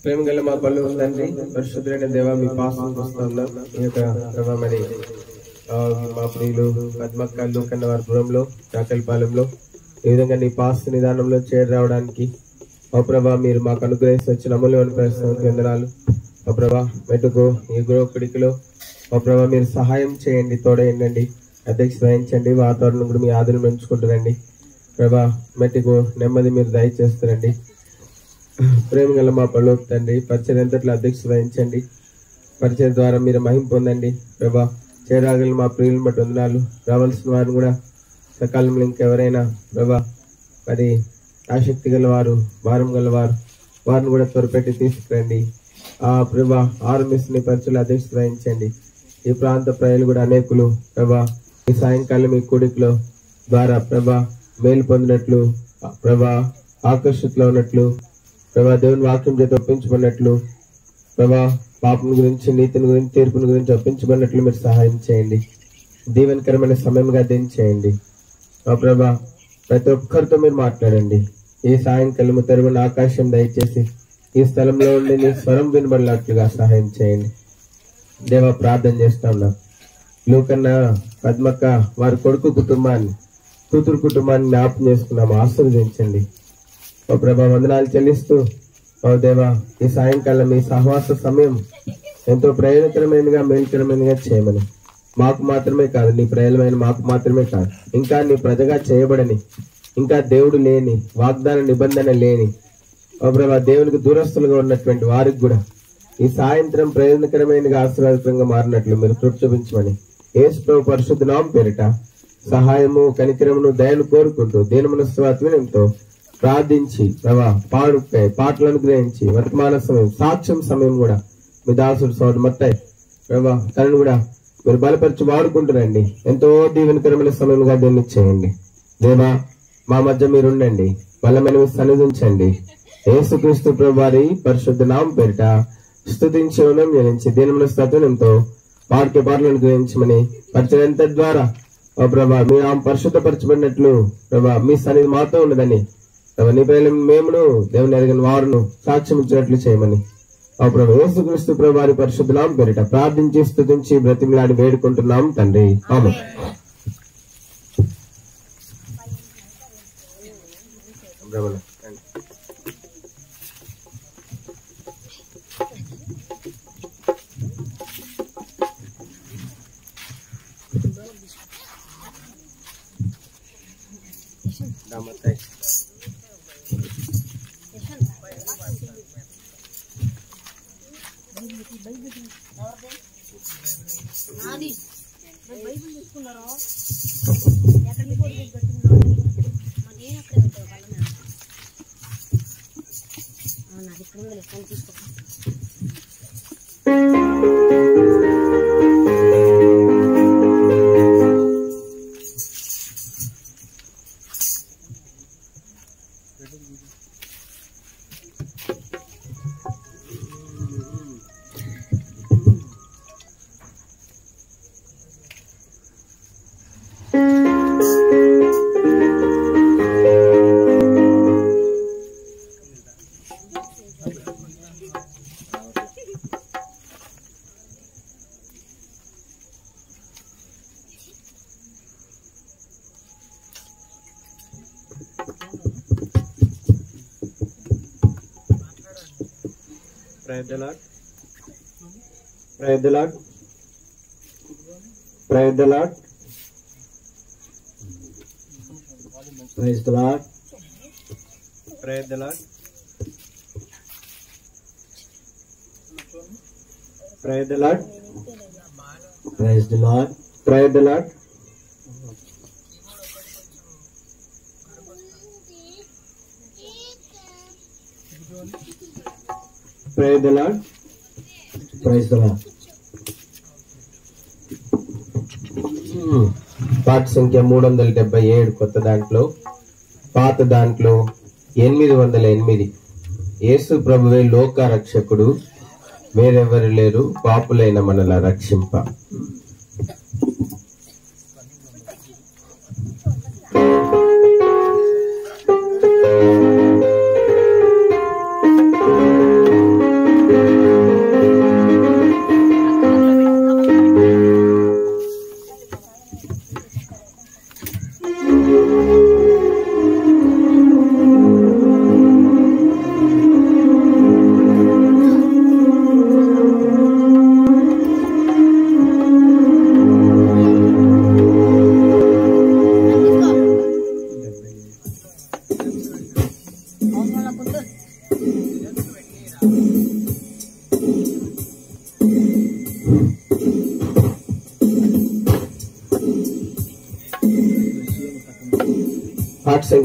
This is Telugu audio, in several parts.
ప్రేమ గల మా పళ్ళు తండ్రి, పరిశుద్ధులైన దేవ, మీ పాసంకి వస్తున్నాం. ఈ యొక్క ప్రభా మరి మా ప్రియులు పద్మక్క లోకన్న వారి పురంలో చాకలిపాలెంలో ఈ విధంగా నీ పాస్ నిదానంలో చేరి రావడానికి ఓ ప్రభా మీరు మాకు అనుగ్రహించి వచ్చిన అమూల్యమైన పరిస్థితులకు వందనాలు. ఓ ప్రభా మెట్టుకు ఈ గృహకుడికిలో ఓ ప్రభా మీరు సహాయం చేయండి, తోడేయండి, అధ్యక్ష వహించండి. వాతావరణం కూడా మీ ఆదరణ పెంచుకుంటారండి ప్రభా. మెట్టుకు నెమ్మది మీరు దయచేస్తారండి. ప్రేమ గల మా పరలోక తండ్రి, పరిచయం ఎంతట్లో అధ్యక్ష వహించండి. పరిచయం ద్వారా మీరు మహిమ పొందండి ప్రభా. చేరాగల మా ప్రియులను బట్టి వందనాలు. రావాల్సిన వారిని కూడా సకాలంలో ఇంకెవరైనా ప్రభా మరి ఆసక్తి గలవారు, భారం గలవారు, వారిని కూడా త్వరపెట్టి తీసుకురండి. ఆ ప్రభా ఆరంభిస్తున్న పరిచయలు అధ్యక్ష వహించండి. ఈ ప్రాంత ప్రజలు కూడా అనేకులు ప్రభా ఈ సాయంకాలం ఈ కూడికలో ద్వారా ప్రభా మేలు పొందినట్లు, ప్రభా ఆకర్షితులు ఉన్నట్లు, ప్రభా దేవుని వాక్యం చేత ఒప్పించబడినట్లు, ప్రభా పాపం గురించి, నీతిని గురించి, తీర్పుని గురించి ఒప్పించబడినట్లు మీరు సహాయం చేయండి. దీవెనకరమైన సమయంగా దీన్ని చేయండి. ఆ ప్రభా ప్రతి ఒక్కరితో మీరు మాట్లాడండి. ఈ సాయంకాలం తెరవని ఆకాశం దయచేసి ఈ స్థలంలో ఉండి నీ స్వరం వినబడినట్లుగా సహాయం చేయండి. దేవా ప్రార్థన చేస్తాం. లోకన్న పద్మక్క వారి కొడుకు కుటుంబాన్ని, కూతురు కుటుంబాన్ని జ్ఞాపకం చేసుకున్నాము. ఆశీర్వదించండి. ఓ ప్రభా వందనాలు చెల్లిస్తూ ఓ దేవా ఈ సాయంకాలం ఈ సహవాస సమయం ఎంతో ప్రయోజనకరమైనగా, మేలుకరమైనగా చేయమని, మాకు మాత్రమే కాదు, నీ ప్రజలమైన మాకు మాత్రమే కాదు, ఇంకా నీ ప్రజగా చేయబడని, ఇంకా దేవుడు లేని, వాగ్దాన నిబంధన లేని ఓ ప్రభా దేవునికి దూరస్తులుగా ఉన్నటువంటి వారికి కూడా ఈ సాయంత్రం ప్రయోజనకరమైనగా, ఆశీర్వాదకరంగా మారినట్లు మీరు కృప చూపించమని యేసు ప్రభు పరిశుద్ధ నామమున పేరిట సహాయము, కనికరమును, దయను కోరుకుంటూ దీనమనస్సుతో ప్రార్థించి ప్రభా పాటలను గ్రహించి వర్తమాన సమయం, సాక్ష్యం సమయం కూడా మీ దాసుడు సోదరు మత్తయ్య ప్రభా తనను కూడా మీరు బలపరిచి వాడుకుంటారండి. ఎంతో దీవెనకరమైన సమయంగా దీన్ని చేయండి. దేవా మా మధ్య మీరు ఉండండి, బలమైన సన్నిధించండి. యేసుక్రీస్తు ప్రభు వారి పరిశుద్ధ నామం పేరిట స్తుతించి జనించి దీనమనస్సుతో వాక్య పాటలను గ్రహించమని పరిచయం ఎంత ద్వారా ఓ ప్రభా మీ నామం పరిశుద్ధపరచబడినట్లు ప్రభా మీ సన్నిధి మాతో ఉన్నదని నీ పేరు మేమును దేవుని ఎరిగిన వారును సాక్ష్యం ఇచ్చినట్లు చేయమని ఆ ప్రభు యేసుక్రీస్తు ప్రభు వారి పరిశుద్ధ నామం పేరిట ప్రార్థించి స్తుతించి బ్రతిమలాడి వేడుకుంటున్నాం తండ్రి. ఆమేన్. Praise the Lord. Praise the Lord. Praise the Lord. Praise the Lord. Praise the Lord. Praise the Lord. Praise the Lord. Praise the Lord. Praise the Lord. Praise the Lord. పాట సంఖ్య 377 కొత్త దాంట్లో, పాత దాంట్లో 808. యేసు ప్రభువే లోక రక్షకుడు, వేరెవరు లేరు పాపులైన మనల రక్షింప.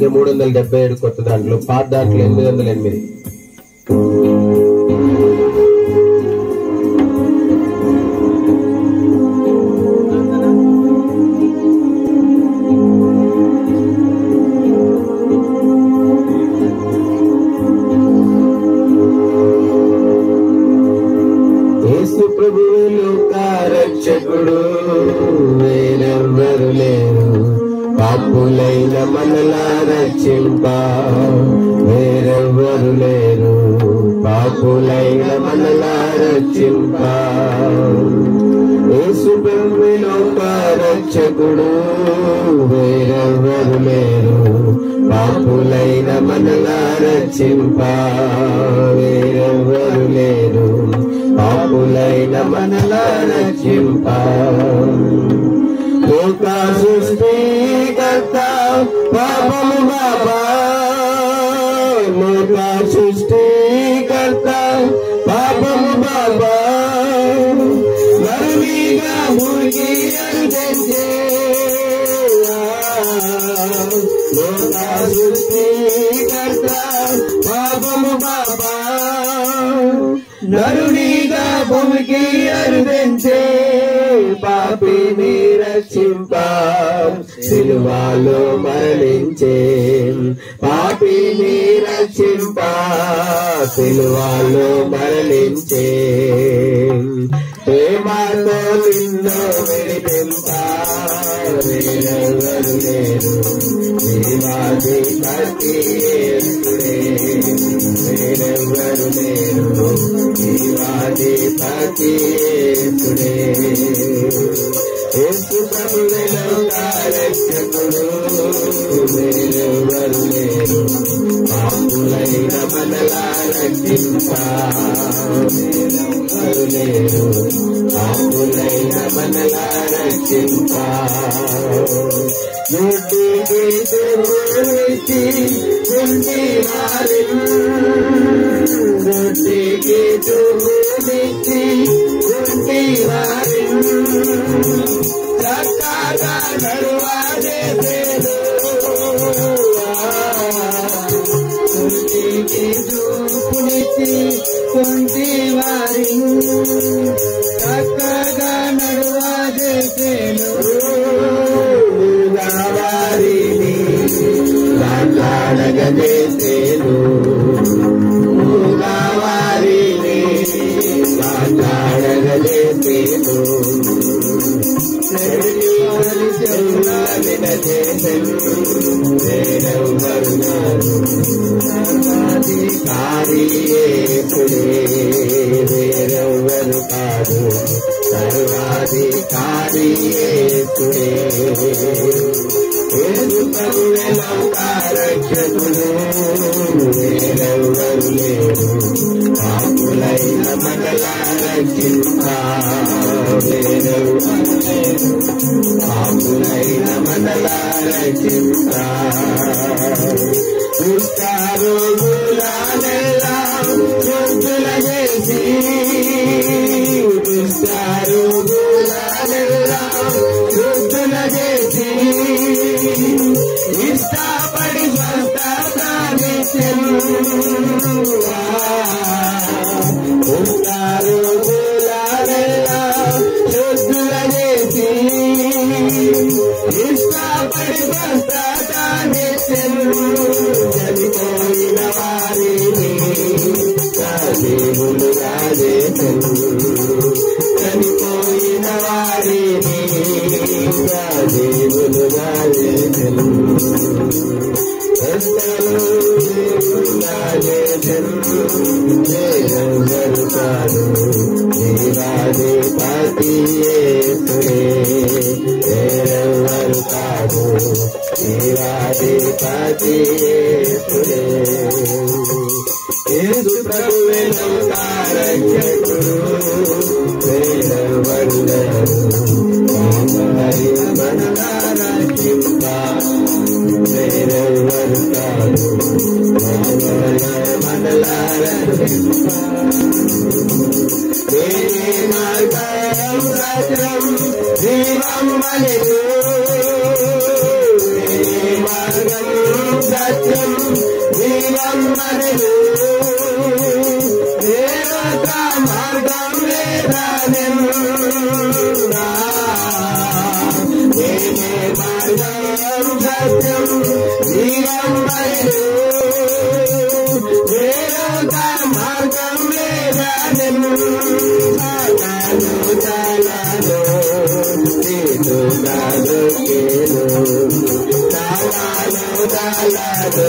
సంఖ్య 377 కొత్త దాంట్లో, పాత దాంట్లో 808. యేసు ప్రభువు లోక రక్షకుడు, వేరెవ్వరు లేరు పాపులైన మనలా రక్షింప. వేరెవ్వరు లేరు పాపులైన మనలా రక్షింప. యేసు ప్రభువు లోక రక్షకుడు, వేరెవ్వరు లేరు పాపులైన మనలా రక్షింప. వేరెవ్వరు లేరు పాపులైన మనలా రక్షింప. లోక సృష్టికర్త పాపము బాబా, లోక సృష్టికర్త పాపము బాబా, నరునిగా భూమికి అందించే. లోక సృష్టికర్త పాపము బాబా, నరునిగా భూమికి అరుదించే. పాపిని రక్షింప సిలువలో మరణించే. పాపిని రక్షింప సిలువలో మరణించే. ప్రేమతో నిన్ను విడిపింప వేరెవ్వరు లేరు జీవాది భక్తి యేసుడే. వేరెవ్వరు లేరు జీవాది భక్తి యేసుడే. యేసు ప్రభువే లోక రక్షకుడు, వేరెవ్వరు లేరు పాపులైన మనలా రక్షింప. వేరెవ్వరు లేరు పాపులైన మనలా రక్షింప. యుద్ధికి దుర్నితి కుంటి వారిని, యుద్ధికి దుర్నితి కుంటి వారిని, చక్కగా నడువాడే దేవు. యుద్ధికి దుర్నితి కుంటి వారిని, చక్కగా నడువాడే దేవు. వారిని మాట్లాడగజేసేను, వారిని మాట్లాడగజేసేను. వేరెవ్వరు నారు సర్వాధికారి యేసుడే. వేరెవ్వరు కాదు సర్వాధికారి యేసుడే. యేసు ప్రభువే లోక రక్షకుడు, వేరెవ్వరు లేరు పాపులైన మనలా రక్షింప. వేరెవ్వరు లేరు పాపులైన మనలా రక్షింప. దుష్టారోగులనెల్లా శుద్ధుల చేసి, దుష్టారోగులనెల్లా శుద్ధుల చేసి, ఇష్టపడి స్వస్థతనిచ్చెను. దుష్టారోగులనెల్లా శుద్ధుల చేసి, ఇష్టపడి స్వస్థతనిచ్చెను. చనిపోయిన వారిని సజీవులుగా చేసెను. చనిపోయిన వారిని సజీవులుగా చేసెను. వేరెవ్వరు కాదు జీవాధిపతి యేసుడే. వేరెవ్వరు కాదు జీవాధిపతి యేసుడే. యేసు ప్రభువే లోక రక్షకుడు, వేరెవ్వరు లేరు పాపులైన మనలా రక్షింప. వేరెవ్వరు కాదు మనలా రక్షింప. వేరే మార్గం సత్యం జీవం వలెను, వేరే మార్గం మరలు వేరొక మార్గం లేదనెను నేనే మార్గం సత్యం జీవం మరలు వేరొక మార్గం లేదనెను సాతాను చాలాను నీదు నాదుకేను చాలాను చాలాను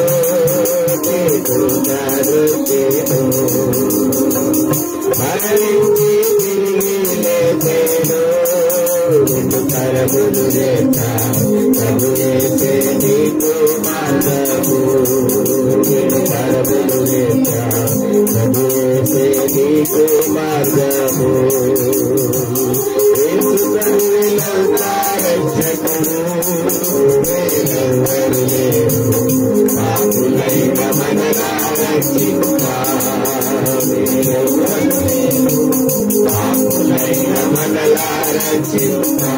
నీదు నాదుకేను మరణించి తిరిగి లేచేను నిన్ను కరములు చేత ప్రభుయేసే నీకు మార్గము నిన్ను కరములు చేత ప్రభుయేసే నీకు మార్గము రక్షకుడు వేరెవరు లేరు పాపులైన మనలా రక్షించా వేరెవరు లేరు పాపులైన మనలా రక్షించా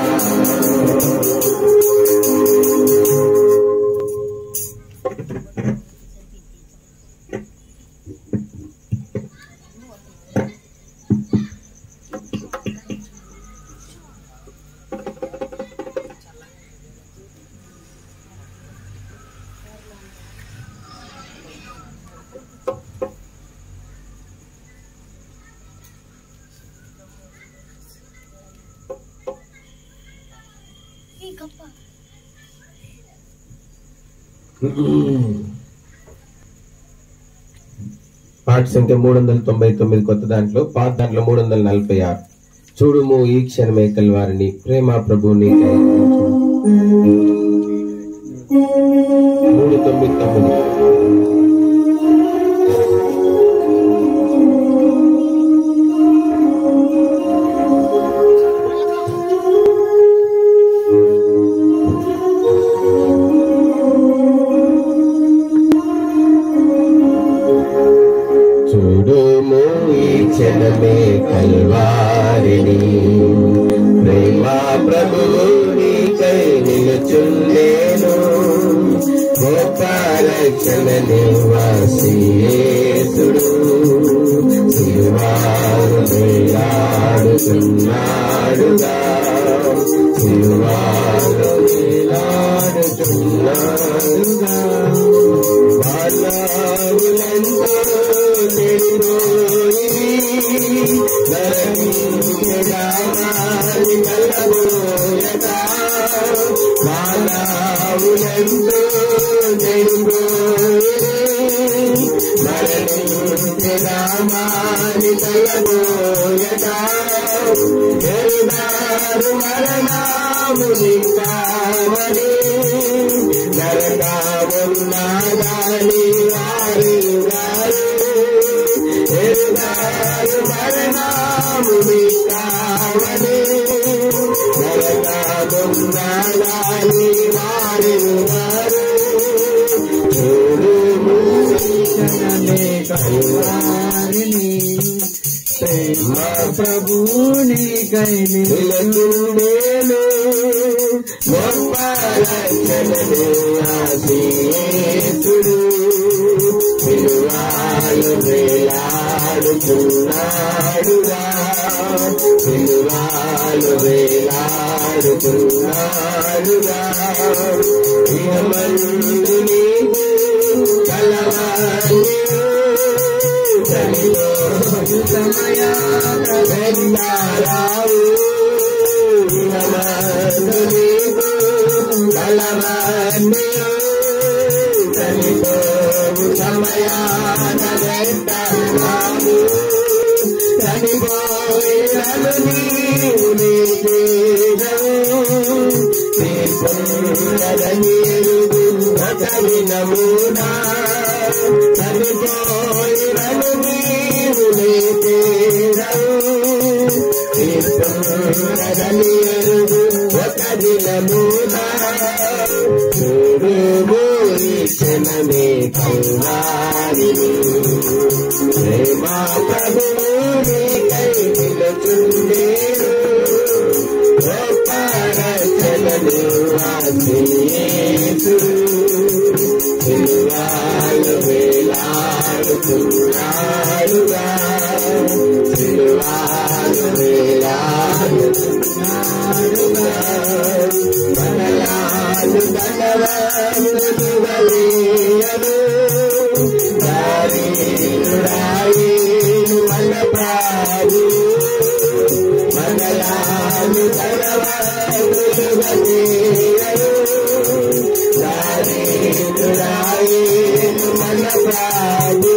పాట సంఖ్య 399 కొత్త దాంట్లో పాత దాంట్లో 346 చూడుము ఈ క్షణమే కల్వారిని ప్రేమ ప్రభుని 399 క్షణమే కల్వారిని ప్రేమ ప్రభునికై నిలుచుండెను గొప్ప రక్షణ నివాసి యేసుడు సిలువలో వేలాడుతున్నాడుగా సిలువలో వేలాడుతున్నాడుగా బాలవులంతో మానవులంతో మరణించరామాని తలబోయట ఎరుగారు మరణాముని కావని నరకామున్నాగాని వారు ఎరుగారు మరణాముని కావని నరకామున్నాగాని వారు చూడుము క్షణమే కల్వారిని ప్రేమ ప్రభునికై నిలుచుండెను గొప్ప రక్షణ నివాసి యేసుడు సిలువలో వేలాడుతున్నాడుగా సిలువలో వేలాడుతున్నాడుగా ఇహమందు నీకు కలవారిని సమయాన వెంటారావు ఇహమందు నీకు కలవారిని సమయాన వెంటారావు చనిపోయినను నీవు నమూనా చనిపోయినను నీవు ఒక దినమునా క్షణమే కల్వారిని ప్రేమ ప్రభునికై నిలుచుండెను గొప్ప రక్షణ నివాసి యేసుడు సిలువలో వేలాడుతున్నాడుగా వేలాడుతున్నాడుగా సిలువలో వేలాడుతున్నాడుగా మనలాను ధనవంతుడవలేయను దారిద్రుడాయేను మన ప్రభు మనలాను ధనవంతుడవలేయను దారిద్రుడాయేను మన ప్రభు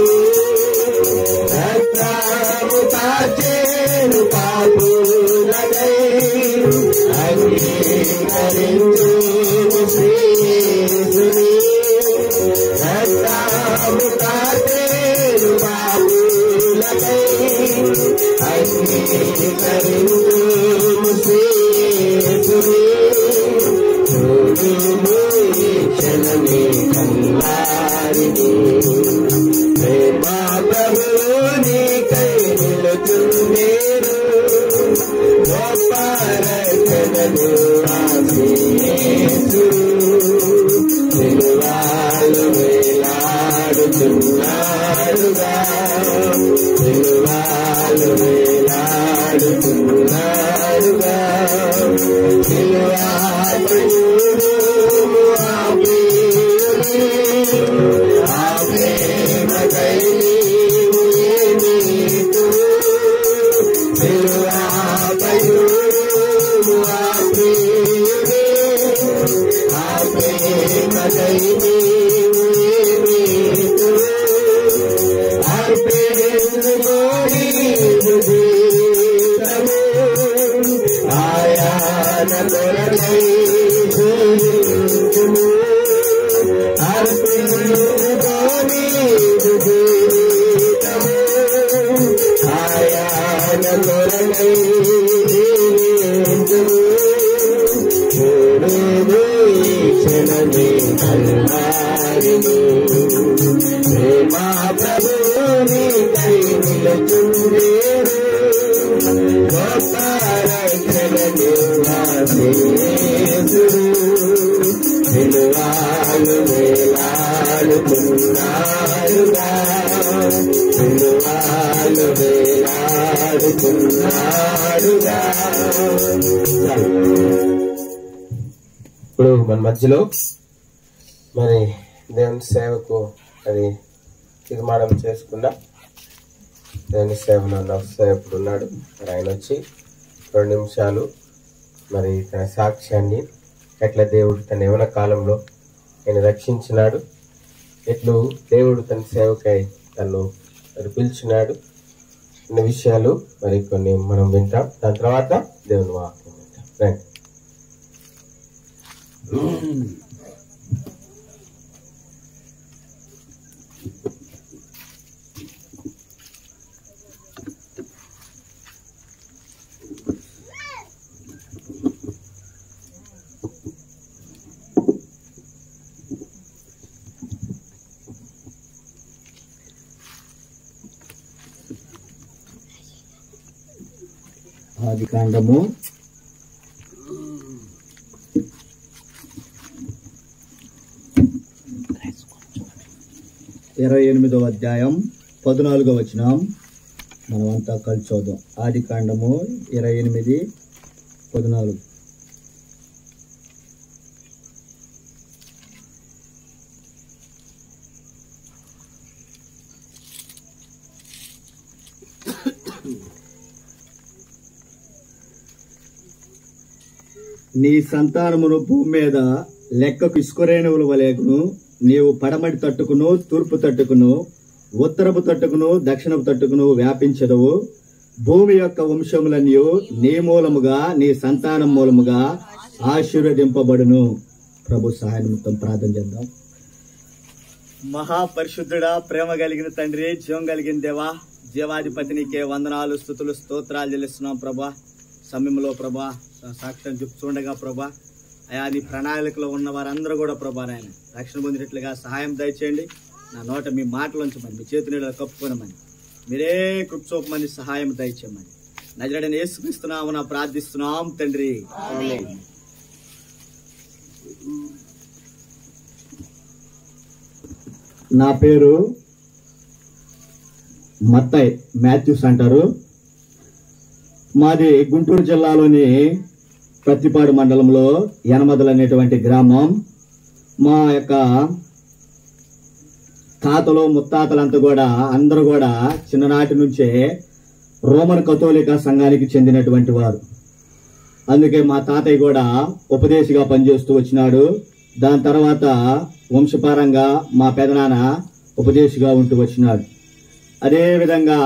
రక్తము కార్చెను పాపులకై అంగీకరించుము శ్రీయేసుని రక్తము కార్చెను పాపులకై అంగీకరించుము శ్రీయేసుని చూడుము ఈ క్షణమే కల్లారిని ప్రేమా ప్రభుని కై నిలుచుండేరు గొప్ప రక్షణను ఆశీసు సిలువలో వేలాడుతున్నాడుగా సిలువలో వేలాడుతున్నాడుగా సిలువపై ఇప్పుడు మన మధ్యలో మరి దేవుని సేవకు అది తీర్మానం చేసుకున్నా దేవుని సేవలో సేవకుడు ఉన్నాడు. మరి ఆయన వచ్చి 2 నిమిషాలు మరి తన సాక్ష్యాన్ని ఎట్లా దేవుడు తన యవ్వన కాలంలో ఆయన రక్షించినాడు, ఎట్లు దేవుడు తన సేవకై తను మరి పిలిచినాడు అన్న విషయాలు మరి కొన్ని మనం వింటాం. దాని తర్వాత దేవుని వాక్యం వింటాం. రండి. ఆదికాండము 28వ అధ్యాయం 14వ వచనం మనమంతా కలిసి చూద్దాం. ఆదికాండము 28:14. నీ సంతానమును భూమి మీద లెక్కకు ఇసుకరేణువుల వలెను నీవు పడమటి తట్టుకును, తూర్పు తట్టుకును, ఉత్తరపు తట్టుకును, దక్షిణపు తట్టుకును వ్యాపించదవు. భూమి యొక్క వంశములన్నీ నీ మూలముగా, నీ సంతానం మూలముగా ఆశీర్వదింపబడును. ప్రభు సహాయం మొత్తం ప్రార్థన చేద్దాం. మహాపరిశుద్ధుడా, ప్రేమ కలిగిన తండ్రి, జీవం కలిగిన దేవా, జీవాధిపతి నీకే వందనాలు, స్తుతులు, స్తోత్రాలు చెల్లిస్తున్నాం ప్రభా. సమయంలో ప్రభా సాక్ష్యం చెప్తుండగా ప్రభా అయా నీ ప్రణాళికలో ఉన్న వారందరూ కూడా ప్రభా నాయన రక్షణ పొందినట్లుగా సహాయం దయచేయండి. నా నోట మీ మాటలోంచమని, మీ చేతి నీళ్ళ కప్పుకోనమని, మీరే కృప్చోపమని సహాయం దయచేయమని నజరేయుడైన యేసుక్రీస్తు నామమున ప్రార్థిస్తున్నాం తండ్రి. నా పేరు మత్తయి మాథ్యూస్ అంటారు. మాది గుంటూరు జిల్లాలోని ప్రత్తిపాడు మండలంలో యనమదలు అనేటువంటి గ్రామం. మా యొక్క తాతలు ముత్తాతలంతా కూడా అందరూ కూడా చిన్ననాటి నుంచే రోమన్ కథోలిక సంఘానికి చెందినటువంటి వారు. అందుకే మా తాతయ్య కూడా ఉపదేశిగా పనిచేస్తూ వచ్చినాడు. దాని తర్వాత వంశపారంగా మా పెదనాన్న ఉపదేశిగా ఉంటూ వచ్చినాడు. అదే విధంగా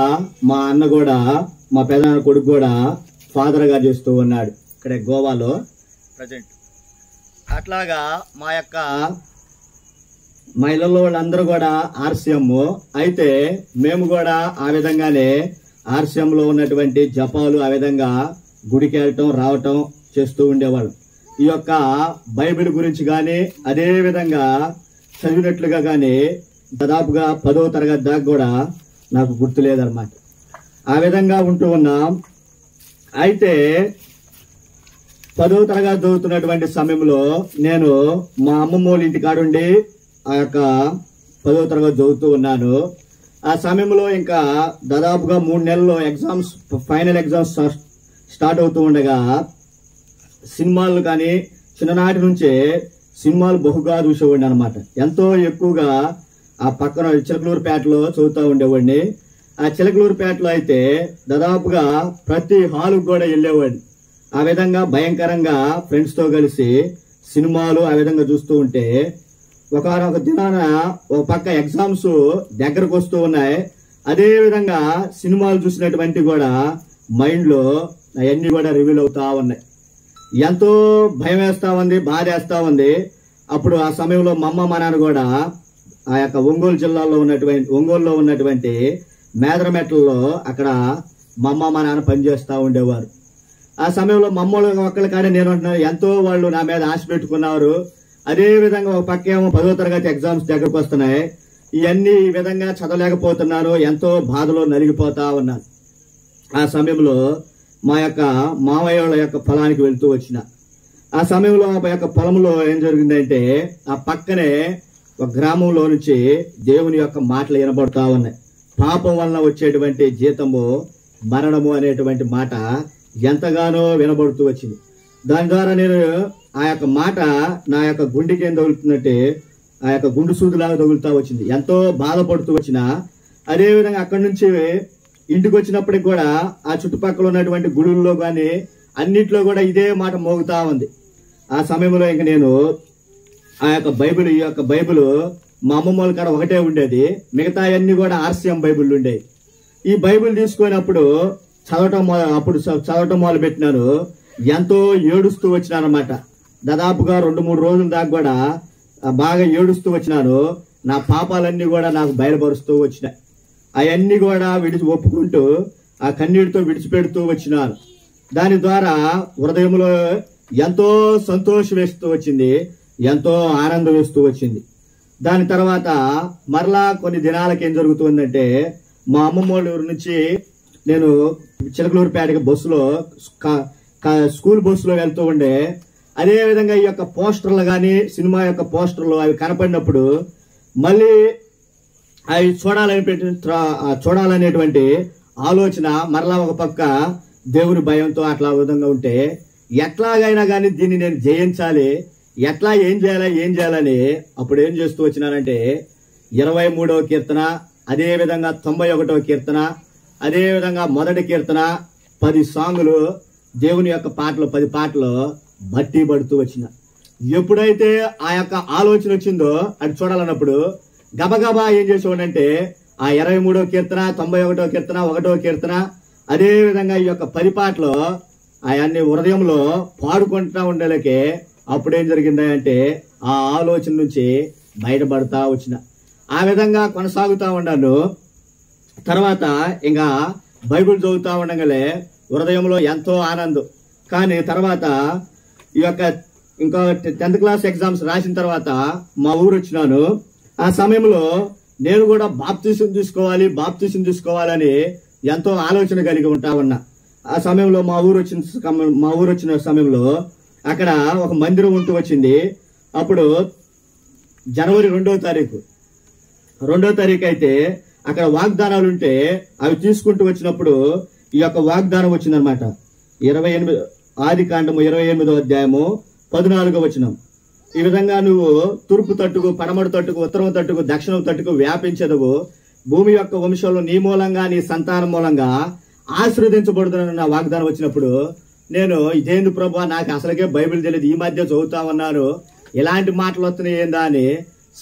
మా అన్న కూడా, మా పెదనాన్న కొడుకు కూడా ఫాదర్గా చేస్తూ ఉన్నాడు ఇక్కడే గోవాలో ప్రజెంట్. అట్లాగా మా ఇళ్లలో వాళ్ళందరూ కూడా ఆర్సీఎం. అయితే మేము కూడా ఆ విధంగానే ఆర్సీఎంలో ఉన్నటువంటి జపాలు ఆ విధంగా గుడికి వెళ్ళటం రావటం చేస్తూ ఉండేవాళ్ళం. ఈ యొక్క బైబిల్ గురించి కానీ అదే విధంగా చదివినట్లుగా కానీ దాదాపుగా 10వ తరగతి దాకా కూడా నాకు గుర్తులేదన్నమాట. ఆ విధంగా ఉంటూ ఉన్నాం. అయితే 10వ తరగతి చదువుతున్నటువంటి సమయంలో నేను మా అమ్మమ్మ వాళ్ళ ఇంటి కాడుండి ఆ యొక్క 10వ తరగతి చదువుతూ ఉన్నాను. ఆ సమయంలో ఇంకా దాదాపుగా 3 నెలల్లో ఎగ్జామ్స్, ఫైనల్ ఎగ్జామ్స్ స్టార్ట్ అవుతూ ఉండగా సినిమాలు కానీ చిన్ననాటి నుంచే సినిమాలు బహుగా చూసేవాడిని అనమాట. ఎంతో ఎక్కువగా ఆ పక్కన చిలకలూరుపేటలో చదువుతూ ఉండేవాడిని. ఆ చిలకలూరుపేటలో అయితే దాదాపుగా ప్రతి హాలుకు కూడా వెళ్ళేవాడిని. ఆ విధంగా భయంకరంగా ఫ్రెండ్స్తో కలిసి సినిమాలు ఆ విధంగా చూస్తూ ఉంటే ఒకనొక దినాన ఒక పక్క ఎగ్జామ్స్ దగ్గరకు వస్తూ ఉన్నాయి. అదే విధంగా సినిమాలు చూసినటువంటి కూడా మైండ్లో అవన్నీ కూడా రివీల్ అవుతా ఉన్నాయి. ఎంతో భయం వేస్తా ఉంది, బాధ వేస్తా ఉంది. అప్పుడు ఆ సమయంలో మా అమ్మ మా నాన్న కూడా ఆ యొక్క ఒంగోలులో ఉన్నటువంటి మేదరమెట్లలో అక్కడ మా అమ్మ మా నాన్న పనిచేస్తూ ఉండేవారు. ఆ సమయంలో మా అమ్మ ఒక్కళ్ళ కానీ నేను అంటున్నాను, ఎంతో వాళ్ళు నా మీద ఆశ పెట్టుకున్నారు. అదే విధంగా ఒక పక్క ఏమో 10వ తరగతి ఎగ్జామ్స్ దగ్గరకు వస్తున్నాయి. ఇవన్నీ ఈ విధంగా చదవలేకపోతున్నాను, ఎంతో బాధలో నలిగిపోతా ఉన్నాను. ఆ సమయంలో మా యొక్క మామయ్య వాళ్ళ యొక్క పొలానికి వెళ్తూ వచ్చిన ఆ సమయంలో ఆ యొక్క పొలంలో ఏం జరిగిందంటే ఆ పక్కనే ఒక గ్రామంలో నుంచి దేవుని యొక్క మాటలు వినబడుతూ ఉన్నాయి. పాపం వలన వచ్చేటువంటి జీతము మరణము అనేటువంటి మాట ఎంతగానో వినబడుతూ వచ్చింది. దాని ద్వారా నేను ఆ యొక్క మాట నా యొక్క గుండెకి ఏం తగులుతున్నట్టే ఆ యొక్క గుండు సూదులాగా తగులుతూ వచ్చింది. ఎంతో బాధపడుతూ వచ్చిన అదేవిధంగా అక్కడి నుంచి ఇంటికి వచ్చినప్పటికి కూడా ఆ చుట్టుపక్కల ఉన్నటువంటి గుడుల్లో కానీ అన్నిట్లో కూడా ఇదే మాట మోగుతా ఉంది. ఆ సమయంలో ఇంక నేను ఆ యొక్క ఈ యొక్క బైబిల్ మా అమ్మమ్మ వాళ్ళ కాడ ఒకటే ఉండేది, మిగతా అన్ని కూడా ఆర్సీఎం బైబిల్ ఉండేవి. ఈ బైబిల్ తీసుకున్నప్పుడు చదవటం మొదలు పెట్టినాను. ఎంతో ఏడుస్తూ వచ్చినాను అనమాట. దాదాపుగా 2-3 రోజుల దాకా కూడా బాగా ఏడుస్తూ వచ్చినాను. నా పాపాలన్నీ కూడా నాకు బయలుపరుస్తూ వచ్చినాయి. అవన్నీ కూడా ఒప్పుకుంటూ ఆ కన్నీటితో విడిచిపెడుతూ వచ్చినాను. దాని ద్వారా హృదయంలో ఎంతో సంతోషం వేస్తూ వచ్చింది, ఎంతో ఆనందం వేస్తూ వచ్చింది. దాని తర్వాత మరలా కొన్ని దినాలకి ఏం జరుగుతుందంటే మా అమ్మమ్మ వాళ్ళ ఊరు నుంచి నేను చిలకలూరుపేటకి బస్సులో స్కూల్ బస్సులో వెళ్తూ ఉండే. అదే విధంగా ఈ యొక్క పోస్టర్లు కానీ సినిమా యొక్క పోస్టర్లు అవి కనపడినప్పుడు మళ్ళీ అవి చూడాలనేటువంటి ఆలోచన మరలా ఒక పక్క దేవుని భయంతో అట్లా విధంగా ఉంటే ఎట్లాగైనా కానీ దీన్ని నేను జయించాలి, ఎట్లా ఏం చేయాలని అప్పుడు ఏం చేస్తూ వచ్చినానంటే 23వ కీర్తన, అదే విధంగా 91వ కీర్తన, అదే విధంగా మొదటి కీర్తన 10 సాంగులు దేవుని యొక్క పాటలు 10 పాటలు బట్టి పడుతూ వచ్చిన. ఎప్పుడైతే ఆ యొక్క ఆలోచన వచ్చిందో అది చూడాలన్నప్పుడు గబగబా ఏం చేసేవాడంటే ఆ 23వ కీర్తన, 91వ కీర్తన, 1వ కీర్తన, అదే విధంగా ఈ యొక్క 10 పాటలు అవన్నీ హృదయంలో పాడుకుంటా ఉండేలకే అప్పుడేం జరిగింది అంటే ఆ ఆలోచన నుంచి బయటపడతా వచ్చిన. ఆ విధంగా కొనసాగుతా ఉన్నాను. తర్వాత ఇంకా బైబిల్ చదువుతా ఉండగానే హృదయంలో ఎంతో ఆనందం. కానీ తర్వాత ఈ యొక్క ఇంకా 10th క్లాస్ ఎగ్జామ్స్ రాసిన తర్వాత మా ఊరు వచ్చినాను. ఆ సమయంలో నేను కూడా బాప్తీసం తీసుకోవాలని ఎంతో ఆలోచన కలిగి ఉంటా ఉన్నా. ఆ సమయంలో మా ఊరు వచ్చిన సమయంలో అక్కడ ఒక మందిరం ఉంటూ వచ్చింది. అప్పుడు జనవరి 2వ తారీఖు అయితే అక్కడ వాగ్దానాలు ఉంటే అవి తీసుకుంటూ వచ్చినప్పుడు ఈ యొక్క వాగ్దానం వచ్చిందనమాట. 28 ఆదికాండము 28వ అధ్యాయము 14వ వచనం. ఈ విధంగా నువ్వు తూర్పు తట్టుకు, పడమడు తట్టుకు, ఉత్తరం తట్టుకు, దక్షిణం తట్టుకు వ్యాపించదవు. భూమి యొక్క వంశంలో నీ మూలంగా, నీ సంతానం మూలంగా ఆశీర్వదించబడుతున్న వాగ్దానం వచ్చినప్పుడు నేను ఇదేందు ప్రభా, నాకు అసలుకే బైబిల్ తెలియదు, ఈ మధ్య చదువుతా ఉన్నాను, ఇలాంటి మాటలు వస్తున్నాయి ఏందా అని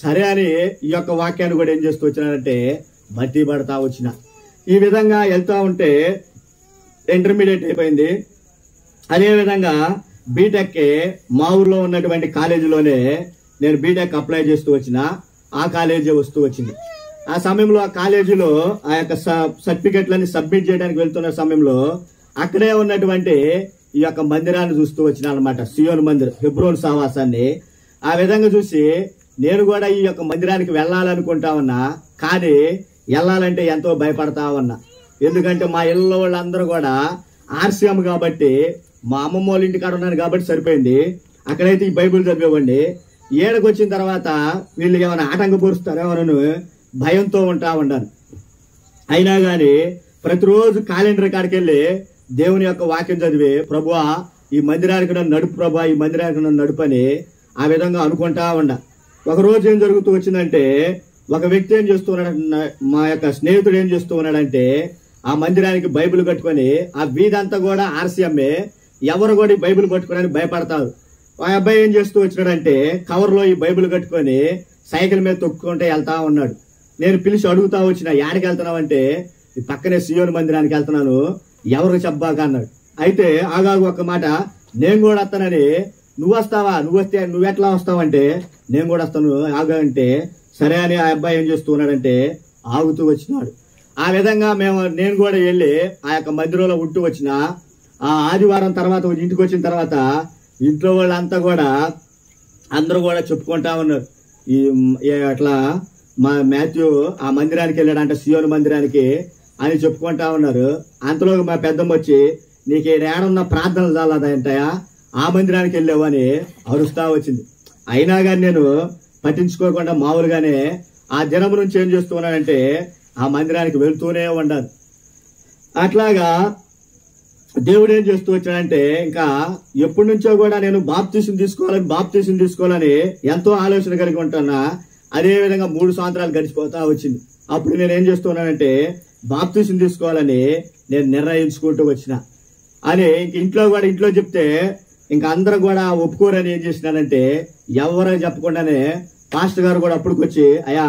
సరే అని ఈ యొక్క వాక్యాన్ని కూడా ఏం చేస్తూ వచ్చినానంటే బట్టి పడతా వచ్చిన. ఈ విధంగా వెళ్తా ఉంటే ఇంటర్మీడియట్ అయిపోయింది. అదేవిధంగా బీటెక్ మా ఊర్లో ఉన్నటువంటి కాలేజీలోనే నేను బీటెక్ అప్లై చేస్తూ వచ్చిన. ఆ కాలేజీ వస్తూ వచ్చింది. ఆ సమయంలో ఆ కాలేజీలో ఆ యొక్క సర్టిఫికెట్లని సబ్మిట్ చేయడానికి వెళ్తున్న సమయంలో అక్కడే ఉన్నటువంటి ఈ యొక్క మందిరాన్ని చూస్తూ వచ్చిన అనమాట. సియోన్ మందిర్, హెబ్రోన్ సహవాసాన్ని. ఆ విధంగా చూసి నేను కూడా ఈ యొక్క మందిరానికి వెళ్ళాలనుకుంటా ఉన్నా, కానీ వెళ్ళాలంటే ఎంతో భయపడతా ఉన్నా. ఎందుకంటే మా ఇళ్ళలో వాళ్ళందరూ కూడా ఆర్సీఎం కాబట్టి, మా అమ్మమ్మ వాళ్ళ ఇంటికాడ ఉన్నాను కాబట్టి సరిపోయింది. అక్కడైతే ఈ బైబిల్ చదివేవండి. ఏడకు వచ్చిన తర్వాత వీళ్ళు ఏమైనా ఆటంకపరుస్తారేమోనని భయంతో ఉంటా ఉన్నాను. అయినా గాని ప్రతిరోజు క్యాలెండర్ కాడికి వెళ్ళి దేవుని యొక్క వాక్యం చదివి, ప్రభువా ఈ మందిరానికి నన్ను నడుపు, ప్రభా ఈ మందిరానికి నన్ను నడుపని ఆ విధంగా అనుకుంటా ఉండ. ఒక రోజు ఏం జరుగుతూ వచ్చిందంటే, ఒక వ్యక్తి ఏం చేస్తూ ఉన్నాడు, మా యొక్క స్నేహితుడు ఏం చేస్తూ ఉన్నాడంటే, ఆ మందిరానికి బైబిల్ కట్టుకొని ఆ వీధంతా కూడా ఆర్సీఎంఏ, ఎవరు కూడా ఈ బైబిల్ పట్టుకోవడానికి భయపడతారు. ఆ అబ్బాయి ఏం చేస్తూ వచ్చినాడంటే కవర్లో ఈ బైబిల్ కట్టుకొని సైకిల్ మీద తొక్కుకుంటే వెళ్తా ఉన్నాడు. నేను పిలిచి అడుగుతా వచ్చిన, యాడికి వెళ్తున్నావంటే ఈ పక్కనే సియోన్ మందిరానికి వెళ్తున్నాను, ఎవరికి చెప్పాక అన్నాడు. అయితే ఆగాగు ఒక్క మాట, నేను కూడా వస్తానని. నువ్వు వస్తావా, నువ్వు వస్తే నువ్వెట్లా వస్తావంటే నేను కూడా వస్తాను ఆగా అంటే సరే అని ఆ అబ్బాయి ఏం చేస్తూ ఉన్నాడంటే ఆగుతూ వచ్చినాడు. ఆ విధంగా నేను కూడా వెళ్ళి ఆ యొక్క మందిరంలో ఉంటూ వచ్చిన. ఆ ఆదివారం తర్వాత ఇంటికి వచ్చిన తర్వాత ఇంట్లో వాళ్ళంతా కూడా అందరూ కూడా చెప్పుకుంటా ఉన్నారు, ఈ అట్లా మా మాథ్యూ ఆ మందిరానికి వెళ్ళాడంట, సియోన్ మందిరానికి అని చెప్పుకుంటా ఉన్నారు. అంతలో మా పెద్దమ్మ వచ్చి, నీకు ఏడున్న ప్రార్థనలు చాలదంటాయా, ఆ మందిరానికి వెళ్ళావు అని అరుస్తా వచ్చింది. అయినా కానీ నేను పట్టించుకోకుండా మామూలుగానే ఆ దినం నుంచి ఏం చేస్తూ ఉన్నానంటే ఆ మందిరానికి వెళ్తూనే ఉండాలి. అట్లాగా దేవుడు ఏం చేస్తూ వచ్చాడంటే, ఇంకా ఎప్పటి నుంచో కూడా నేను బాప్తీసం తీసుకోవాలని ఎంతో ఆలోచన కలిగి ఉంటున్నా. అదే విధంగా 3 సంవత్సరాలు గడిచిపోతా వచ్చింది. అప్పుడు నేను ఏం చేస్తున్నానంటే బాప్తీసం తీసుకోవాలని నేను నిర్ణయించుకుంటూ వచ్చిన అని ఇంట్లో చెప్తే ఇంకా అందరూ కూడా ఒప్పుకోరని ఏం చేసినానంటే ఎవరో చెప్పకుండానే పాస్టర్ గారు కూడా అప్పటికొచ్చి, అయ్యా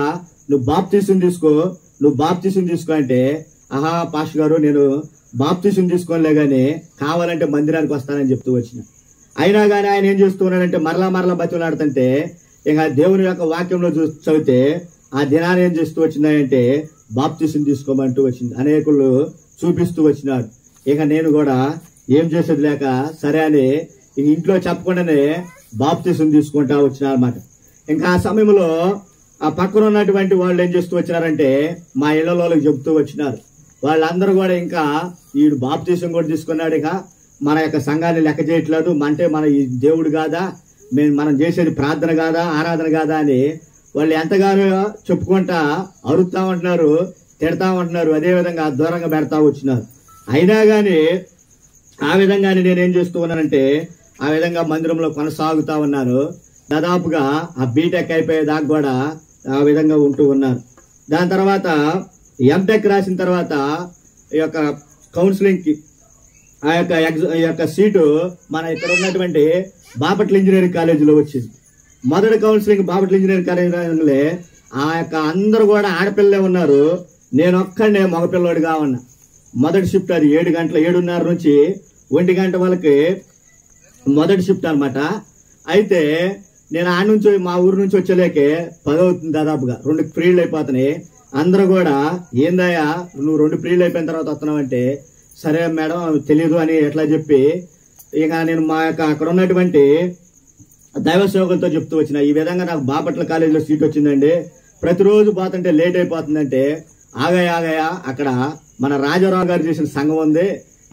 నువ్వు బాప్తీసం తీసుకో అంటే, ఆహా పాస్టర్ గారు నేను బాప్తీసం తీసుకోలే గానీ కావాలంటే మందిరానికి వస్తానని చెప్తూ వచ్చిన. అయినా కానీ ఆయన ఏం చేస్తూ ఉన్నాడంటే మరలా బతిలాడుతుంటే ఇంకా దేవుని యొక్క వాక్యంలో చదివితే ఆ దినాన్ని ఏం చేస్తూ వచ్చిందంటే బాప్తీసం తీసుకోమంటూ వచ్చింది, అనేకులు చూపిస్తూ వచ్చినాడు. ఇక నేను కూడా ఏం చేసేది లేక సరే అని ఇంట్లో చెప్పకుండానే బాప్తీసం తీసుకుంటా వచ్చిన అనమాట. ఇంకా ఆ సమయంలో ఆ పక్కన ఉన్నటువంటి వాళ్ళు ఏం చేస్తూ వచ్చినారంటే మా ఇళ్లలోకి చెబుతూ వచ్చినారు. వాళ్ళందరూ కూడా ఇంకా వీడు బాప్తీసం కూడా తీసుకున్నాడు, ఇక మన యొక్క సంఘాన్ని లెక్క చేయట్లేదు, అంటే మన ఈ దేవుడు కాదా, మనం చేసేది ప్రార్థన కాదా, ఆరాధన కాదా అని వాళ్ళు ఎంతగానో చెప్పుకుంటా అరుస్తా ఉంటున్నారు, తిడతా ఉంటున్నారు, అదే విధంగా దూరంగా పెడతా వచ్చినారు. అయినా గాని ఆ విధంగానే నేనేం చేస్తూ ఉన్నానంటే ఆ విధంగా మందిరంలో కొనసాగుతా ఉన్నాను. దాదాపుగా ఆ బీటెక్ అయిపోయేదాకా కూడా ఆ విధంగా ఉంటూ ఉన్నాను. దాని తర్వాత ఎంటెక్ రాసిన తర్వాత ఈ యొక్క కౌన్సిలింగ్ కి ఆ యొక్క సీటు మన ఇక్కడ ఉన్నటువంటి బాపట్ల ఇంజనీరింగ్ కాలేజీలో వచ్చింది. మొదటి కౌన్సిలింగ్ బాపట్ల ఇంజనీరింగ్ కాలేజీలో ఆ యొక్క అందరూ కూడా ఆడపిల్లలే ఉన్నారు, నేను ఒక్కడే మగపిల్లోడిగా ఉన్నా. మొదటి షిఫ్ట్ అది 7:30 నుంచి 1 గంట వాళ్ళకి మొదటి షిఫ్ట్ అనమాట. అయితే నేను ఆడ నుంచి మా ఊరు నుంచి వచ్చేలేకే 10 అవుతుంది, దాదాపుగా 2 పీరియడ్లు అయిపోతున్నాయి. అందరూ కూడా ఏందయ్యా నువ్వు 2 పీరియడ్లు అయిపోయిన తర్వాత వస్తున్నావంటే సరే మేడం తెలియదు అని ఎట్లా చెప్పి ఇక నేను మా యొక్క అక్కడ ఉన్నటువంటి దైవ సేవకులతో చెప్తూ వచ్చిన, ఈ విధంగా నాకు బాపట్ల కాలేజీలో సీట్ వచ్చిందండి, ప్రతిరోజు పోతుంటే లేట్ అయిపోతుందంటే ఆగాయా అక్కడ మన రాజారావు గారు చేసిన సంఘం ఉంది,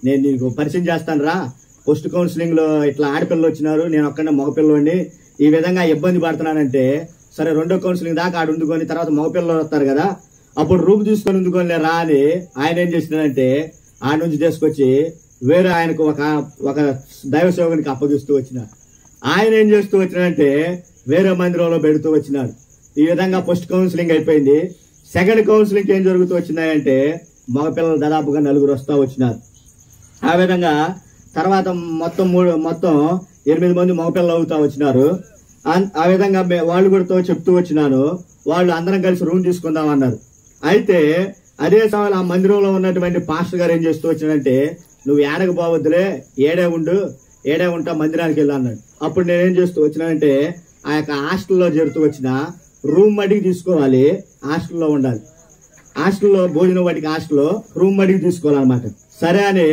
నేను నీకు పరిచయం చేస్తాను రా, పోస్ట్ కౌన్సిలింగ్ లో ఇట్లా ఆడపిల్లలు వచ్చినారు, నేను ఒక్కడే మగపిల్లోండి, ఈ విధంగా ఇబ్బంది పడుతున్నానంటే సరే 2వ కౌన్సిలింగ్ దాకా ఆడ ఉండుకొని తర్వాత మగపిల్లలు వస్తారు కదా అప్పుడు రూమ్ తీసుకొని ఉందుకొని రా అని ఆయన ఏం చేసినాడంటే ఆ నుంచి తీసుకొచ్చి వేరే ఆయనకు ఒక దైవ సేవకునికి అప్పగిస్తూ వచ్చినాడు. ఆయన ఏం చేస్తూ వచ్చినాడంటే వేరే మందిరంలో పెడుతూ వచ్చినాడు. ఈ విధంగా ఫస్ట్ కౌన్సిలింగ్ అయిపోయింది. సెకండ్ కౌన్సిలింగ్ ఏం జరుగుతూ వచ్చినాయంటే మగపిల్లలు దాదాపుగా 4 వస్తా వచ్చినారు. ఆ విధంగా తర్వాత మొత్తం 8 మంది మగపిల్లలు అవుతా వచ్చినారు. ఆ విధంగా వాళ్ళు కూడా చెప్తూ వచ్చినాను. వాళ్ళు అందరం కలిసి రూమ్ తీసుకుందాం అన్నారు. అయితే అదే సమయంలో ఆ మందిరంలో ఉన్నటువంటి పాస్టర్ గారు ఏం చేస్తూ వచ్చినాడంటే నువ్వు ఏడకు పోవద్దులే, ఏడే ఉంటా మందిరానికి వెళ్ళి అన్నాడు. అప్పుడు నేనేం చేస్తూ వచ్చినానంటే ఆ యొక్క హాస్టల్లో చేరుతూ వచ్చిన రూమ్ మడికి తీసుకోవాలి, హాస్టల్లో ఉండాలి. హాస్టల్లో భోజనం వాటికి హాస్టల్లో రూమ్ మడికి తీసుకోవాలన్నమాట. సరే అని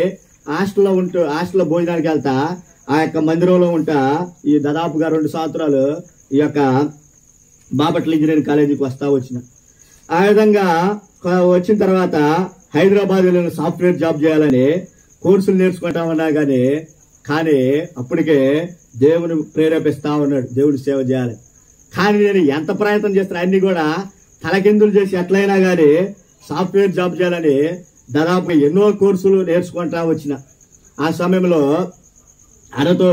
హాస్టల్లో భోజనానికి వెళ్తా ఆ యొక్క మందిరంలో ఉంటా ఈ దాదాపుగా 2 సంవత్సరాలు ఈ యొక్క బాపట్ల ఇంజనీరింగ్ కాలేజీకి వస్తా వచ్చిన. ఆ విధంగా వచ్చిన తర్వాత హైదరాబాద్ వెళ్ళిన సాఫ్ట్వేర్ జాబ్ చేయాలని కోర్సులు నేర్చుకుంటా ఉన్నా కానీ అప్పటికే దేవుని ప్రేరేపిస్తా ఉన్నాడు దేవుని సేవ చేయాలి. కానీ నేను ఎంత ప్రయత్నం చేస్తున్నా అన్ని కూడా తలకిందులు చేసి ఎట్లయినా కానీ సాఫ్ట్వేర్ జాబ్ చేయాలని దాదాపుగా ఎన్నో కోర్సులు నేర్చుకుంటా వచ్చిన. ఆ సమయంలో అన్నతో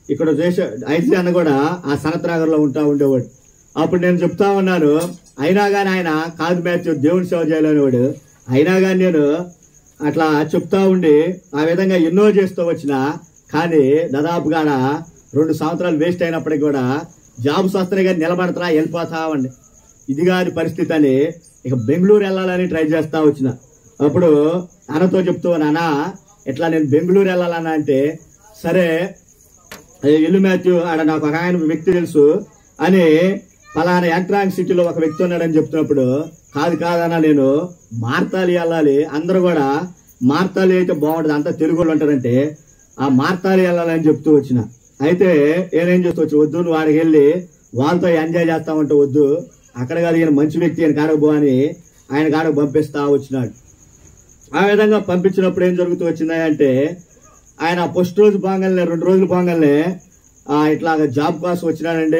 ఇక్కడ చేసే ఐసీ అన్న కూడా ఆ సనత్ నగర్ లో ఉండేవాడు. అప్పుడు నేను చెప్తా ఉన్నాను, అయినా కానీ ఆయన కాదు మ్యాచ్ దేవుని సేవ చేయాలనేవాడు. అయినా కానీ నేను అట్లా చెప్తా ఉండి ఆ విధంగా ఎన్నో చేస్తూ వచ్చిన. కానీ దాదాపుగా 2 సంవత్సరాలు వేస్ట్ అయినప్పటికీ కూడా జాబ్స్ వస్తున్నాయి కానీ నిలబడతా వెళ్ళిపోతామండి. ఇది కాని పరిస్థితి అని ఇక బెంగళూరు వెళ్ళాలని ట్రై చేస్తా వచ్చిన. అప్పుడు అన్నతో చెప్తూ నాన్న ఇట్లా నేను బెంగళూరు వెళ్ళాలన్నా అంటే సరే ఇల్లు మ్యాథ్యూ ఆడ నాకు ఒక ఆయన వ్యక్తి తెలుసు అని పలానా ఎలక్ట్రానిక్ సిటీలో ఒక వ్యక్తి ఉన్నాడని చెప్తున్నప్పుడు కాదన్నా నేను మార్తాలి వెళ్ళాలి, అందరూ కూడా మార్తాలి అయితే బాగుంటుంది, అంతా తెలుగు వాళ్ళు ఉంటారంటే ఆ మార్తాలి వెళ్ళాలని చెప్తూ వచ్చిన. అయితే నేనేం చేస్తూ వచ్చి వద్దు నువ్వు వాడికి వెళ్ళి వాళ్ళతో ఎంజాయ్ చేస్తామంటే వద్దు, అక్కడ కాదు ఈయన మంచి వ్యక్తి ఆయన కాడకు పో అని ఆయన కాడకు పంపిస్తా వచ్చినాడు. ఆ విధంగా పంపించినప్పుడు ఏం జరుగుతూ వచ్చిందంటే ఆయన ఫస్ట్ రోజు బాగానే 2 రోజులు బాగానే ఇట్లా జాబ్ కోసం వచ్చినాడంటే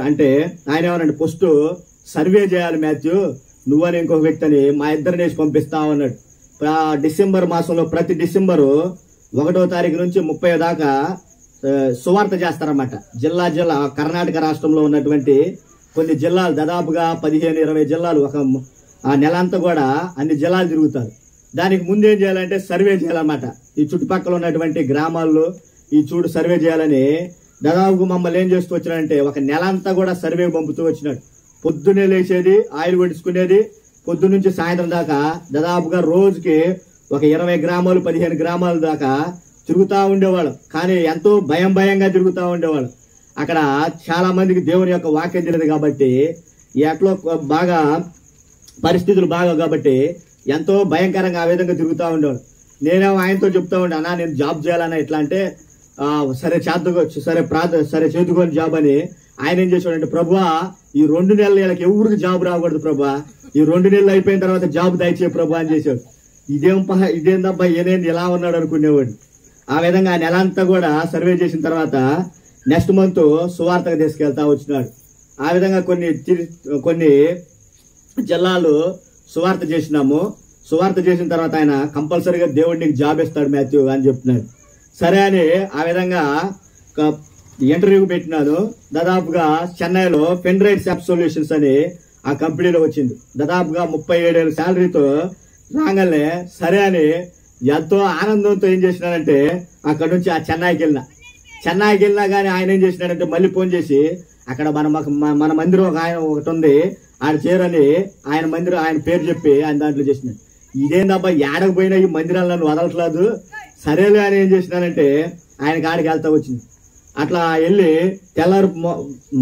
అంటే ఆయన ఏమన్నాడు ఫస్ట్ సర్వే చేయాలి మ్యాథ్యూ నువ్వని ఇంకొక వ్యక్తి అని మా ఇద్దరిని వేసి పంపిస్తా ఉన్నాడు. డిసెంబర్ మాసంలో ప్రతి డిసెంబరు 1వ తారీఖు నుంచి 30 దాకా సువార్త చేస్తారన్నమాట. జిల్లా కర్ణాటక రాష్ట్రంలో ఉన్నటువంటి కొన్ని జిల్లాలు దాదాపుగా 15-20 జిల్లాలు ఆ నెల అంతా కూడా అన్ని జిల్లాలు తిరుగుతారు. దానికి ముందు ఏం చేయాలంటే సర్వే చేయాలన్నమాట. ఈ చుట్టుపక్కల ఉన్నటువంటి గ్రామాల్లో ఈ సర్వే చేయాలని దాదాపు మమ్మల్ని ఏం చేస్తూ వచ్చినాడంటే ఒక నెల అంతా కూడా సర్వే పంపుతూ వచ్చినాడు. పొద్దునే లేచేది, ఆయిల్ కొట్టించుకునేది, పొద్దు నుంచి సాయంత్రం దాకా దాదాపుగా రోజుకి ఒక 20 గ్రామాలు 15 గ్రామాల దాకా తిరుగుతా ఉండేవాళ్ళు. కానీ ఎంతో భయంగా తిరుగుతా ఉండేవాళ్ళు. అక్కడ చాలా మందికి దేవుని యొక్క వాక్యం తెలియదు కాబట్టి ఎట్లో బాగా పరిస్థితులు బాగా కాబట్టి ఎంతో భయంకరంగా ఆ విధంగా తిరుగుతా ఉండేవాళ్ళు. నేనేమో ఆయనతో చెప్తా ఉండే అన్నా నేను జాబ్ చేయాలన్నా ఎట్లా అంటే సరే చేతుకొని జాబ్ అని. ఆయన ఏం చేశాడంటే ప్రభువా ఈ 2 నెలలు వీళ్ళకి ఎవరికి జాబ్ రాకూడదు ప్రభా, ఈ 2 నెలలు అయిపోయిన తర్వాత జాబ్ దయచే ప్రభా అని చేశాడు. ఇదేందబ్బా ఏనేది ఎలా ఉన్నాడు అనుకునేవాడు. ఆ విధంగా ఆ నెల అంతా కూడా సర్వే చేసిన తర్వాత నెక్స్ట్ మంత్ సువార్తకు తీసుకెళ్తా వచ్చినాడు. ఆ విధంగా కొన్ని జిల్లాలు సువార్త చేసినాము. సువార్త చేసిన తర్వాత ఆయన కంపల్సరీగా దేవుడు నీకు జాబ్ ఇస్తాడు మ్యాథ్యూ అని చెప్తున్నాడు. సరే అని ఆ విధంగా ఇంటర్వ్యూకి పెట్టినాను. దాదాపుగా చెన్నైలో పెన్ రైట్స్ యాప్ సొల్యూషన్స్ అని ఆ కంపెనీలో వచ్చింది. దాదాపుగా 37,000 శాలరీతో రాగానే సరే అని ఎంతో ఆనందంతో ఏం చేసినాడంటే అక్కడ నుంచి ఆ చెన్నైకి వెళ్ళినా కానీ ఆయన ఏం చేసినాడంటే మళ్ళీ ఫోన్ చేసి అక్కడ మన మందిరం ఒకటి ఉంది ఆడ చేరని ఆయన పేరు చెప్పి ఆయన దాంట్లో చేసినాడు. ఇదేందబ్బా ఏడకు పోయినా ఈ మందిరాలు నన్ను వదలట్లేదు, సరేలే అని ఏం చేసినానంటే ఆయన కాడికి వెళ్తా వచ్చింది. అట్లా వెళ్ళి తెల్లారు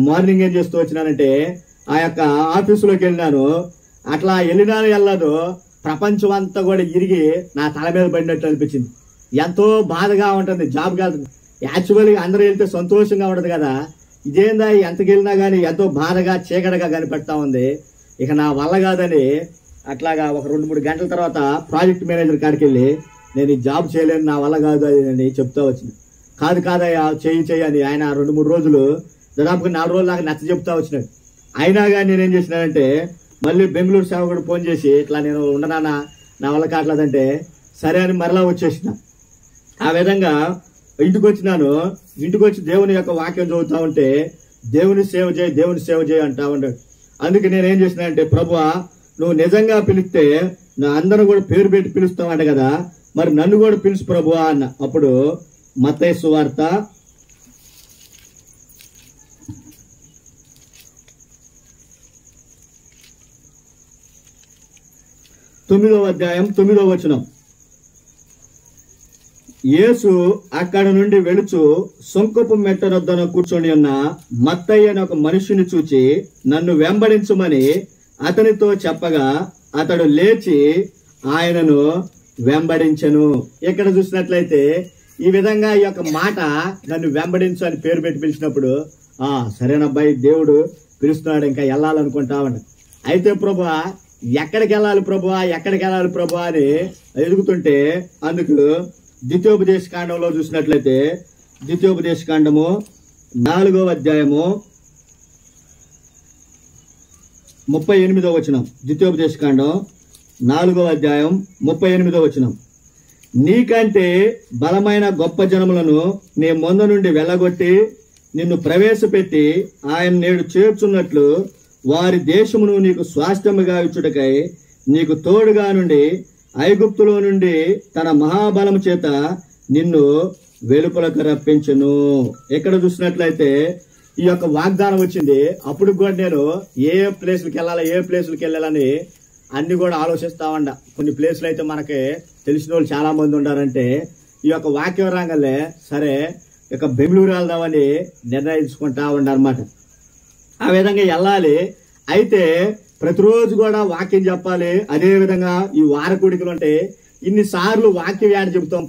మార్నింగ్ ఏం చేస్తూ వచ్చినానంటే ఆ యొక్క ఆఫీసులోకి వెళ్ళినాను. అట్లా వెళ్ళదు ప్రపంచం అంతా కూడా ఇరిగి నా తల మీద పడినట్లు అనిపించింది. ఎంతో బాధగా ఉంటుంది జాబ్కి వెళ్తుంది. యాక్చువల్గా అందరూ వెళ్తే సంతోషంగా ఉండదు కదా, ఇదేందా ఎంతకి వెళ్ళినా కానీ ఎంతో బాధగా చీకటిగా కనిపెడతా ఉంది. ఇక నా వల్ల కాదని అట్లాగా ఒక 2-3 గంటల తర్వాత ప్రాజెక్ట్ మేనేజర్ కాడికి వెళ్ళి నేను ఈ జాబ్ చేయలేను, నా వల్ల కాదు అని చెప్తా వచ్చింది. కాదయ్యా చేయి అని ఆయన 2-3 రోజులు దాదాపుగా 4 రోజుల దాకా నచ్చ చెప్తా వచ్చినాడు. అయినా కానీ నేనేం చేసినానంటే మళ్ళీ బెంగళూరు సేవకుడు ఫోన్ చేసి ఇట్లా నేను ఉండనా, నా వల్ల కావట్లేదంటే సరే అని మరలా వచ్చేసిన. ఆ విధంగా ఇంటికి వచ్చినాను. ఇంటికి వచ్చి దేవుని యొక్క వాక్యం చదువుతా ఉంటే దేవుని సేవ చేయి, దేవుని సేవ చేయి అంటా ఉన్నాడు. అందుకే నేనేం చేసిన అంటే, ప్రభువా నువ్వు నిజంగా పిలిస్తే నా అందరూ కూడా పేరు పెట్టి పిలుస్తామంట కదా, మరి నన్ను కూడా పిలుసు ప్రభువా అన్న. అప్పుడు మత్తయి సువార్త 9వ అధ్యాయం 9వ వచనం. యేసు అక్కడ నుండి వెళుచు సొంకపు మెట్టరొద్దన కూర్చొని ఉన్న మత్తయ్య అనే ఒక మనిషిని చూచి నన్ను వెంబడించుమని అతనితో చెప్పగా అతడు లేచి ఆయనను వెంబడించెను. ఇక్కడ చూసినట్లయితే ఈ విధంగా ఈ యొక్క మాట నన్ను వెంబడించు అని పేరు పెట్టి పిలిచినప్పుడు సరేనబ్బాయి దేవుడు పిలుస్తున్నాడు, ఇంకా వెళ్ళాలనుకుంటామని. అయితే ప్రభువా ఎక్కడికి వెళ్ళాలి ప్రభువా, ఎక్కడికి వెళ్ళాలి ప్రభువా అని ఎదుగుతుంటే అందుకు ద్వితీయోపదేశ కాండంలో చూసినట్లయితే ద్వితీయోపదేశ కాండము 4వ అధ్యాయము 38వ వచనం. ద్వితీయోపదేశ కాండం 4వ అధ్యాయం 38వ వచనం. నీకంటే బలమైన గొప్ప జనములను నీ ముంద నుండి వెళ్ళగొట్టి నిన్ను ప్రవేశపెట్టి ఆయన నేడు చేర్చున్నట్లు వారి దేశమును నీకు స్వాస్థ్యముగా ఇచ్చుటకై నీకు తోడుగా నుండి ఐగుప్తులో నుండి తన మహాబలము చేత నిన్ను వెలుపలకు రప్పించును. ఎక్కడ చూసినట్లయితే ఈ యొక్క వాగ్దానం వచ్చింది. అప్పుడు కూడా నేను ఏ ప్లేసులకి వెళ్ళాలా, ఏ ప్లేసులకి వెళ్ళాలని అన్ని కూడా ఆలోచిస్తా ఉండ. కొన్ని ప్లేసులు అయితే మనకి తెలిసిన వాళ్ళు చాలా మంది ఉండారంటే ఈ యొక్క వాక్యం రాగానే సరే ఇక బెంగళూరు వెళ్దామని నిర్ణయించుకుంటా ఉండారన్నమాట. ఆ విధంగా వెళ్ళాలి. అయితే ప్రతిరోజు కూడా వాక్యం చెప్పాలి. అదే విధంగా ఈ వారకూడికలు అంటే ఇన్నిసార్లు వాక్యం ఏడ చెబుతాం,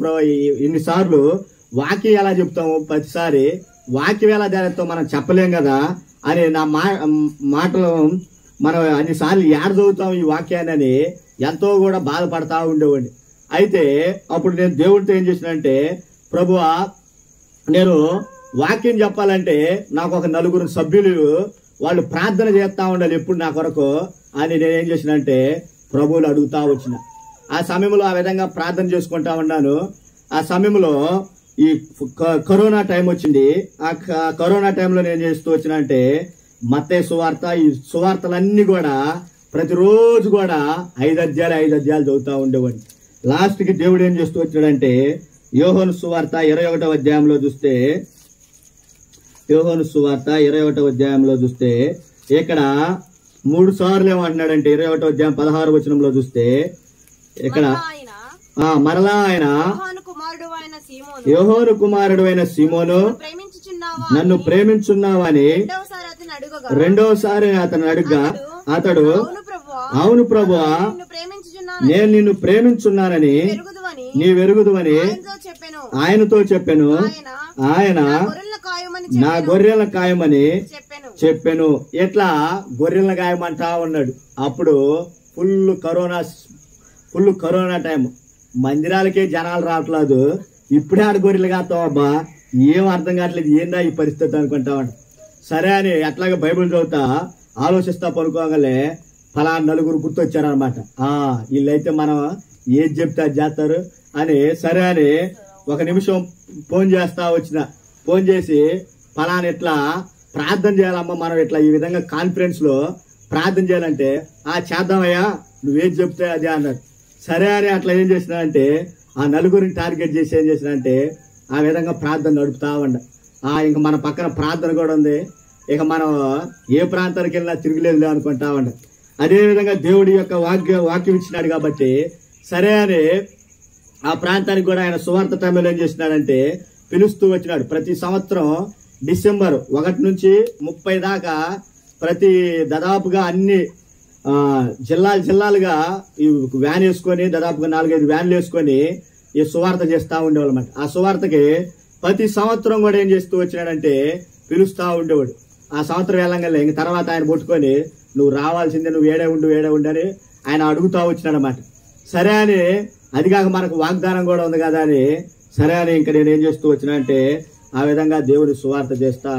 ఇన్నిసార్లు వాక్యం ఎలా చెప్తాము, ప్రతిసారి వాక్యం ఎలా దానితో మనం చెప్పలేం కదా అని నా మాటలు మనం అన్నిసార్లు ఏడ చదువుతాం ఈ వాక్యాన్ని అని ఎంతో కూడా బాధపడతా ఉండేవాడిని. అయితే అప్పుడు నేను దేవుడితో ఏం చేసినంటే, ప్రభువా నేను వాక్యం చెప్పాలంటే నాకు ఒక 4 సభ్యులు వాళ్ళు ప్రార్థన చేస్తా ఉండాలి ఎప్పుడు నా కొరకు అని నేనేం చేసినంటే ప్రభువులు అడుగుతా వచ్చిన. ఆ సమయంలో ఆ విధంగా ప్రార్థన చేసుకుంటా ఉన్నాను. ఆ సమయంలో ఈ కరోనా టైం వచ్చింది. ఆ కరోనా టైంలో నేను చేస్తూ వచ్చిన అంటే మత్తయి సువార్త, ఈ సువార్తలన్నీ కూడా ప్రతిరోజు కూడా 5 అధ్యాయాలు చదువుతా ఉండేవాడిని. లాస్ట్ కి దేవుడు ఏం చేస్తూ వచ్చాడంటే యోహాను సువార్త 21వ అధ్యాయంలో చూస్తే, యోహాను సువార్త 21వ అధ్యాయంలో చూస్తే ఇక్కడ 3 సార్లు ఏమంటున్నాడంటే 21వ అధ్యాయం 16వ వచనంలో చూస్తే ఇక్కడ మరలా ఆయన యోహాను కుమారుడు అయిన సీమోను నన్ను ప్రేమించున్నావా అని రెండోసారి అతను అడుగ్గా అతడు అవును ప్రభువా నేను నిన్ను ప్రేమించున్నానని నీవెరుగుదువని ఆయనతో చెప్పెను. ఆయన నా గొర్రెల కాయమని చెప్పెను. ఎట్లా గొర్రెల కాయమంటా ఉన్నాడు. అప్పుడు ఫుల్ కరోనా టైం, మందిరాలకే జనాలు రావట్లేదు. ఇప్పుడే ఆడ గొర్రెలు కాస్తావు అబ్బా, ఏం అర్థం కావట్లేదు, ఏందా ఈ పరిస్థితి అనుకుంటామంట. సరే అని అట్లాగే బైబిల్ చదువుతా ఆలోచిస్తా పనుకోగలే ఫలానా 4 గుర్తొచ్చారనమాట. వీళ్ళైతే మనం ఏది చెప్తే అది చేస్తారు అని సరే అని 1 నిమిషం ఫోన్ చేస్తా వచ్చిన. ఫోన్ చేసి ఫలానా ఇట్లా ప్రార్థన చేయాలమ్మా, మనం ఇట్లా ఈ విధంగా కాన్ఫరెన్స్ లో ప్రార్థన చేయాలంటే చేద్దామయ్యా నువ్వేది చెప్తే అదే అన్నాడు. సరే అని అట్లా ఏం చేసినా అంటే ఆ 4 టార్గెట్ చేసి ఏం చేసినా అంటే ఆ విధంగా ప్రార్థన నడుపుతా ఉండ. ఇంక మన పక్కన ప్రార్థన కూడా ఉంది, ఇక మనం ఏ ప్రాంతానికి వెళ్ళినా తిరగలేదు అనుకుంటా ఉండ. అదే విధంగా దేవుడి యొక్క వాక్యం ఇచ్చినాడు కాబట్టి సరే అని ఆ ప్రాంతానికి కూడా ఆయన సువార్త టైంలో ఏం చేసినాడంటే పిలుస్తూ వచ్చినాడు. ప్రతి సంవత్సరం డిసెంబర్ 1 నుంచి 30 దాకా ప్రతి దాదాపుగా అన్ని జిల్లాలుగా ఈ వ్యాన్ వేసుకొని దాదాపుగా 4-5 వ్యాన్లు వేసుకొని ఈ సువార్త చేస్తా ఉండేవాళ్ళమాట. ఆ సువార్తకి ప్రతి సంవత్సరం కూడా ఏం చేస్తూ వచ్చినాడంటే పిలుస్తా ఉండేవాడు. ఆ సంవత్సరం వెళ్ళంగానే ఇంక తర్వాత ఆయన పట్టుకొని నువ్వు రావాల్సిందే, నువ్వు ఏడే ఉండు అని ఆయన అడుగుతా వచ్చినాడనమాట. సరే అని అది కాక మనకు వాగ్దానం కూడా ఉంది కదా అని సరే అని ఇంకా నేను ఏం చేస్తూ వచ్చినా అంటే ఆ విధంగా దేవుని సువార్త చేస్తా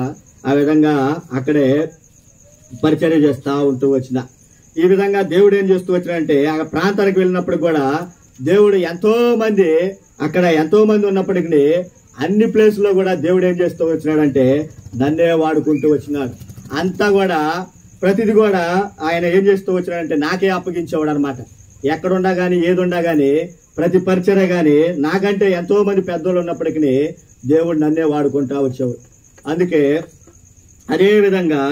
ఆ విధంగా అక్కడే పరిచర్య చేస్తా ఉంటూ వచ్చిన. ఈ విధంగా దేవుడు ఏం చేస్తూ వచ్చినాడంటే ఆ ప్రాంతానికి వెళ్ళినప్పుడు కూడా దేవుడు ఎంతో మంది ఉన్నప్పటికీ అన్ని ప్లేసుల్లో కూడా దేవుడు ఏం చేస్తూ వచ్చినాడంటే నన్నే వాడుకుంటూ వచ్చినాడు. అంతా కూడా ప్రతిది కూడా ఆయన ఏం చేస్తూ వచ్చినాడంటే నాకే అప్పగించేవాడు అనమాట. ఎక్కడున్నా గానీ ఏదున్నా గానీ ప్రతి పరిచర్య గానీ నాకంటే ఎంతో మంది పెద్దోళ్ళు ఉన్నప్పటికీ దేవుడు నన్నే వాడుకుంటా వచ్చేవాడు. అందుకే అదే విధంగా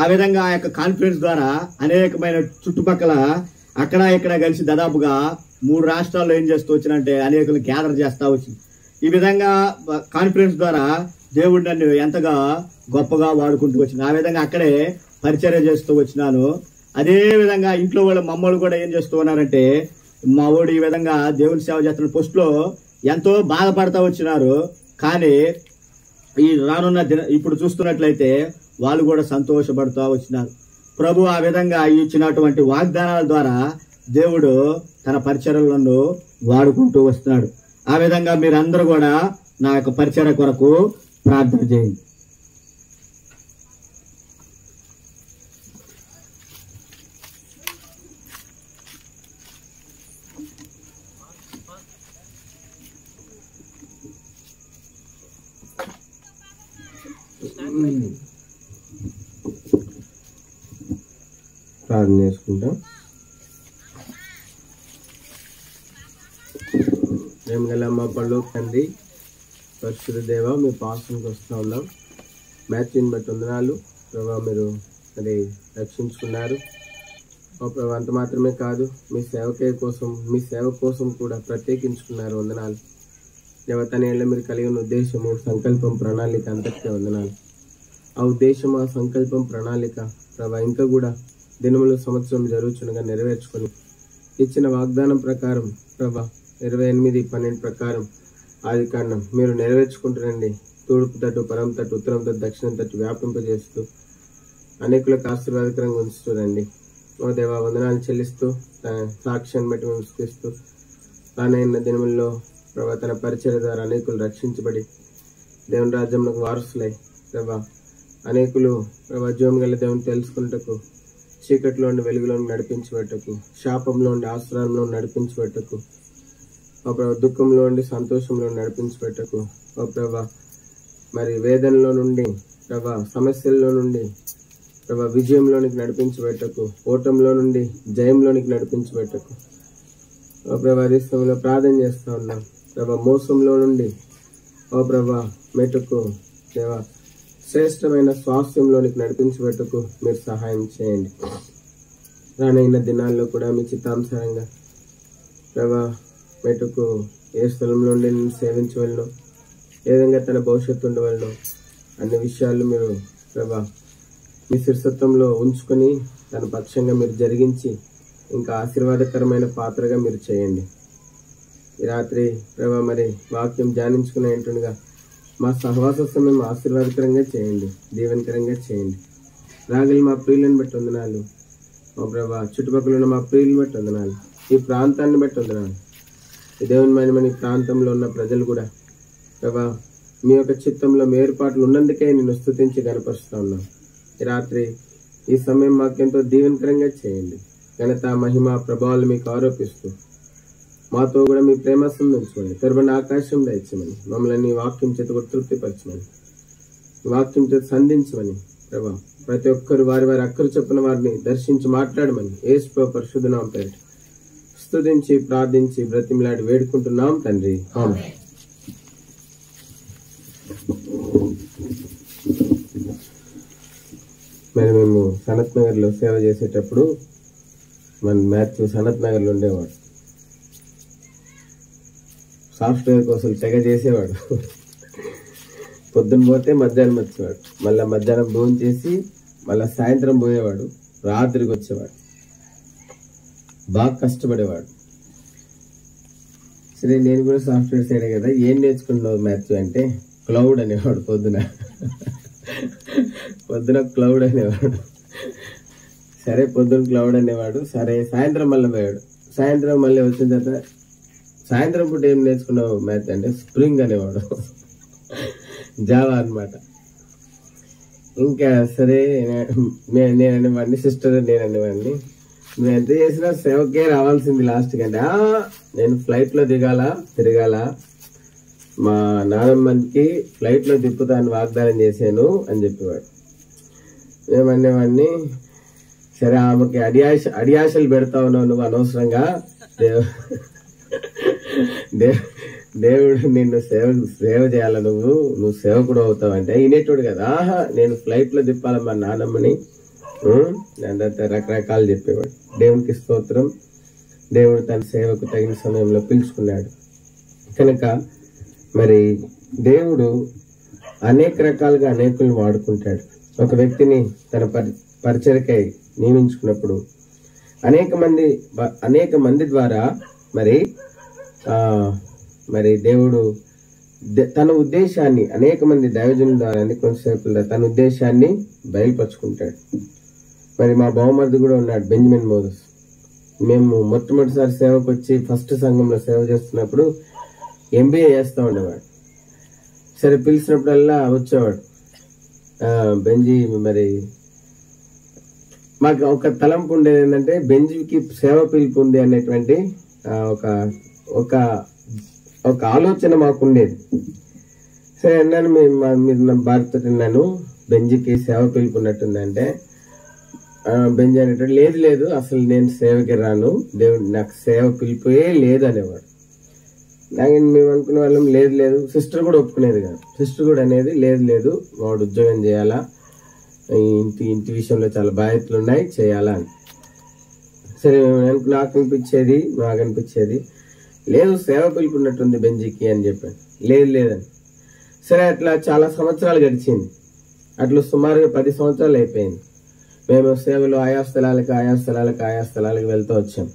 ఆ యొక్క కాన్ఫరెన్స్ ద్వారా అనేకమైన చుట్టుపక్కల అక్కడ ఇక్కడ కలిసి దాదాపుగా 3 రాష్ట్రాల్లో ఏం చేస్తూ వచ్చినంటే అనేకలు గ్యాదర్ చేస్తా వచ్చింది. ఈ విధంగా కాన్ఫరెన్స్ ద్వారా దేవుడు నన్ను ఎంతగా గొప్పగా వాడుకుంటూ వచ్చింది. ఆ విధంగా అక్కడే పరిచర్య చేస్తూ వచ్చినాను. అదే విధంగా ఇంట్లో వాళ్ళ మమ్మల్ని కూడా ఏం చేస్తూ ఉన్నారంటే మా ఊడు ఈ విధంగా దేవుని సేవ చేస్తున్న పోస్ట్ లో ఎంతో బాధపడతా వచ్చినారు. కానీ ఈ రానున్న ఇప్పుడు చూస్తున్నట్లయితే వాళ్ళు కూడా సంతోషపడుతూ వచ్చినారు. ప్రభు ఆ విధంగా ఇచ్చినటువంటి వాగ్దానాల ద్వారా దేవుడు తన పరిచర్యలను వాడుకుంటూ వస్తున్నాడు. ఆ విధంగా మీరందరూ కూడా నా యొక్క పరిచర్య కొరకు ప్రార్థన చేయండి. ప్రార్థన చేసుకుంటాం. మేము గల మా పరలోక తండ్రి, పరిశుద్ధ దేవ, మీ పాసనకి వస్తూ ఉన్నాం. మ్యాచ్ని బట్టి వందనాలు ప్రభావ. మీరు మరి రక్షించుకున్నారు ప్రభావ. అంత మాత్రమే కాదు, మీ సేవ కోసం కూడా ప్రత్యేకించుకున్నారు. వందనాలు దేవతనేళ్ళ మీరు కలిగిన ఉద్దేశము, సంకల్పం, ప్రణాళిక అంతటికే వందనాలు. ఆ ఉద్దేశం, ఆ సంకల్పం, ప్రణాళిక ప్రభా ఇంకా కూడా దినములు సంవత్సరం జరుగుతుండగా నెరవేర్చుకొని ఇచ్చిన వాగ్దానం ప్రకారం ప్రభా 28:12 ప్రకారం ఆది కాండం మీరు నెరవేర్చుకుంటారండి. తూర్పు తట్టు, పరం తట్టు, ఉత్తరం తట్టు, దక్షిణం తట్టు వ్యాపింపజేస్తూ అనేకులకు ఆశీర్వాదకరంగా ఉంచుతుందండి. ఓ దేవా వందనాలు చెల్లిస్తూ సాక్ష్యాన్ని బట్టి మేము స్తుతిస్తూ రానైన దినముల్లో ప్రభా తన పరిచర్య ద్వారా అనేకులు రక్షించబడి దేవుని రాజ్యంలోకి వారసులై ప్రభా అనేకులు ప్రభా జీవం గల దేవుని తెలుసుకుంటకు, చీకట్లో ఉండి వెలుగులోని నడిపించబెట్టకు, శాపంలో ఉండి ఆశ్రయంలో నడిపించబెట్టకు, ఓ ప్రభా దుఃఖంలో ఉండి సంతోషంలో నడిపించబెట్టకు, ఓ ప్రభా మరి వేదనలో నుండి ప్రభా సమస్యల్లో నుండి ప్రభా విజయంలోనికి నడిపించబెట్టకు, ఓటంలో నుండి జయంలోనికి నడిపించబెట్టకు. ఓ ప్రభా ఈ సమయంలో ప్రార్థన చేస్తూ ఉన్నాం ప్రభా. మోసంలో నుండి ఓ ప్రభా మెట్టుకు దేవా శ్రేష్టమైన స్వాస్థ్యంలోనికి నడిపించబెట్టుకు మీరు సహాయం చేయండి. రానైన దినాల్లో కూడా మీ చిత్తానుసారంగా ప్రభా మెట్టుకు ఏ స్థలంలో ఉండి నేను సేవించవలను, ఏ విధంగా తన భవిష్యత్తు ఉండవలను అన్ని విషయాలు మీరు ప్రభా మీ శిరసత్వంలో ఉంచుకొని తన పక్షంగా మీరు జరిగించి ఇంకా ఆశీర్వాదకరమైన పాత్రగా మీరు చేయండి. ఈ రాత్రి ప్రభా మరి వాక్యం ధ్యానించుకునే ఏంటుండగా మా సహవాస సమయం ఆశీర్వాదకరంగా చేయండి, దీవెనకరంగా చేయండి. రాగలి మా ప్రియులను బట్టి వందనాలు మా ప్రభా. చుట్టుపక్కల ఉన్న మా ప్రియులను బట్టి వందనాలు, ఈ ప్రాంతాన్ని బట్టి వందనాలు. ఈ దేవుని మహిమని ప్రాంతంలో ఉన్న ప్రజలు కూడా ప్రభా మీ యొక్క చిత్తంలో మీ ఏర్పాట్లు ఉన్నందుకే నేను స్తుతించి గణపరుస్తూ ఉన్నాను. ఈ రాత్రి ఈ సమయం మాకెంతో దీవెనకరంగా చేయండి. ఘనత, మహిమ, ప్రభావాలు మీకు ఆరోపిస్తూ మాతో కూడా మీ ప్రేమ సంధించమని, తెరబడిన ఆకాశం దయచమని, మమ్మల్ని వాక్యం చేత కూడా తృప్తిపరచమని, వాక్యం చేత సంధించమని ప్రభా. ప్రతి ఒక్కరు వారి వారి అక్కరు చెప్పిన వారిని దర్శించి మాట్లాడమని యేసు పరిశుద్ధ నామమున పేరిట స్తుతించి ప్రార్థించి బ్రతిమలాడి వేడుకుంటున్నాం తండ్రి, ఆమేన్. మరి మేము సనత్ నగర్ లో సేవ చేసేటప్పుడు మన మ్యాథ్యూ సనత్ నగర్ లో ఉండేవాడు. సాఫ్ట్వేర్ కోసం తెగ చేసేవాడు. పొద్దున్న పోతే మధ్యాహ్నం వచ్చేవాడు, మళ్ళీ మధ్యాహ్నం భోజనం చేసి మళ్ళీ సాయంత్రం పోయేవాడు, రాత్రికి వచ్చేవాడు. బాగా కష్టపడేవాడు. సరే నేను కూడా సాఫ్ట్వేర్ సైడే కదా, ఏం నేర్చుకున్నావు మ్యాథ్యూ అంటే క్లౌడ్ అనేవాడు. పొద్దున క్లౌడ్ అనేవాడు. సరే పొద్దున క్లౌడ్ అనేవాడు. సరే సాయంత్రం మళ్ళీ పోయాడు. సాయంత్రం మళ్ళీ వచ్చిన తర్వాత సాయంత్రం పూట ఏం నేర్చుకున్నావు మ్యాథ్ అంటే స్ప్రింగ్ అనేవాడు, జావా అనమాట. ఇంకా సరే నేను అనేవాడిని, సిస్టర్ నేను అనేవాడిని నువ్వు ఎంత చేసినా సేవకే రావాల్సింది లాస్ట్ కంటే. నేను ఫ్లైట్ లో తిరగాల, మా నానమ్మకి ఫ్లైట్ లో తిప్పుతాను వాగ్దానం చేశాను అని చెప్పేవాడు. మేమనేవాడిని, సరే ఆమెకి అడియాశలు పెడతా ఉన్నావు నువ్వు అనవసరంగా, దేవుడు నిన్ను సేవ చేయాల, నువ్వు సేవకుడు అవుతావు అంటే వినేటోడు కదా. నేను ఫ్లైట్ లో తిప్పాల మా నానమ్మని, రకరకాలు చెప్పేవాడు. దేవునికి స్తోత్రం. దేవుడు తన సేవకు తగిన సమయంలో పిలుచుకున్నాడు కనుక మరి దేవుడు అనేక రకాలుగా అనేకులను వాడుకుంటాడు. ఒక వ్యక్తిని తన పరిచర్యకై నియమించుకున్నప్పుడు అనేక మంది ద్వారా మరి దేవుడు తన ఉద్దేశాన్ని అనేక మంది దైవజనుల ద్వారా కొంతసేపు తన ఉద్దేశాన్ని బయలుపరుచుకుంటాడు. మరి మా బావమరిది కూడా ఉన్నాడు, బెంజమిన్ మోజెస్. మేము మొట్టమొదటిసారి సేవకు వచ్చి ఫస్ట్ సంఘంలో సేవ చేస్తున్నప్పుడు MBA చేస్తా ఉండేవాడు. సరే పిలిచినప్పుడల్లా వచ్చేవాడు. బెంజీ, మరి మాకు ఒక తలంపు ఉండేది ఏంటంటే బెంజీకి సేవ పిలుపు ఉంది అనేటువంటి ఒక ఆలోచన మాకు ఉండేది. సరే అన్నాను, మీరు భారత అన్నాను, బెంజీకి సేవ పిలుపు ఉన్నట్టుందంటే బెంజీ అనేటప్పుడు లేదు అసలు నేను సేవకి రాను, దేవుడు నాకు సేవ పిలిపోయే లేదు అనేవాడు. మేము అనుకునే వాళ్ళం లేదు. సిస్టర్ కూడా ఒప్పుకునేది కాదు. సిస్టర్ కూడా అనేది లేదు వాడు ఉద్యోగం చేయాలా, ఇంటి విషయంలో చాలా బాధ్యతలు ఉన్నాయి, చేయాలా అని. సరే నాకు అనిపించేది లేదు సేవ పిలుపున్నట్టుంది బెంజీకి అని చెప్పాను. లేదని. సరే అట్లా చాలా సంవత్సరాలు గడిచింది. అట్లా సుమారుగా 10 సంవత్సరాలు అయిపోయింది. మేము సేవలో ఆయా స్థలాలకు వెళ్తూ వచ్చాం.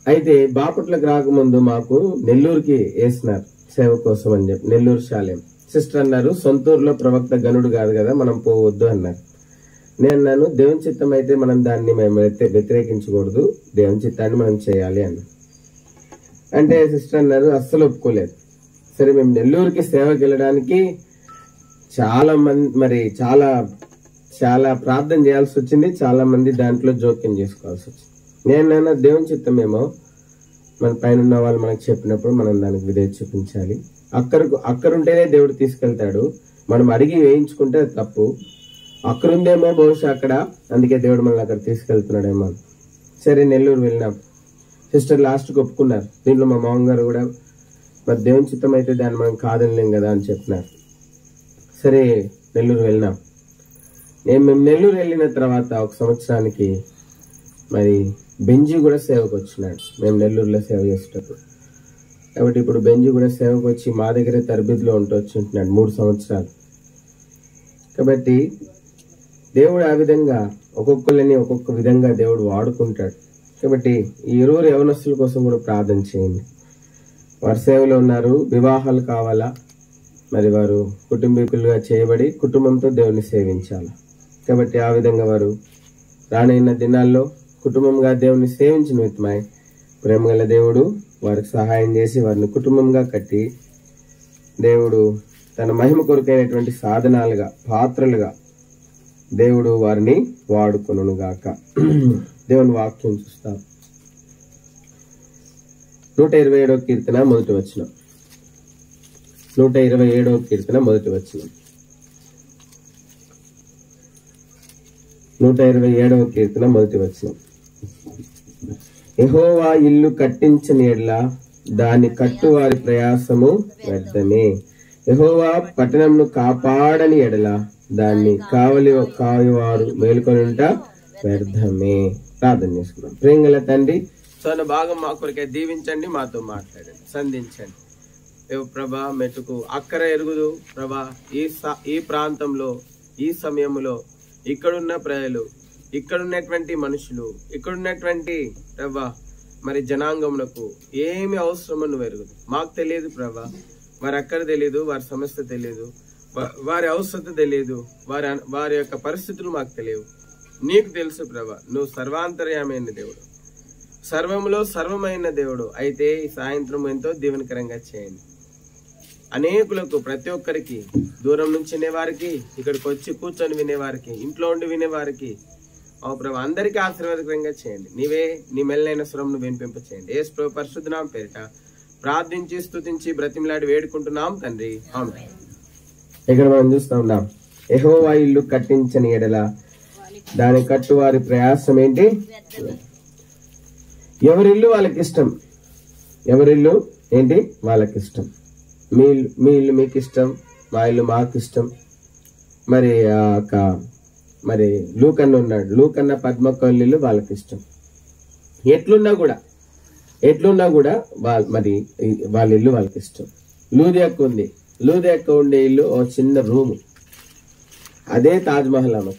అయితే బాపట్లకు రాకముందు మాకు నెల్లూరుకి వేసినారు సేవ కోసం అని చెప్పి, నెల్లూరు శాలెం. సిస్టర్ అన్నారు, సొంతూరులో ప్రవక్త గనుడు కాదు కదా, మనం పోవద్దు అన్నారు. నేను అన్నాను, దేవుని చిత్తం అయితే మనం దాన్ని మేము వ్యతిరేకించకూడదు, దేవుని చిత్తాన్ని మనం చేయాలి అన్న. అంటే సిస్టర్ అన్నారు, అస్సలు ఒప్పుకోలేదు. సరే మేము నెల్లూరుకి సేవకి వెళ్ళడానికి చాలా మంది మరి చాలా ప్రార్థన చేయాల్సి వచ్చింది. చాలా మంది దాంట్లో జోక్యం చేసుకోవాల్సి వచ్చింది. నేను దేవుని చిత్తమేమో మన పైన ఉన్న వాళ్ళు మనకు చెప్పినప్పుడు మనం దానికి విధేయత చూపించాలి. అక్కరుంటేనే దేవుడు తీసుకెళ్తాడు. మనం అడిగి వేయించుకుంటే అది తప్పు. అక్కడుందేమో బహుశా అక్కడ, అందుకే దేవుడు మనల్ని అక్కడ తీసుకెళ్తున్నాడేమో. సరే నెల్లూరు వెళ్ళినాం. సిస్టర్ లాస్ట్కి ఒప్పుకున్నారు. దీంట్లో మా మామగారు కూడా మరి దేవుని చిత్తం అయితే దాన్ని మనం కాదనలేం కదా అని చెప్పినారు. సరే నెల్లూరు వెళ్ళినాం. మేము నెల్లూరు వెళ్ళిన తర్వాత ఒక సంవత్సరానికి మరి బెంజీ కూడా సేవకు వచ్చినాడు. మేము నెల్లూరులో సేవ చేసేటప్పుడు. కాబట్టి ఇప్పుడు బెంజీ కూడా సేవకు వచ్చి మా దగ్గరే తరబిదిలో ఉంటున్నాడు 3 సంవత్సరాలు. కాబట్టి దేవుడు ఆ విధంగా ఒక్కొక్కరిని ఒక్కొక్క విధంగా దేవుడు వాడుకుంటాడు. కాబట్టి ఈ 20 యవనస్తుల కోసం కూడా ప్రార్థన చేయండి. వారు సేవలో ఉన్నారు, వివాహాలు కావాలా, మరి వారు కుటుంబీకులుగా చేయబడి కుటుంబంతో దేవుని సేవించాలి. కాబట్టి ఆ విధంగా వారు రానైన దినాల్లో కుటుంబంగా దేవుని సేవించిన విధమై ప్రేమగల దేవుడు వారికి సహాయం చేసి వారిని కుటుంబంగా కట్టి దేవుడు తన మహిమ కొరకైనటువంటి సాధనాలుగా, పాత్రలుగా దేవుడు వారిని వాడుకొనుగాక. దేవుని వాక్యం చూస్తాం. 127వ కీర్తన మొదటి వచనం. 127వ కీర్తన మొదటి వచనం. 127వ కీర్తన మొదటి వచనం. యెహోవా ఇల్లు కట్టించని ఎడల దాని కట్టువారి ప్రయాసము వ్యర్థమే. యెహోవా పట్టణంను కాపాడని ఎడల దాన్ని కావలివారు మేలుకొనుట వ్యర్థమే. ప్రార్థన చేసుకున్నాం. ప్రేమగల తండ్రి, సోన భాగం మా కొరకే దీవించండి, మాతో మాట్లాడండి, సంధించండి. ప్రభా మెట్టుకు అక్కర ఎరుగుదు ప్రభా. ఈ ప్రాంతంలో ఈ సమయంలో ఇక్కడున్న ప్రజలు, ఇక్కడున్నటువంటి మనుషులు, ఇక్కడున్నటువంటి ప్రభా మరి జనాంగములకు ఏమి అవసరమో నువ్వు ఎరుగుదు. మాకు తెలియదు ప్రభా, వారి అక్కడ తెలియదు, వారి సమస్య తెలియదు, వారి అవసరత తెలియదు, వారి యొక్క పరిస్థితులు మాకు తెలియవు. నీకు తెలుసు ప్రభా. నువ్వు సర్వాంతర్యమైన దేవుడు, సర్వములో సర్వమైన దేవుడు. అయితే ఈ సాయంత్రం ఎంతో దీవెనకరంగా చేయండి. అనేకులకు, ప్రతి ఒక్కరికి, దూరం నుంచి వినేవారికి, ఇక్కడికి వచ్చి కూర్చొని వినేవారికి, ఇంట్లో ఉండి వినేవారికి ఓ ప్రభు అందరికీ ఆశీర్వాదకరంగా చేయండి. నీవే నీ మెల్లైన స్వరంను వినిపింప చేయండి. యేసు ప్రభు పరిశుద్ధ నామమున పేరిట ప్రార్థించి స్తుతించి బ్రతిమలాడి వేడుకుంటున్నాం తండ్రి, ఆమేన్. ఇక్కడ మనం చూస్తా ఉన్నాం, యెహోవా ఇల్లు కట్టించని ఎడల దాని కట్టువారి ప్రయాసం ఏంటి? ఎవరిల్లు వాళ్ళకి ఇష్టం. ఎవరిల్లు ఏంటి? వాళ్ళకి ఇష్టం. మీ ఇల్లు మీకు ఇష్టం, మా ఇల్లు మాకు ఇష్టం. మరి లూకన్న ఉన్నాడు, లూకన్న పద్మక్క ఇల్లు వాళ్ళకి ఇష్టం. ఎట్లున్నా కూడా వాళ్ళ ఇల్లు వాళ్ళకి ఇష్టం. లూదియక్క ఉంది, లూదియక్క ఉండే ఇల్లు ఓ చిన్న రూము, అదే తాజ్ మహల్.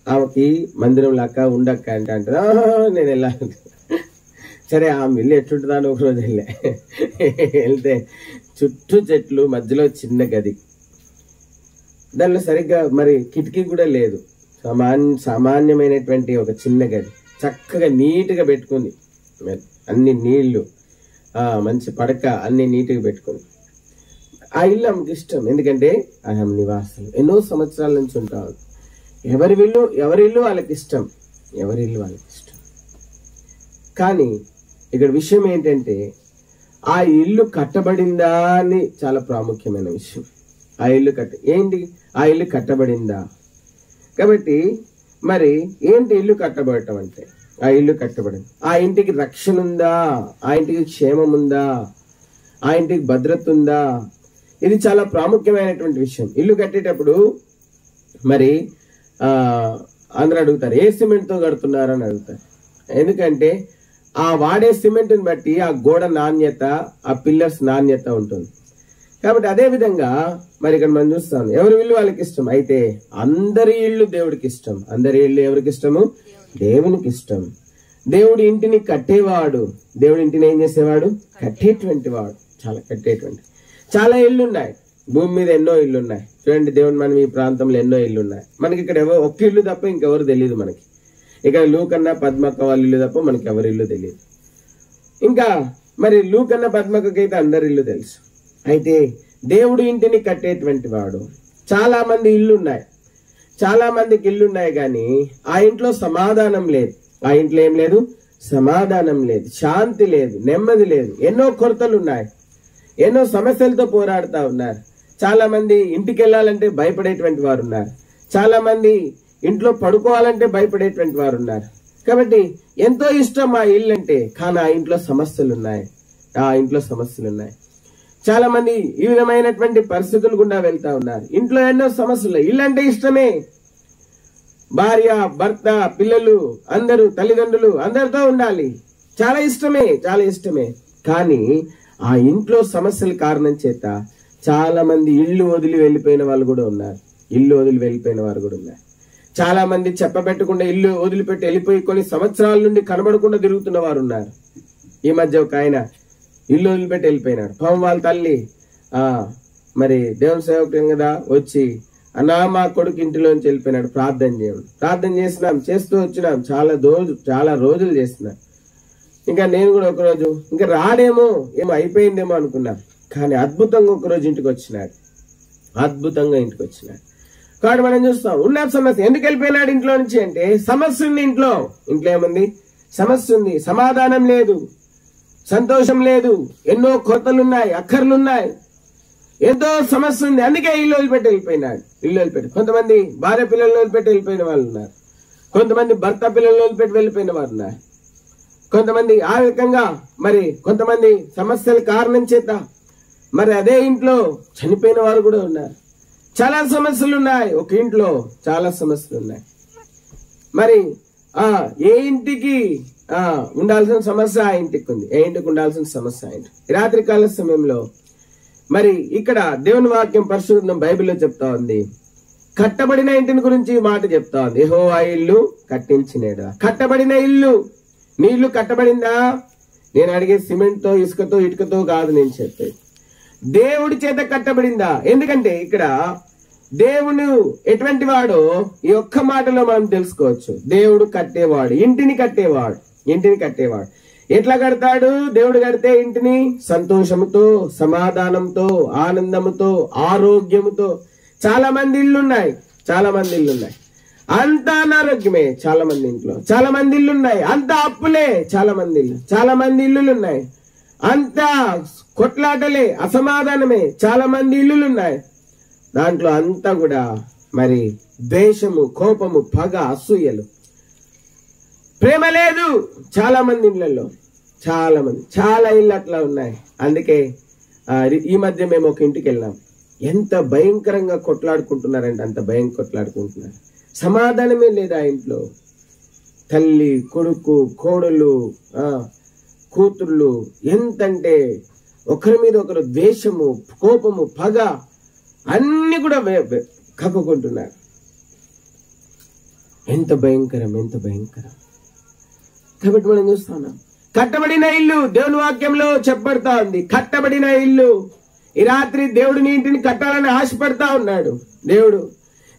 ఆమెకి మందిరం లాక్క ఉండక్క అంటే అంటారు, నేను వెళ్ళాలి. సరే ఆమె ఇల్లు ఎట్లుంటుందా అని ఒకరోజు వెళ్తే చుట్టూ చెట్లు, మధ్యలో చిన్న గది, దానిలో సరిగ్గా మరి కిటికీ కూడా లేదు, సామాన్యమైనటువంటి ఒక చిన్న గది, చక్కగా నీట్గా పెట్టుకుంది, అన్ని నీళ్లు, మంచి పడక, అన్ని నీట్గా పెట్టుకుంది. ఆ ఇల్లు ఆమెకి ఇష్టం, ఎందుకంటే ఆమె నివాసం ఎన్నో సంవత్సరాల నుంచి ఉంటారు. ఎవరి ఇల్లు వాళ్ళకి ఇష్టం, ఎవరిల్లు వాళ్ళకి ఇష్టం. కానీ ఇక్కడ విషయం ఏంటంటే ఆ ఇల్లు కట్టబడిందా అని చాలా ప్రాముఖ్యమైన విషయం. ఆ ఇల్లు ఆ ఇల్లు కట్టబడిందా? కాబట్టి మరి ఏంటి ఇల్లు కట్టబడటం అంటే? ఆ ఇల్లు కట్టబడింది, ఆ ఇంటికి రక్షణ ఉందా? ఆ ఇంటికి క్షేమం ఉందా? ఆ ఇంటికి భద్రత ఉందా? ఇది చాలా ప్రాముఖ్యమైనటువంటి విషయం. ఇల్లు కట్టేటప్పుడు మరి అందరూ అడుగుతారు, ఏ సిమెంట్ తో కడుతున్నారని అడుగుతారు. ఎందుకంటే ఆ వాడే సిమెంట్ ని బట్టి ఆ గోడ నాణ్యత, ఆ పిల్లర్స్ నాణ్యత ఉంటుంది. కాబట్టి అదే విధంగా మరి ఇక్కడ మనం చూస్తాం, ఎవరి ఇల్లు వాళ్ళకి ఇష్టం. అయితే అందరి ఇల్లు దేవుడికి ఇష్టం. అందరి ఇల్లు ఎవరికి ఇష్టము? దేవునికి ఇష్టం. దేవుడి ఇంటిని కట్టేవాడు, దేవుడి ఇంటిని ఏం చేసేవాడు? కట్టేటువంటి వాడు. చాలా ఇల్లు ఉన్నాయి భూమి మీద, ఎన్నో ఇల్లు ఉన్నాయి. చూడండి, దేవుని మనం ఈ ప్రాంతంలో ఎన్నో ఇల్లు ఉన్నాయి. మనకి ఇక్కడ ఒక్క ఇల్లు తప్ప ఇంకెవరు తెలియదు మనకి. ఇక్కడ లూకన్న పద్మక్క వాళ్ళ ఇల్లు తప్ప మనకి ఎవరి ఇల్లు తెలియదు. ఇంకా మరి లూకన్న పద్మక్కకైతే అందరి ఇల్లు తెలుసు. అయితే దేవుడు ఇంటిని కట్టేటువంటి వాడు. చాలా మంది ఇల్లున్నాయి, చాలా మందికి ఇల్లున్నాయి, కానీ ఆ ఇంట్లో సమాధానం లేదు. ఆ ఇంట్లో ఏం లేదు? సమాధానం లేదు, శాంతి లేదు, నెమ్మది లేదు. ఎన్నో కొరతలు ఉన్నాయి, ఎన్నో సమస్యలతో పోరాడుతూ ఉన్నారు. చాలా మంది ఇంటికి వెళ్ళాలంటే భయపడేటువంటి వారు ఉన్నారు. చాలా మంది ఇంట్లో పడుకోవాలంటే భయపడేటువంటి వారు ఉన్నారు. కాబట్టి ఎంతో ఇష్టం ఆ ఇల్లు అంటే, కానీ ఆ ఇంట్లో సమస్యలు ఉన్నాయి. చాలా మంది ఈ విధమైనటువంటి పరిస్థితులు గుండా వెళ్తా ఉన్నారు. ఇంట్లో ఎన్నో సమస్యలు. ఇల్లు అంటే ఇష్టమే, భార్య, భర్త, పిల్లలు, అందరూ, తల్లిదండ్రులు అందరితో ఉండాలి, చాలా ఇష్టమే. కానీ ఆ ఇంట్లో సమస్యల కారణం చేత చాలా మంది ఇల్లు వదిలి వెళ్ళిపోయిన వాళ్ళు కూడా ఉన్నారు. చాలా మంది చెప్పబెట్టకుండా ఇల్లు వదిలిపెట్టి వెళ్ళిపోయి కొన్ని సంవత్సరాల నుండి కనబడకుండా తిరుగుతున్న వారు ఉన్నారు. ఈ మధ్య ఒక ఆయన ఇల్లు వదిలిపెట్టి వెళ్ళిపోయినాడు. పాపం వాళ్ళ తల్లి మరి దేవుని సేవకుడు కదా వచ్చి, అన్నా మా కొడుకు ఇంటిలోంచి వెళ్ళిపోయినాడు, ప్రార్థన చేస్తూ వచ్చినాం, చాలా రోజులు చేస్తున్నాం. ఇంకా నేను కూడా ఒకరోజు ఇంకా రాడేమో, ఏమో అయిపోయిందేమో అనుకున్నా. కానీ అద్భుతంగా ఒకరోజు ఇంటికి వచ్చినాడు. కాబట్టి మనం చూస్తాం, ఉన్న సమస్య. ఎందుకు వెళ్ళిపోయినాడు ఇంట్లో నుంచి అంటే, సమస్య ఉంది ఇంట్లో ఏముంది? సమస్య ఉంది, సమాధానం లేదు, సంతోషం లేదు, ఎన్నో కొరతలున్నాయి, అక్కర్లున్నాయి, ఎంతో సమస్య ఉంది. అందుకే ఇల్లు వదిలిపెట్టి వెళ్ళిపోయినాడు. కొంతమంది భార్య పిల్లలను వదిలిపెట్టి వెళ్ళిపోయిన వాళ్ళు ఉన్నారు, కొంతమంది భర్త పిల్లలను వదిలిపెట్టి వెళ్ళిపోయిన వారు ఉన్నారు, కొంతమంది ఆ రకంగా మరి కొంతమంది సమస్యల కారణం చేత మరి అదే ఇంట్లో చనిపోయిన వారు కూడా ఉన్నారు. చాలా సమస్యలు ఉన్నాయి, ఒక ఇంట్లో చాలా సమస్యలు ఉన్నాయి. మరి ఏ ఇంటికి ఉండాల్సిన సమస్య ఆ ఇంటికి ఉంది, ఏ ఇంటికి ఉండాల్సిన సమస్య ఆ ఇంటికి. రాత్రికాల సమయంలో మరి ఇక్కడ దేవుని వాక్యం పరిశుద్ధం బైబిల్లో చెప్తా ఉంది, కట్టబడిన ఇంటిని గురించి మాట చెప్తా ఉంది. యెహోవా ఇల్లు కట్టించినేడా. కట్టబడిన ఇల్లు, నీ ఇల్లు కట్టబడిందా? నేను అడిగే సిమెంట్ తో, ఇసుకతో, ఇటుకతో కాదు నేను చెప్పేది, దేవుడి చేత కట్టబడిందా? ఎందుకంటే ఇక్కడ దేవుడు ఎటువంటి వాడో ఈ ఒక్క మాటలో మనం తెలుసుకోవచ్చు. దేవుడు కట్టేవాడు, ఇంటిని కట్టేవాడు. ఎట్లా కడతాడు? దేవుడు కడితే ఇంటిని సంతోషముతో, సమాధానంతో, ఆనందముతో, ఆరోగ్యముతో. చాలా మంది ఇల్లున్నాయి. అంత అనారోగ్యమే చాలా మంది ఇంట్లో, చాలా మంది ఇల్లు ఉన్నాయి, అంత అప్పులే చాలా మంది ఇల్లులు ఉన్నాయి, అంత కొట్లాటలే, అసమాధానమే చాలా మంది ఇల్లులు ఉన్నాయి. దాంట్లో అంతా కూడా మరి ద్వేషము, కోపము, పగ, అసూయలు, ప్రేమ లేదు చాలా మంది ఇళ్లలో, చాలా ఇళ్ళు అట్లా ఉన్నాయి. అందుకే ఈ మధ్య మేము ఒక ఇంటికి వెళ్ళాం. ఎంత భయంకరంగా కొట్లాడుకుంటున్నారంటే అంత భయం కొట్లాడుకుంటున్నారు. సమాధానమే లేదు ఆ ఇంట్లో. తల్లి, కొడుకు, కోడలు, కూతుర్లు ఎంతంటే ఒకరి మీద ఒకరు ద్వేషము, కోపము, పగ అన్ని కూడా కక్కుకుంటున్నారు. ఎంత భయంకరం. కాబట్టి మనం చూస్తున్నాం, కట్టబడిన ఇల్లు దేవుని వాక్యంలో చెప్పబడతా ఉంది. కట్టబడిన ఇల్లు. ఈ రాత్రి దేవుడిని ఇంటిని కట్టాలని ఆశపడతా ఉన్నాడు.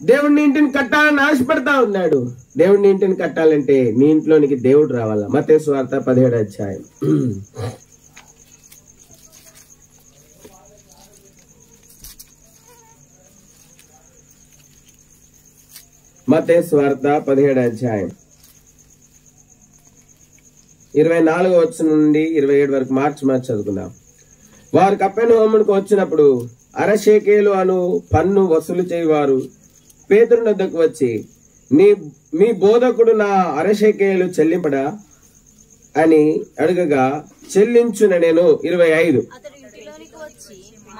దేవుడిని ఇంటిని కట్టాలని ఆశపడతా ఉన్నాడు. దేవుడిని ఇంటిని కట్టాలంటే నీ ఇంట్లోనికి దేవుడు రావాలా. మత్తయి సువార్త 17వ అధ్యాయం. మత్తయి సువార్త 17వ అధ్యాయం 24వ వచనం నుండి 27 వరకు మార్చి చదువుకుందాం. వారు కపెర్నహూమునకు వచ్చినప్పుడు అరశేకేలు అను పన్ను వసూలు చేయవారు పేతురు వద్దకు వచ్చి, మీ బోధకుడు నా అరశేకేలు చెల్లింపడా అని అడగగా, చెల్లించున నేను 25.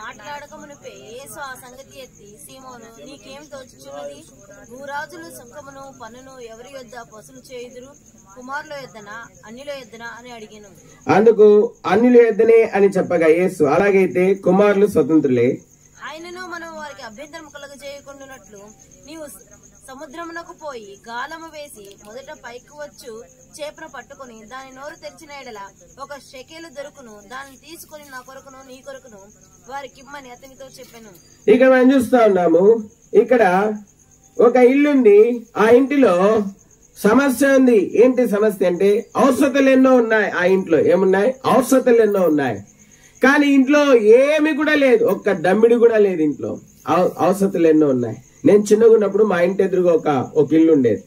మాట్లాడకమునుపే యేసు ఆ సంగతి ఎత్తి, సీమోను, నీకేం తోచుచున్నది? భూరాజులు సుంకమును పన్నును ఎవరి యొద్ద వసూలు చేయుదురు? కుమారుల యొద్దనా అన్యుల యొద్దనా అని అడిగాను. అందుకు అన్యుల యొద్దనే అని చెప్పగా యేసు, అలాగైతే కుమారులు స్వతంత్రులే. ఆయనను మనం వారికి అభ్యంతరం కలుగ చేయకుండానట్లు నీవు సముద్రమునకు పోయి గాలము వేసి మొదట పైకి వచ్చు చేపను పట్టుకుని దాని నోరు తెరిచిన ఎడల 1 షెకెలు దొరుకును. దాన్ని తీసుకుని నా కొరకును నీ కొరకును వారికిమ్మని అతనితో చెప్పాను. ఇక్కడ మనం చూస్తా ఉన్నాము, ఇక్కడ ఒక ఇల్లుంది. ఆ ఇంటిలో సమస్య ఉంది. ఏంటి సమస్య అంటే అవసరతలు ఎన్నో ఉన్నాయి. ఆ ఇంట్లో ఏమున్నాయి? అవసరతలు ఎన్నో ఉన్నాయి. కానీ ఇంట్లో ఏమి కూడా లేదు, ఒక్క దమ్మిడి కూడా లేదు ఇంట్లో. అవసరతలు ఎన్నో ఉన్నాయి. నేను చిన్నగా ఉన్నప్పుడు మా ఇంటి ఎదురుగా ఒక ఇల్లు ఉండేది.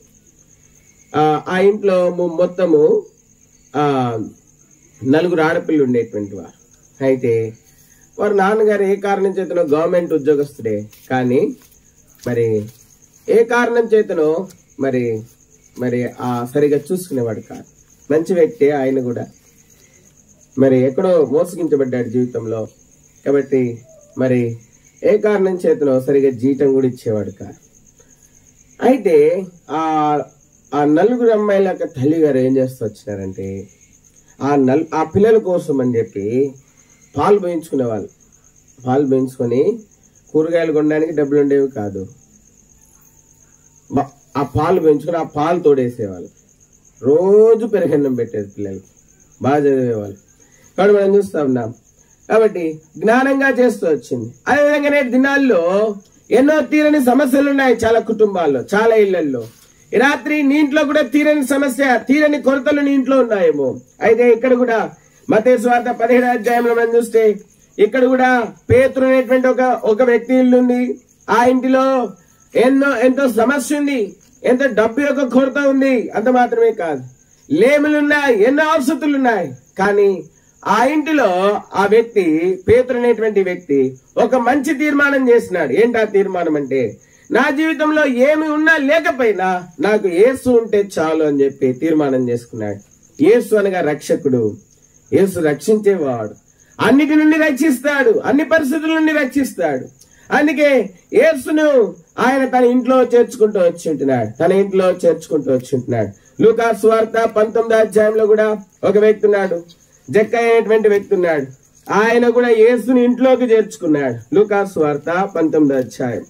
ఆ ఇంట్లో మొత్తము 4 ఆడపిల్లలు ఉండేటువంటి వారు. అయితే వారు నాన్నగారు ఏ కారణం చేతనో గవర్నమెంట్ ఉద్యోగస్తుడే, కానీ మరి ఏ కారణం చేతనో మరి సరిగా చూసుకునేవాడు కాదు. మంచి వ్యక్తి ఆయన కూడా, మరి ఎక్కడో మోసగించబడ్డాడు జీవితంలో. కాబట్టి మరి ఏ కారణం చేతనో సరిగా జీతం కూడా ఇచ్చేవాడు కాదు. అయితే ఆ 4 అమ్మాయిల తల్లి గారు ఏం చేస్తూ వచ్చినారంటే, ఆ పిల్లల కోసం అని చెప్పి పాలు పోయించుకునేవాళ్ళు. పాలు పోయించుకొని కూరగాయలు కొనడానికి డబ్బులు ఉండేవి కాదు. ఆ పాలు పోయించుకొని ఆ పాలు తోడేసేవాళ్ళు. రోజు పెరుగన్నం పెట్టేది పిల్లలకి. బాగా చదివేవాళ్ళు. కాబట్టి మనం చూస్తా ఉన్నాం. కాబట్టి జ్ఞానంగా చేస్తూ వచ్చింది. అదేవిధంగా నేటి దినాల్లో ఎన్నో తీరని సమస్యలు ఉన్నాయి చాలా కుటుంబాల్లో, చాలా ఇళ్లలో. ఈ రాత్రి నీ ఇంట్లో కూడా తీరని సమస్య, తీరని కొరతలు నీ ఇంట్లో ఉన్నాయేమో. అయితే ఇక్కడ కూడా మత్తయి సువార్త 17వ అధ్యాయంలో మనం చూస్తే ఇక్కడ కూడా పేతురు అనేటువంటి ఒక వ్యక్తి ఇల్లు ఉంది. ఆ ఇంటిలో ఎంతో సమస్య ఉంది, ఎంతో డబ్బు యొక్క కొరత ఉంది. అంత మాత్రమే కాదు, లేములున్నాయి, ఎన్నో అవసరతలు ఉన్నాయి. కానీ ఆ ఇంటిలో ఆ వ్యక్తి, పేతురు అనేటువంటి వ్యక్తి, ఒక మంచి తీర్మానం చేసినాడు. ఏంటి ఆ తీర్మానం అంటే, నా జీవితంలో ఏమి ఉన్నా లేకపోయినా నాకు యేసు ఉంటే చాలు అని చెప్పి తీర్మానం చేసుకున్నాడు. యేసు అనగా రక్షకుడు, యేసు రక్షించేవాడు, అన్నిటి నుండి రక్షిస్తాడు, అన్ని పరిస్థితుల నుండి రక్షిస్తాడు. అందుకే యేసును ఆయన తన ఇంట్లో చేర్చుకుంటూ వచ్చి ఉంటున్నాడు. లూకా సువార్త 19వ అధ్యాయంలో కూడా ఒక వ్యక్తి ఉన్నాడు, జక్కయ్య అనేటువంటి వ్యక్తి ఉన్నాడు. ఆయన కూడా యేసుని ఇంట్లోకి చేర్చుకున్నాడు. లూకా సువార్త 19వ అధ్యాయం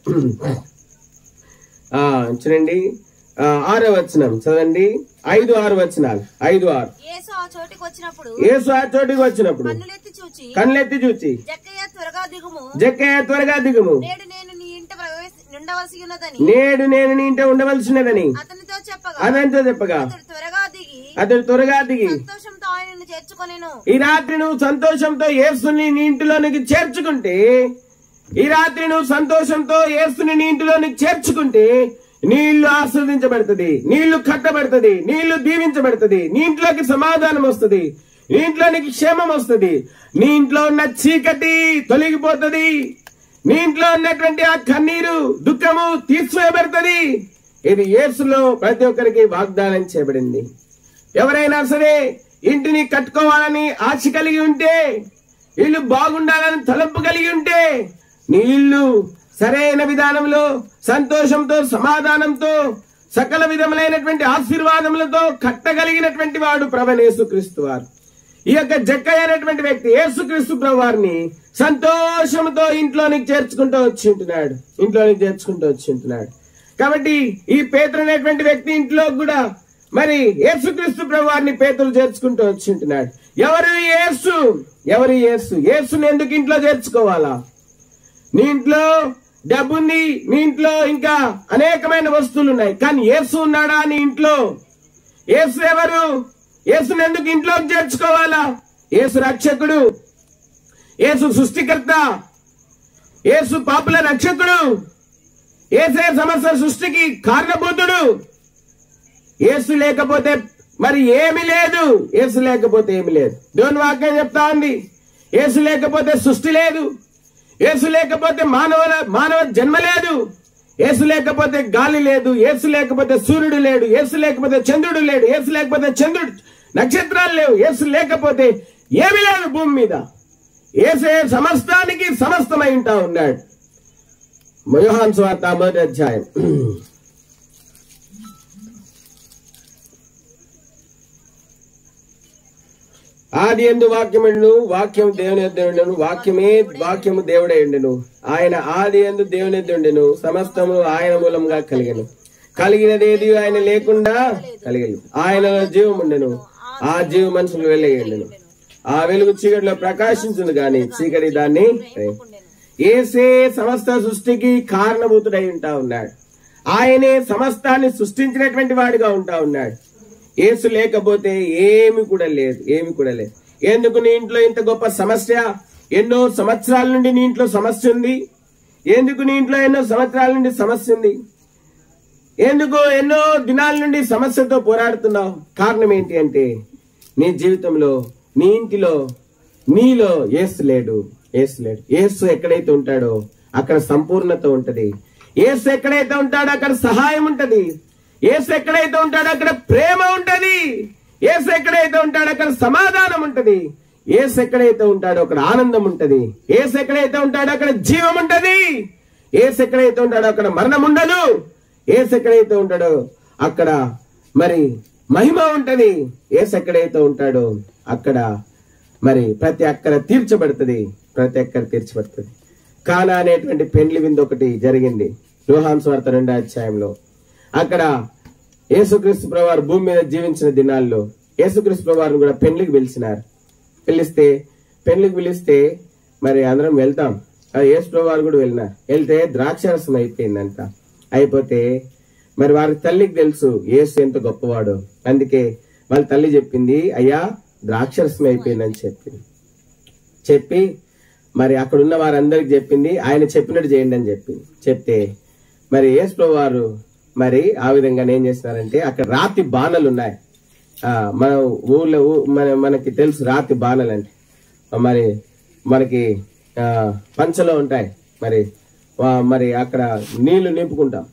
చూడండి, 6వ వచనం చదవండి. 5-6 వచనాలు. 5-6. యేసు ఆ చోటికి వచ్చినప్పుడు కన్నులెత్తి చూచి, జక్కయ్య త్వరగా దిగుము, నేడు నేను నీ ఇంట ఉండవలసినదని అతనితో చెప్పగా అతడు త్వరగా దిగి ఈ రాత్రి నువ్వు సంతోషంతో యేసుని నీ ఇంటిలోనికి చేర్చుకుంటే, నీ ఇల్లు ఆస్వాదించబడుతుంది, నీ ఇల్లు కట్టబడుతుంది, నీ ఇల్లు దీవించబడుతుంది, నీ ఇంట్లోకి సమాధానం వస్తుంది, నీ ఇంట్లోనికి క్షేమం వస్తుంది, నీ ఇంట్లో ఉన్న చీకటి తొలగిపోతుంది, నీ ఇంట్లో ఉన్నటువంటి ఆ కన్నీరు దుఃఖము తీసివేయబడుతుంది. ఇది యేసులో ప్రతి ఒక్కరికి వాగ్దానం చేయబడింది. ఎవరైనా సరే ఇంటిని కట్టుకోవాలని ఆశ కలిగి ఉంటే, ఇల్లు బాగుండాలని తలంపు కలిగి ఉంటే, నీ ఇల్లు సరైన విధానంలో సంతోషంతో సమాధానంతో సకల విధములైనటువంటి ఆశీర్వాదములతో కట్టగలిగినటువంటి వాడు ప్రభువైన యేసుక్రీస్తు వారు. ఈ యొక్క జక్కయ్య అనేటువంటి వ్యక్తి యేసుక్రీస్తు ప్రభు వారిని సంతోషంతో ఇంట్లోనికి చేర్చుకుంటూ వచ్చి ఉంటున్నాడు. కాబట్టి ఈ పేతురు అనేటువంటి వ్యక్తి ఇంట్లో కూడా మరి యేసుక్రీస్తు ప్రభు వారిని పేతురు చేర్చుకుంటూ వచ్చి ఉంటున్నాడు. ఎవరు యేసుని ఎందుకు ఇంట్లో చేర్చుకోవాలా? నీ ఇంట్లో డబ్బుంది, నీ ఇంట్లో ఇంకా అనేకమైన వస్తువులు ఉన్నాయి, కానీ యేసు ఉన్నాడా నీ ఇంట్లో? యేసు ఎవరు? యేసుని ఎందుకు ఇంట్లోకి చేర్చుకోవాలా? యేసు రక్షకుడు, యేసు సృష్టికర్త, యేసు పాపుల రక్షకుడు, యేసే సమస్త సృష్టికి కారణభూతుడు. యేసు లేకపోతే మరి ఏమి లేదు. యేసు లేకపోతే ఏమి లేదు. దేవుని వాక్యం చెప్తా ఉంది, యేసు లేకపోతే సృష్టి లేదు, యేసు లేకపోతే మానవ జన్మ లేదు, యేసు లేకపోతే గాలి లేదు, యేసు లేకపోతే సూర్యుడు లేడు, యేసు లేకపోతే చంద్రుడు లేడు, యేసు లేకపోతే నక్షత్రాలు లేవు, యేసు లేకపోతే ఏమి లేదు భూమి మీద. యేసే సమస్తానికి సమస్తమై ఉంటా ఉన్నాడు. యోహాను సువార్త 1వ అధ్యాయం. ఆది యందు వాక్యముండెను, వాక్యము దేవుని యొద్ద ఉండెను, వాక్యము దేవుడై ఉండెను. ఆయన ఆది యందు దేవుని యొద్ద ఉండెను. సమస్తము ఆయన మూలంగా కలిగినదేది ఆయన లేకుండా కలిగలేదు. ఆయనలో జీవం ఉండెను, ఆ జీవ మనుషులు వెలుగు. ఆ వెలుగు చీకటిలో ప్రకాశించును గాని చీకటి దాన్ని. యేసే సమస్త సృష్టికి కారణభూతుడై ఉంటా ఉన్నాడు. ఆయనే సమస్తాన్ని సృష్టించినటువంటి వాడిగా ఉంటా ఉన్నాడు. యేసు లేకపోతే ఏమి కూడా లేదు. ఎందుకు నీ ఇంట్లో ఇంత గొప్ప సమస్య? ఎన్నో సంవత్సరాల నుండి నీ ఇంట్లో సమస్య ఉంది. ఎందుకు నీ ఇంట్లో ఎన్నో సంవత్సరాల నుండి సమస్య ఉంది? ఎందుకు ఎన్నో దినాల నుండి సమస్యతో పోరాడుతున్నావు? కారణం ఏంటి అంటే, నీ జీవితంలో, నీ ఇంటిలో, నీలో యేసు లేడు. యేసు ఎక్కడైతే ఉంటాడో అక్కడ సంపూర్ణత ఉంటది. యేసు ఎక్కడైతే ఉంటాడో అక్కడ సహాయం ఉంటది. యేసు ఎక్కడైతే ఉంటాడో అక్కడ ప్రేమ ఉంటది. యేసు ఎక్కడైతే ఉంటాడో అక్కడ సమాధానం ఉంటది. యేసు ఎక్కడైతే ఉంటాడో అక్కడ ఆనందం ఉంటది. యేసు ఎక్కడైతే ఉంటాడో అక్కడ జీవం ఉంటది. యేసు ఎక్కడైతే ఉంటాడో అక్కడ మరణం ఉండదు. యేసు ఎక్కడైతే ఉంటాడో అక్కడ మరి మహిమ ఉంటది. యేసు ఎక్కడైతే ఉంటాడో అక్కడ మరి ప్రతి అక్కర తీర్చబడుతుంది. కానా అనేటువంటి పెండ్లి విందు ఒకటి జరిగింది యోహాను సువార్త 2వ అధ్యాయంలో. అక్కడ యేసుక్రీస్తు ప్రభువారు భూమి మీద జీవించిన దినాల్లో యేసుక్రీస్తు ప్రభువారిని కూడా పెండ్లికి పిలిస్తే మరి అందరం వెళ్తాం. యేసు ప్రభువారు కూడా వెళ్తే ద్రాక్షారసం అయిపోయిందంట. అయిపోతే మరి వారి తల్లికి తెలుసు యేసు ఎంత గొప్పవాడు. అందుకే వాళ్ళ తల్లి చెప్పింది, అయ్యా ద్రాక్షరసం అయిపోయిందని చెప్పి మరి అక్కడ ఉన్న వారందరికి చెప్పింది, ఆయన చెప్పినట్టు చేయండి అని చెప్తే మరి యేసు ప్రభువారు మరి ఆ విధంగా ఏం చేస్తున్నారంటే, అక్కడ రాతి బాణలు ఉన్నాయి. మన ఊర్లో మనకి తెలుసు రాతి బాణలు అంటే మరి మనకి పంచలో ఉంటాయి. మరి అక్కడ నీళ్లు నింపుకుంటాం.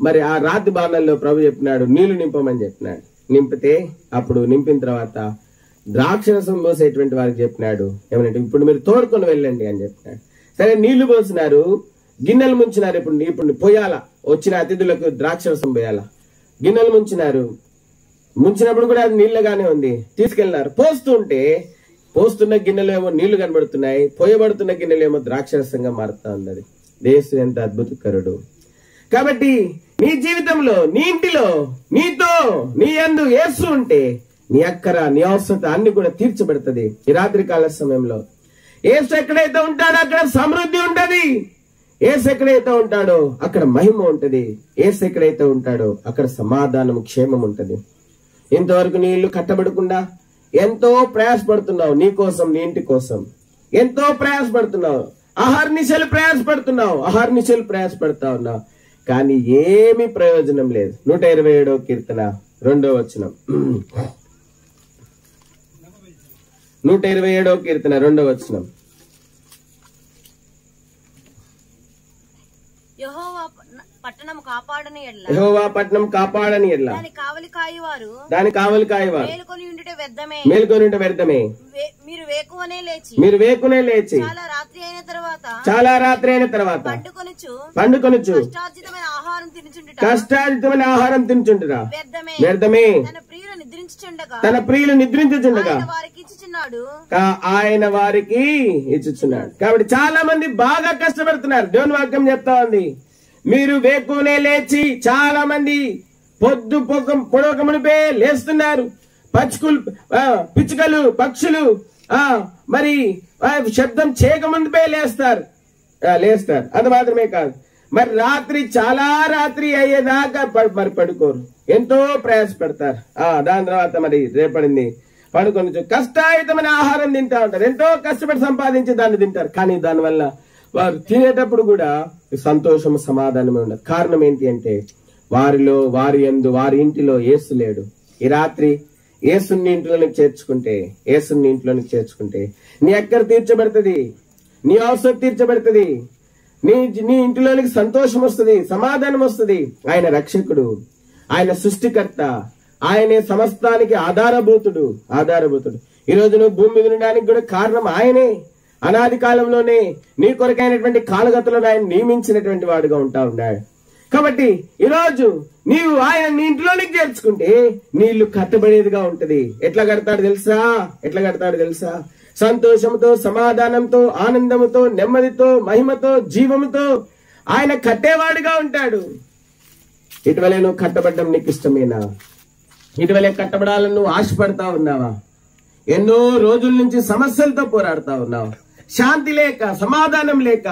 మరి ఆ రాతి బాణల్లో ప్రభు చెప్పినాడు నీళ్లు నింపమని చెప్పినాడు. నింపితే అప్పుడు నింపిన తర్వాత ద్రాక్షరసం పోసేటువంటి వారికి చెప్పినాడు ఏమంటే, ఇప్పుడు మీరు తోడుకొని వెళ్ళండి అని చెప్పినాడు. సరే నీళ్లు పోసినారు, గిన్నెలు ముంచినారు. ఇప్పుడు పోయాలా, వచ్చిన అతిథులకు ద్రాక్షరసం పోయాలా. గిన్నెలు ముంచినప్పుడు కూడా అది నీళ్లుగానే ఉంది. తీసుకెళ్లినారు. పోస్తున్న గిన్నెలు ఏమో నీళ్లు కనబడుతున్నాయి, పోయబడుతున్న గిన్నెలు ఏమో ద్రాక్షరసంగా మారుతా ఉన్నది. దేవుడు ఎంత అద్భుతకరుడు. కాబట్టి నీ జీవితంలో, నీ ఇంటిలో, నీతో, నీ యందు యేసు ఉంటే నీ అక్కర, నీ అవసరత అన్ని కూడా తీర్చబడుతుంది. ఈ రాత్రి కాల సమయంలో యేసు ఎక్కడైతే ఉంటాడో అక్కడ సమృద్ధి ఉంటది. యేసు ఎక్కడైతే ఉంటాడో అక్కడ మహిమ ఉంటది. యేసు ఎక్కడైతే ఉంటాడో అక్కడ సమాధానం, క్షేమం ఉంటది. ఇంతవరకు నీ ఇల్లు కట్టబడకుండా ఎంతో ప్రయాసపడుతున్నావు. నీ కోసం, నీ ఇంటి కోసం ఎంతో ప్రయాసపడుతున్నావు. అహర్నిశలు ప్రయాసపడుతా ఉన్నావు. కానీ ఏమీ ప్రయోజనం లేదు. 127వ కీర్తన 2వ వచనం. 127వ కీర్తన 2వ వచనం. యెహోవా పట్టణం కాపాడని ఎడ్ల యెహోవా పట్టణం కాపాడని ఎడ్ల దాని కావలి కాయువారు మేలుకొని ఉండుట వ్యర్థమే. మేలుకొని ఉంటే వ్యర్థమే. మీరు వేకువనే లేచి చాలా రాత్రి అయిన తర్వాత పండుకొనుచు కష్టార్జితమైన ఆహారం తినుచుండుట వ్యర్థమే. తన ప్రియులు నిద్రించుచుండగా ఆయన వారికి ఇచ్చుచున్నాడు. కాబట్టి చాలా మంది బాగా కష్టపడుతున్నారు. దేవుని వాక్యం చెప్తా ఉంది, మీరు వేకునే లేచి, చాలా మంది పొద్దు పొడవక మునిపే లేస్తున్నారు. పిచ్చుకలు పక్షులు మరి శబ్దం చేయకముందుపే లేస్తారు. అది మాత్రమే కాదు, మరి చాలా రాత్రి అయ్యేదాకా మరి పడుకోరు, ఎంతో ప్రయాసపడతారు. దాని తర్వాత మరి రేపడింది పడుకొని కష్టాయుతమైన ఆహారం తింటా ఉంటారు. ఎంతో కష్టపడి సంపాదించి దాన్ని తింటారు. కానీ దానివల్ల వారు తినేటప్పుడు కూడా సంతోషము సమాధానమే ఉండదు. కారణం ఏంటి అంటే వారి ఇంటిలో యేసు లేడు. ఈ రాత్రి యేసుని ఇంట్లోనికి చేర్చుకుంటే నీ అక్కర తీర్చబడుతుంది, నీ అవసరం తీర్చబడుతుంది, నీ ఇంటిలోనికి సంతోషం వస్తుంది, సమాధానం వస్తుంది. ఆయన రక్షకుడు, ఆయన సృష్టికర్త, ఆయనే సమస్తానికి ఆధారభూతుడు. ఈ రోజు నువ్వు భూమి మీద ఉండడానికి కూడా కారణం ఆయనే. అనాది కాలంలోనే నీ కొరకైనటువంటి కాలగతులను ఆయన నియమించినటువంటి వాడుగా ఉన్నాడు. కాబట్టి ఈరోజు నీవు ఆయన నీ ఇంట్లోనికి చేర్చుకుంటే నీ ఇల్లు కట్టబడేదిగా ఉంటది. ఎట్లా కడతాడు తెలుసా? సంతోషంతో, సమాధానంతో, ఆనందముతో, నెమ్మదితో, మహిమతో, జీవముతో ఆయన కట్టేవాడుగా ఉంటాడు. ఇటీవలే నువ్వు కట్టబడ్డం నీకు ఇష్టమేనా? ఇటీవలే కట్టబడాలని నువ్వు ఆశపడతా ఉన్నావా? ఎన్నో రోజుల నుంచి సమస్యలతో పోరాడుతా ఉన్నావు. శాంతి లేక, సమాధానం లేక,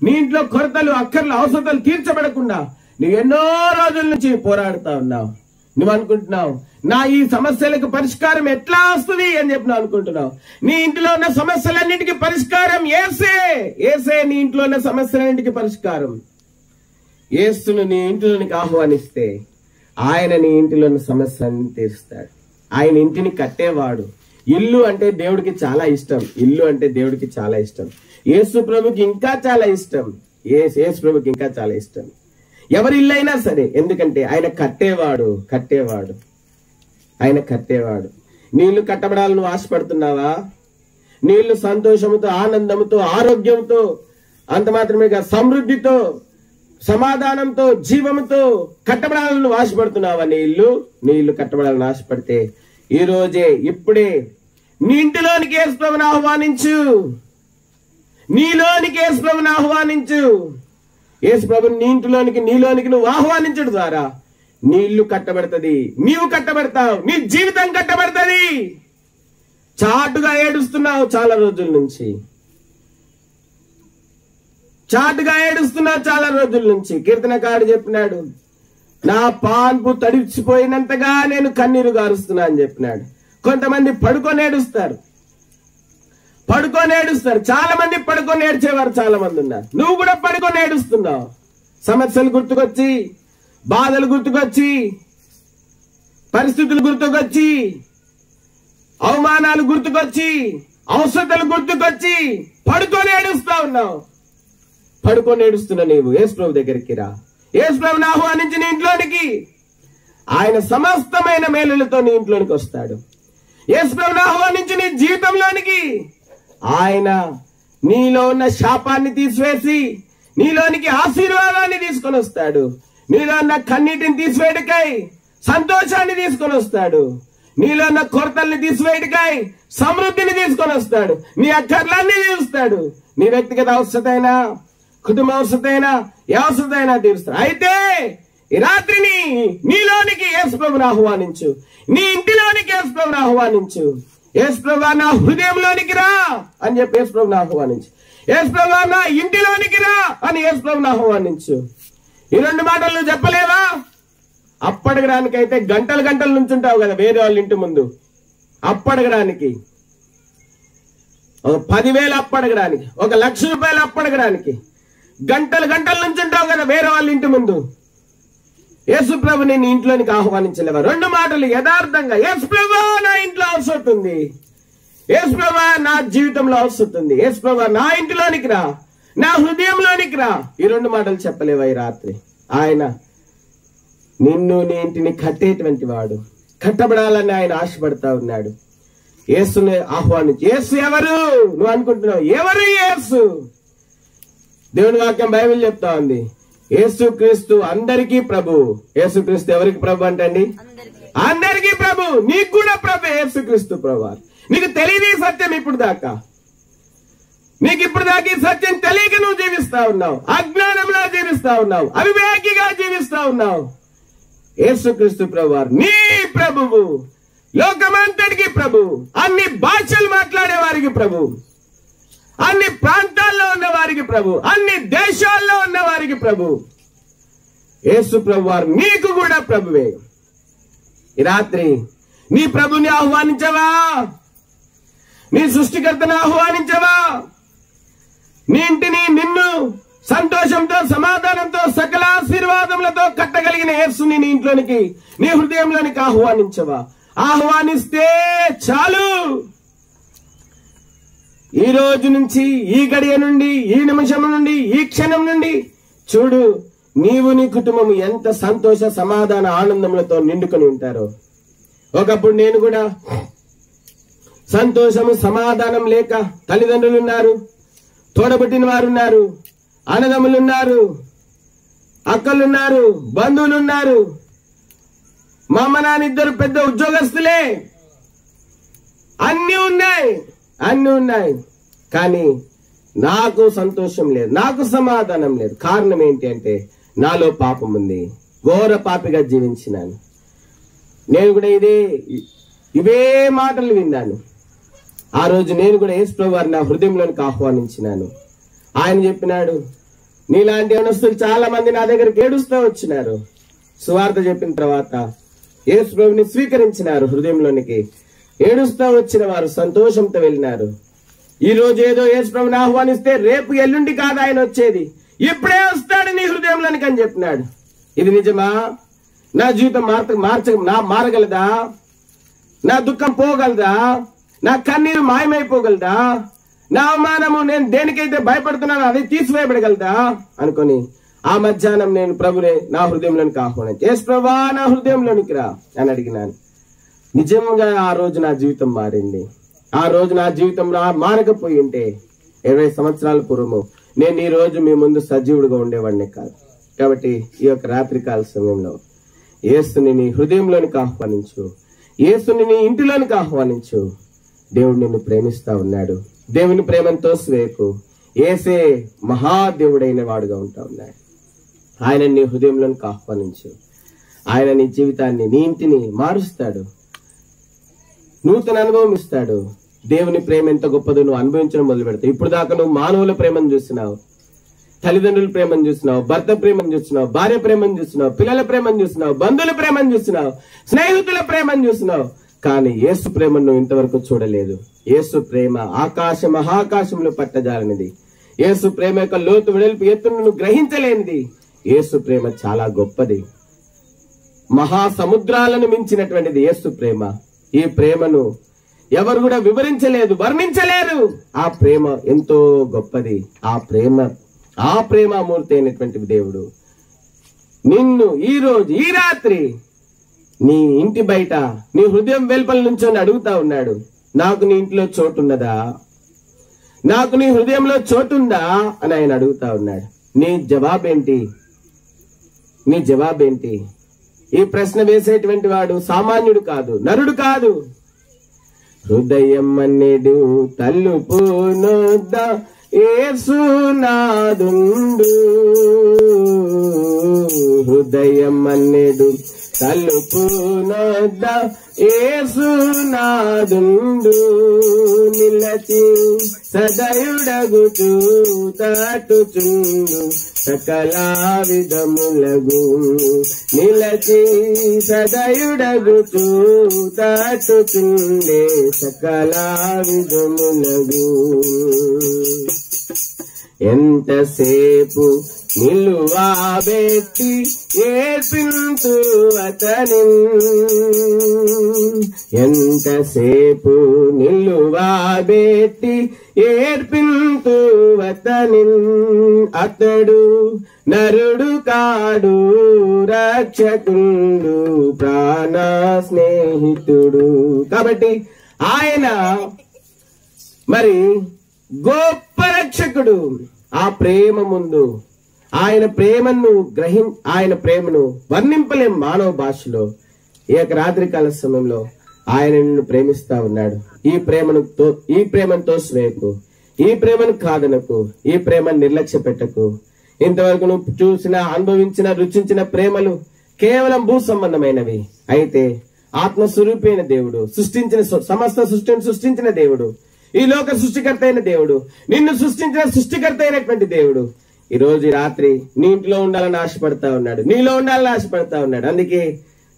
నీ ఇంట్లో కొరతలు, అక్కర్లు, అవసరాలు తీర్చబడకుండా నువ్వు ఎన్నో రోజుల నుంచి పోరాడుతా ఉన్నావు. నువ్వు అనుకుంటున్నావు, నా ఈ సమస్యలకు పరిష్కారం ఎట్లా వస్తుంది అని చెప్పి నువ్వు అనుకుంటున్నావు. నీ ఇంట్లో ఉన్న సమస్యలన్నిటికీ పరిష్కారం యేసే. నీ ఇంట్లో ఉన్న సమస్యలన్నిటికీ పరిష్కారం. యేసును నీ ఇంటిలోనికి ఆహ్వానిస్తే ఆయన నీ ఇంటిలో ఉన్న సమస్యలన్నీ తీరుస్తాడు. ఆయన ఇంటిని కట్టేవాడు. ఇల్లు అంటే దేవుడికి చాలా ఇష్టం. యేసు ప్రభుకి ఇంకా చాలా ఇష్టం. యేసు ప్రభుకి ఇంకా చాలా ఇష్టం. ఎవరి ఇల్లు అయినా సరే, ఎందుకంటే ఆయన కట్టేవాడు. నీ ఇల్లు కట్టబడాలని నువ్వు ఆశపడుతున్నావా? నీ ఇల్లు సంతోషంతో, ఆనందంతో, ఆరోగ్యంతో, అంత మాత్రమే కాదు సమృద్ధితో, సమాధానంతో, జీవంతో కట్టబడాలని నువ్వు ఆశపడుతున్నావా? నీ ఇల్లు కట్టబడాలని ఆశపడితే ఈ రోజే, ఇప్పుడే నీ ఇంటిలోనికి యేసు ప్రభువుని ఆహ్వానించు. నీలోనికి యేసు ప్రభువుని ఆహ్వానించు. యేసు ప్రభువుని నీ ఇంటిలోనికి, నీలోనికి నువ్వు ఆహ్వానించడం ద్వారా నీ ఇల్లు కట్టబడుతుంది, నీవు కట్టబడతావు, నీ జీవితం కట్టబడుతుంది. చాటుగా ఏడుస్తున్నావు చాలా రోజుల నుంచి. కీర్తనకారుడు చెప్పినాడు, నా పాన్పు తడిచిపోయినంతగా నేను కన్నీరు గారుస్తున్నా అని చెప్పినాడు. కొంతమంది పడుకొని ఏడుస్తారు. చాలా మంది పడుకొని ఏడ్చేవారు చాలా మంది ఉన్నారు. నువ్వు కూడా పడుకొని ఏడుస్తున్నావు. సమస్యలు గుర్తుకొచ్చి, బాధలు గుర్తుకొచ్చి, పరిస్థితులు గుర్తుకొచ్చి, అవమానాలు గుర్తుకొచ్చి, అవసరతలు గుర్తుకొచ్చి పడుకొని ఏడుస్తా ఉన్నావు. పడుకొని ఏడుస్తున్నా నీవు యేసు ప్రభు దగ్గరికి రా. యేసు ప్రభువుని ఆహ్వానించి నీ ఇంట్లోనికి. ఆయన సమస్తమైన మేలులతో నీ ఇంట్లోనికి వస్తాడు. యేసు ప్రభువుని ఆహ్వానించి నీ జీవితంలోనికి. ఆయన నీలో ఉన్న శాపాన్ని తీసివేసి నీలోనికి ఆశీర్వాదాన్ని తీసుకొని వస్తాడు. నీలో ఉన్న కన్నీటిని తీసివేయటకై సంతోషాన్ని తీసుకొని వస్తాడు. నీలో ఉన్న కొరతల్ని తీసివేయటకై సమృద్ధిని తీసుకొని వస్తాడు. నీ అక్కర్లన్నీ తీరుస్తాడు. నీ వ్యక్తిగత అవసరతైనా, కుటుంబ అవసరతైనా, ఏ అవసరతైనా తీరుస్తాడు. అయితే ఈ రాత్రిని నీలోనికి యేసు ప్రభువుని ఆహ్వానించు. నీ ఇంటిలోనికి యేసు ప్రభువుని ఆహ్వానించు. యేసు ప్రభువా నా హృదయంలోనికి రా అని చెప్పి యేసు ప్రభువుని ఆహ్వానించు. యేసు ప్రభువా నా ఇంటిలోనికి రా అని యేసు ప్రభువుని ఆహ్వానించు. ఈ రెండు మాటలు నువ్వు చెప్పలేవా? అప్పడగడానికైతే గంటలు నుంచుంటావు కదా వేరే వాళ్ళ ఇంటి ముందు. అప్పడగడానికి 10,000 అప్పడగడానికి, 1,00,000 రూపాయలు అప్పడగడానికి గంటలు నుంచుంటావు కదా వేరే వాళ్ళ ఇంటి ముందు. యేసు ప్రభు నేను ఇంట్లోనికి ఆహ్వానించలేవా? 2 మాటలు యథార్థంగా, యేసు ప్రభు నా ఇంట్లో అవసరం ఉంది, యేసు ప్రభు నా జీవితంలో అవసరం ఉంది, యేసు ప్రభు నా ఇంటిలోనికి రా, నా హృదయంలోనికి రా. ఈ 2 మాటలు చెప్పలేవా ఈ రాత్రి? ఆయన నిన్ను నీ ఇంటిని కట్టేటువంటి వాడు, కట్టబడాలని ఆయన ఆశపడతా ఉన్నాడు. యేసుని ఆహ్వానించి, యేసు ఎవరు నువ్వు అనుకుంటున్నావు? ఎవరు యేసు? దేవుని వాక్యం బైబిల్ చెప్తా ఉంది, యేసు క్రీస్తు అందరికీ ప్రభు. యేసు క్రీస్తు ఎవరికి ప్రభు అంటండి? అందరికీ ప్రభు. నీకు కూడా ప్రభు యేసు క్రీస్తు ప్రభు. నీకు తెలియదు ఈ సత్యం ఇప్పుడు దాకా. నీకు ఇప్పుడు దాకా ఈ సత్యం తెలియక నువ్వు జీవిస్తా ఉన్నావు, అజ్ఞానంలో జీవిస్తా ఉన్నావు, అవివేకిగా జీవిస్తా ఉన్నావు. యేసు క్రీస్తు ప్రభు నీ ప్రభువు, లోకమంతటికి ప్రభు, అన్ని భాషలు మాట్లాడే వారికి ప్రభు, అన్ని ప్రాంతాల్లో ఉన్న వారికి ప్రభు, అన్ని దేశాల్లో ఉన్న వారికి ప్రభు. యేసు ప్రభు వారు నీకు కూడా ప్రభువే. ఈ రాత్రి నీ ప్రభుని ఆహ్వానించవా? నీ సృష్టికర్తను ఆహ్వానించవా? నీ ఇంటిని, నిన్ను సంతోషంతో, సమాధానంతో, సకల ఆశీర్వాదములతో కట్టగలిగిన యేసుని నీ ఇంట్లోనికి, నీ హృదయంలోనికి ఆహ్వానించవా? ఆహ్వానిస్తే చాలు. ఈ రోజు నుంచి, ఈ గడియ నుండి, ఈ నిమిషం నుండి, ఈ క్షణం నుండి చూడు, నీవు నీ కుటుంబం ఎంత సంతోష, సమాధాన, ఆనందములతో నిండుకొని ఉంటారో. ఒకప్పుడు నేను కూడా సంతోషము, సమాధానం లేక, తల్లిదండ్రులు ఉన్నారు, తోడబుట్టిన వారు ఉన్నారు, అన్నదమ్ములున్నారు, అక్కలున్నారు, బంధువులున్నారు, మా అమ్మ నాన్న ఇద్దరు పెద్ద ఉద్యోగస్తులే, అన్ని ఉన్నాయి. కానీ నాకు సంతోషం లేదు, నాకు సమాధానం లేదు. కారణం ఏంటి అంటే నాలో పాపం ఉంది, ఘోర పాపిగా జీవించినాను. నేను కూడా ఇవే మాటలు విన్నాను. ఆ రోజు నేను కూడా యేసు ప్రభు వారిని నా హృదయంలోనికి ఆహ్వానించినాను. ఆయన చెప్పినాడు, నీలాంటి యవనస్తులు చాలా మంది నా దగ్గరికి ఏడుస్తూ వచ్చినారు. సువార్త చెప్పిన తర్వాత యేసు ప్రభుని స్వీకరించినారు హృదయంలోనికి. ఏడుస్తూ వచ్చిన వారు సంతోషంతో వెళ్ళినారు. ఈ రోజు ఏదో యేసు ప్రభుని ఆహ్వానిస్తే రేపు ఎల్లుండి కాదు ఆయన వచ్చేది, ఇప్పుడే వస్తాడు నీ హృదయంలోనికి అని చెప్పినాడు. ఇది నిజమా? నా జీవితం మారగలదా? నా దుఃఖం పోగలదా? నా కన్నీరు మాయమైపోగలదా? నా అవమానము, నేను దేనికైతే భయపడుతున్నానో అది తీసివేయబడగలదా అనుకొని ఆ మధ్యాహ్నం నేను ప్రభునే నా హృదయంలోనికి ఆహ్వానించి, యేసు ప్రభువా నా హృదయంలోనికి రా అని అడిగినాను. నిజంగా ఆ రోజు నా జీవితం మారింది. ఆ రోజు నా జీవితం మారకపోయి ఉంటే 20 సంవత్సరాల పూర్వము నేను ఈ రోజు మీ ముందు సజీవుడిగా ఉండేవాడిని కాదు. కాబట్టి ఈ యొక్క రాత్రికాల సమయంలో యేసుని నీ హృదయంలోనికి ఆహ్వానించు, యేసుని నీ ఇంటిలోనికి ఆహ్వానించు. దేవుడు నిన్ను ప్రేమిస్తా ఉన్నాడు. దేవుని ప్రేమతో స్వేకు. యేసే మహాదేవుడైన వాడుగా ఉంటా ఉన్నాడు. ఆయన నీ హృదయంలోనికి ఆహ్వానించు. ఆయన నీ జీవితాన్ని, నీ ఇంటిని మారుస్తాడు, నూతన అనుభవం ఇస్తాడు. దేవుని ప్రేమ ఎంత గొప్పదో నువ్వు అనుభవించడం మొదలు పెడతావు. ఇప్పుడు దాకా నువ్వు మానవుల ప్రేమను చూస్తున్నావు, తల్లిదండ్రుల ప్రేమను చూస్తున్నావు, భర్త ప్రేమను చూస్తున్నావు, భార్య ప్రేమను చూస్తున్నావు, పిల్లల ప్రేమను చూస్తున్నావు, బంధువుల ప్రేమను చూస్తున్నావు, స్నేహితుల ప్రేమను చూస్తున్నావు. కానీ యేసు ప్రేమను నువ్వు ఇంతవరకు చూడలేదు. యేసు ప్రేమ ఆకాశ మహాకాశంలో పట్టజాలనిది. యేసు ప్రేమ యొక్క లోతు, వెడల్పు, ఎత్తును నువ్వు గ్రహించలేనిది. యేసు ప్రేమ చాలా గొప్పది, మహాసముద్రాలను మించినటువంటిది యేసు ప్రేమ. ఈ ప్రేమను ఎవరు కూడా వివరించలేదు, వర్ణించలేరు. ఆ ప్రేమ ఎంతో గొప్పది. ఆ ప్రేమమూర్తి అయినటువంటి దేవుడు నిన్ను ఈ రోజు, ఈ రాత్రి నీ ఇంటి బయట, నీ హృదయం వెలుపల నుంచొని అడుగుతా ఉన్నాడు, నాకు నీ ఇంట్లో చోటున్నదా? నాకు నీ హృదయంలో చోటుందా అని ఆయన అడుగుతా ఉన్నాడు. నీ జవాబేంటి? ఈ ప్రశ్న వేసేటువంటి వాడు సామాన్యుడు కాదు, నరుడు కాదు. హృదయం అన్నెడు తలుపు నొద్ద యేసునాదుండు, హృదయం అన్నెడు తలుపు నొద్ద యేసునాదుండు, నిలచి సదయుడగుచు తట్టుచుండు సకల విధములగు, నిలచి సదయుడగుచు తట్టుచుండే సకల విధములగు. ఎంతసేపు నిలువబెట్టి ఏర్పింతు అతని ఎంతసేపు నిలువబెట్టి ఏర్పింతు అతని అతడు నరుడు కాడు రక్షకుండు ప్రాణ స్నేహితుడు. కాబట్టి ఆయన మరి గొప్ప రక్షకుడు. ఆ ప్రేమ ముందు ఆయన ప్రేమను వర్ణింపలేం మానవ భాషలో. ఈ యొక్క రాత్రికాల సమయంలో ఆయన నిన్ను ప్రేమిస్తా ఉన్నాడు. ఈ ప్రేమను తోసివేయకు, ఈ ప్రేమను కాదనకు, ఈ ప్రేమను నిర్లక్ష్య పెట్టకు. ఇంతవరకు నువ్వు చూసిన, అనుభవించిన, రుచించిన ప్రేమలు కేవలం భూ సంబంధమైనవి. అయితే ఆత్మస్వరూపైన దేవుడు, సమస్త సృష్టిని సృష్టించిన దేవుడు, ఈ లోక సృష్టికర్త అయిన దేవుడు, నిన్ను సృష్టించిన సృష్టికర్త అయినటువంటి దేవుడు ఈ రోజు రాత్రి నీ ఇంట్లో ఉండాలని ఆశపడతా ఉన్నాడు, నీలో ఉండాలని ఆశపడతా ఉన్నాడు. అందుకే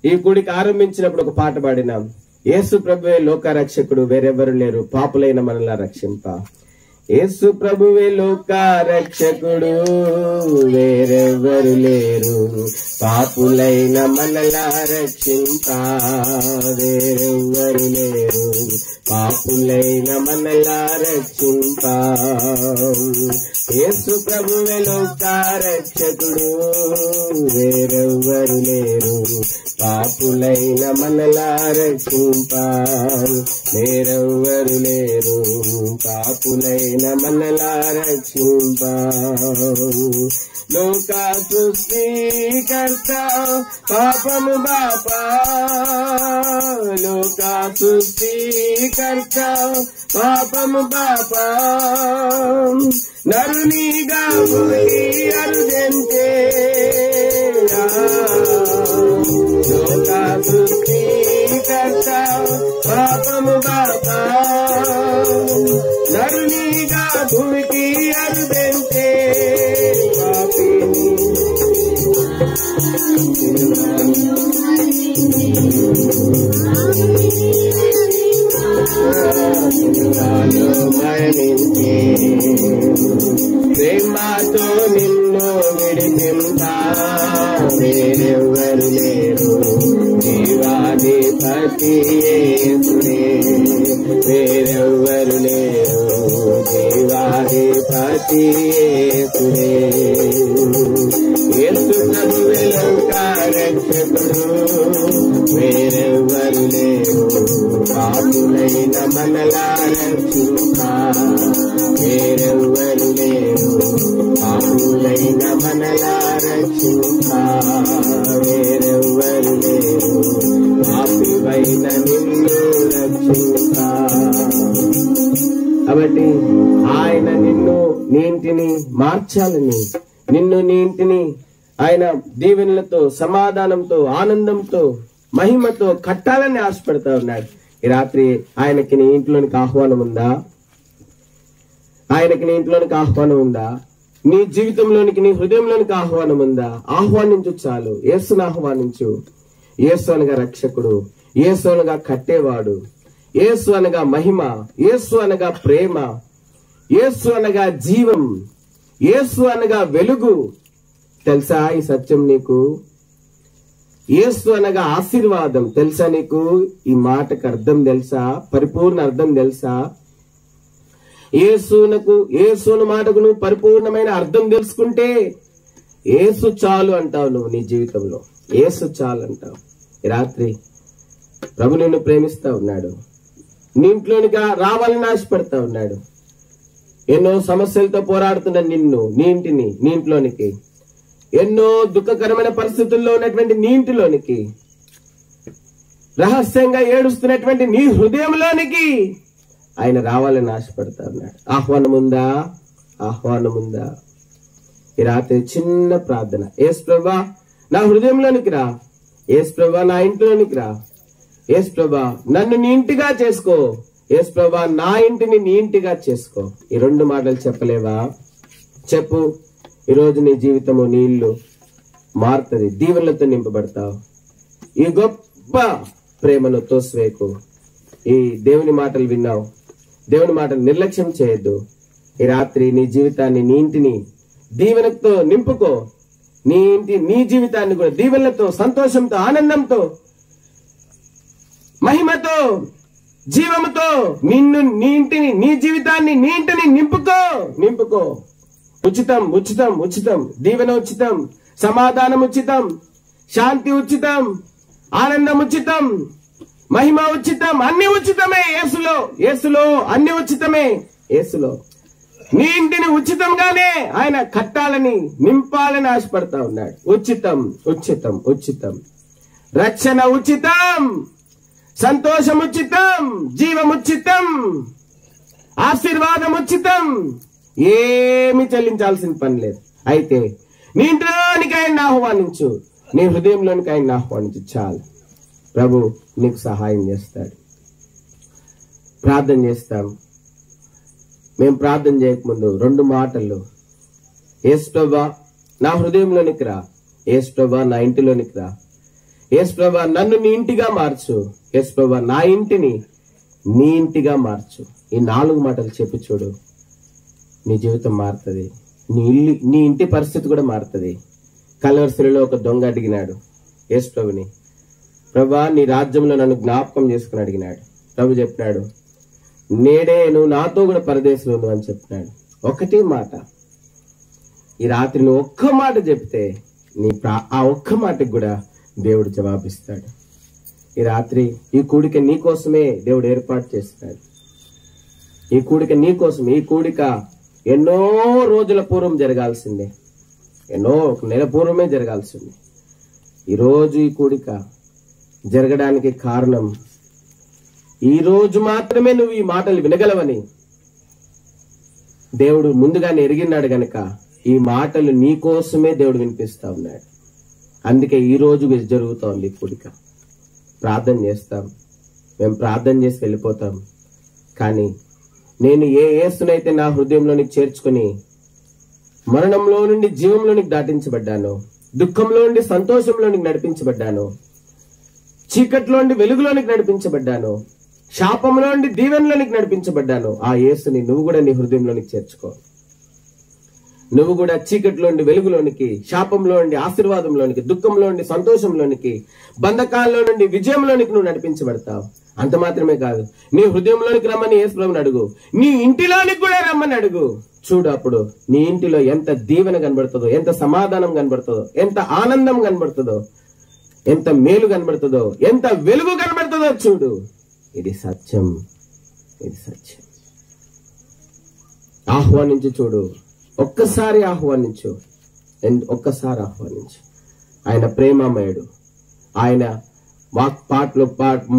ఈ కూడికి ఆరంభించినప్పుడు ఒక పాట పాడినాం, యేసు ప్రభువే లోక రక్షకుడు, వేరెవ్వరు లేరు పాపులైన మనలా రక్షింప. యేసు ప్రభువే లోక రక్షకుడు, వేరెవ్వరు లేరు పాపులైన మనలా రక్షింప. వేరెవ్వరు లేరు పాపులైన మనలా రక్షింప. యేసు ప్రభువే లోక రక్షకుడు, వేరెవ్వరు లేరు పాపులైన మనలా రక్షింప. వేరెవ్వరు లేరు పాపులైన మనలా రక్షింప. లోక సృష్టికర్త పాపము బాపా, లోక సృష్టికర్త పాపము బాపా, నరునిగా అరుదంతే. లోక సృష్టికర్త పాపము బాపా, నరునిగా భూమికి అరుదంతే. ప్రేమతో నిన్ను విడిపింపా, వేరెవ్వరు లేరు జీవాధిపతి యేసునే. వేరెవ్వరు లేరు జీవాధిపతి యేసునే. యేసు ప్రభువే లోక రక్షకుడు, వేరెవ్వరు లేరు పాపులైన మనలా రక్షింప. వేరెవ్వరు లేరు పాపులైన మనలా రక్షింప. వేరెవ్వరు లేరు పాపివైన నిన్ను రక్షింప. కాబట్టి ఆయన నిన్ను నీ ఇంటిని మార్చాలని, నిన్ను నీ ఇంటిని ఆయన దీవెనలతో, సమాధానంతో, ఆనందంతో, మహిమతో కట్టాలని ఆశపడతా ఉన్నాడు. ఈ రాత్రి ఆయనకి నీ ఇంట్లోనికి ఆహ్వానం ఉందా? ఆయనకి నీ ఇంట్లోనికి ఆహ్వానం ఉందా? నీ జీవితంలోనికి, నీ హృదయంలోనికి ఆహ్వానం ఉందా? ఆహ్వానించు చాలు. యేసును ఆహ్వానించు. యేసు అనగా రక్షకుడు, యేసు అనగా కట్టేవాడు, యేసు అనగా మహిమ, యేసు అనగా ప్రేమ, యేసు అనగా జీవం, యేసు అనగా వెలుగు. తెలుసా ఈ సత్యం నీకు? యేసు అనగా ఆశీర్వాదం తెలుసా నీకు? ఈ మాటకు అర్థం తెలుసా? పరిపూర్ణ అర్థం తెలుసా? యేసును మాటకు నువ్వు పరిపూర్ణమైన అర్థం తెలుసుకుంటే యేసు చాలు అంటావు. నువ్వు నీ జీవితంలో యేసు చాలు అంటావు. ఈ రాత్రి ప్రభు నిన్ను ప్రేమిస్తా ఉన్నాడు, నీ ఇంట్లోనికి రావాలని ఆశపడతా ఉన్నాడు. ఎన్నో సమస్యలతో పోరాడుతున్న నిన్ను, నీ ఇంటిని, నీ ఇంట్లోనికి, ఎన్నో దుఃఖకరమైన పరిస్థితుల్లో ఉన్నటువంటి నీ ఇంటిలోనికి, రహస్యంగా ఏడుస్తున్నటువంటి నీ హృదయంలోనికి ఆయన రావాలని ఆశపడతా ఉన్నాడు. ఆహ్వానం ఉందా? ఆహ్వానం ఉందా? ఈ రాత్రి చిన్న ప్రార్థన. యేసు ప్రభువా నా హృదయంలోనికి రా, యేసు ప్రభువా నా ఇంట్లోనికి రా, యేసు ప్రభువా నన్ను నీ ఇంటిగా చేసుకో, యేసు ప్రభువా నా ఇంటిని నీ ఇంటిగా చేసుకో. ఈ రెండు మాటలు చెప్పలేవా? చెప్పు. ఈరోజు నీ జీవితము, నీ ఇల్లు మారుతుంది, దీవెనలతో నింపబడతావు. ఈ గొప్ప ప్రేమను తోసివేయకు. ఈ దేవుని మాటలు విన్నావు, దేవుని మాటలు నిర్లక్ష్యం చేయొద్దు. ఈ రాత్రి నీ జీవితాన్ని, నీ ఇంటిని దీవెనతో నింపుకో. నీ జీవితాన్ని కూడా దీవెనలతో, సంతోషంతో, ఆనందంతో, మహిమతో, జీవముతో నీ జీవితాన్ని, నీ ఇంటిని నింపుకో. ఉచితం, ఉచితం, ఉచితం. దీవెన ఉచితం, సమాధానం ఉచితం, శాంతి ఉచితం, ఆనందం ఉచితం, మహిమ ఉచితం. అన్ని ఉచితమే యేసులో అన్ని ఉచితమే యేసులో. నీ ఇంటిని ఉచితంగానే ఆయన కట్టాలని, నింపాలని ఆశపడతా ఉన్నాడు. ఉచితం, ఉచితం, ఉచితం. రక్షణ ఉచితం, సంతోషం ఉచితం, జీవం ఉచితం, ఆశీర్వాదం ఉచితం. ఏమి చెల్లించాల్సిన పని లేదు. అయితే నీ ఇంట్లోనికి ఆయన ఆహ్వానించు, నీ హృదయంలోనికి ఆయన ఆహ్వానించు. చాలు, ప్రభు నీకు సహాయం చేస్తాడు. ప్రార్థన చేస్తాం. మేము ప్రార్థన చేయకముందు 2 మాటలు. యేసు ప్రభువా నా హృదయంలోనికి రా, యేసు ప్రభువా నా ఇంటిలోనికి రా, యేసు ప్రభువా నన్ను నీ ఇంటిగా మార్చు, యేసు ప్రభువా నా ఇంటిని నీ ఇంటిగా మార్చు. ఈ 4 మాటలు చెప్పి చూడు, నీ జీవితం మారుతుంది. నీ ఇంటి పరిస్థితి కూడా మారుతుంది. కల్వరిశిలలో ఒక దొంగ అడిగినాడు యేసు ప్రభుని, ప్రభువా నీ రాజ్యంలో నన్ను జ్ఞాపకం చేసుకుని అడిగినాడు. ప్రభు చెప్పినాడు, నేడే నువ్వు నాతో కూడా పరదేశంలో నువ్వు అని చెప్పినాడు. ఒకటే మాట. ఈ రాత్రి నువ్వు ఒక్క మాట చెప్తే ఆ ఒక్క మాటకి కూడా దేవుడు జవాబిస్తాడు. ఈ రాత్రి ఈ కూడిక నీ కోసమే దేవుడు ఏర్పాటు చేస్తున్నాడు. ఈ కూడిక నీ కోసం. ఈ కూడిక ఎన్నో రోజుల పూర్వం జరగాల్సిందే, ఒక నెల పూర్వమే జరగాల్సిందే. ఈరోజు ఈ కూడిక జరగడానికి కారణం, ఈ రోజు మాత్రమే నువ్వు ఈ మాటలు వినగలవని దేవుడు ముందుగానే ఎరిగినాడు గనక ఈ మాటలు నీ కోసమే దేవుడు వినిపిస్తా ఉన్నాడు. అందుకే ఈ రోజు జరుగుతోంది కూడిక. ప్రార్థన చేస్తాం, మేము ప్రార్థన చేసి వెళ్ళిపోతాం. కానీ నేను ఏ యేసునైతే నా హృదయంలోనికి చేర్చుకుని మరణంలో నుండి జీవంలోనికి దాటించబడ్డాను, దుఃఖంలో నుండి సంతోషంలోనికి నడిపించబడ్డాను, చీకట్లో నుండి వెలుగులోనికి నడిపించబడ్డాను, శాపంలో నుండి దీవెనలోనికి నడిపించబడ్డాను, ఆ యేసుని నువ్వు కూడా నీ హృదయంలోనికి చేర్చుకో. నువ్వు కూడా చీకట్లో నుండి వెలుగులోనికి, శాపంలో నుండి ఆశీర్వాదంలోనికి, దుఃఖంలో నుండి సంతోషంలోనికి, బంధకాల్లో నుండి విజయంలోనికి నువ్వు నడిపించబడతావు. అంత మాత్రమే కాదు, నీ హృదయంలోనికి రమ్మని యేసు ప్రభువుని అడుగు, నీ ఇంటిలోనికి కూడా రమ్మని అడుగు. చూడు, అప్పుడు నీ ఇంటిలో ఎంత దీవెన కనబడుతుందో, ఎంత సమాధానం కనబడుతుందో, ఎంత ఆనందం కనబడుతుందో, ఎంత మేలు కనబడుతుందో, ఎంత వెలుగు కనబడుతుందో చూడు. ఇది సత్యం, ఇది సత్యం. ఆహ్వానించు, చూడు, ఒక్కసారి ఆహ్వానించు, ఒక్కసారి ఆహ్వానించు. ఆయన ప్రేమమయుడు. ఆయన పాటలో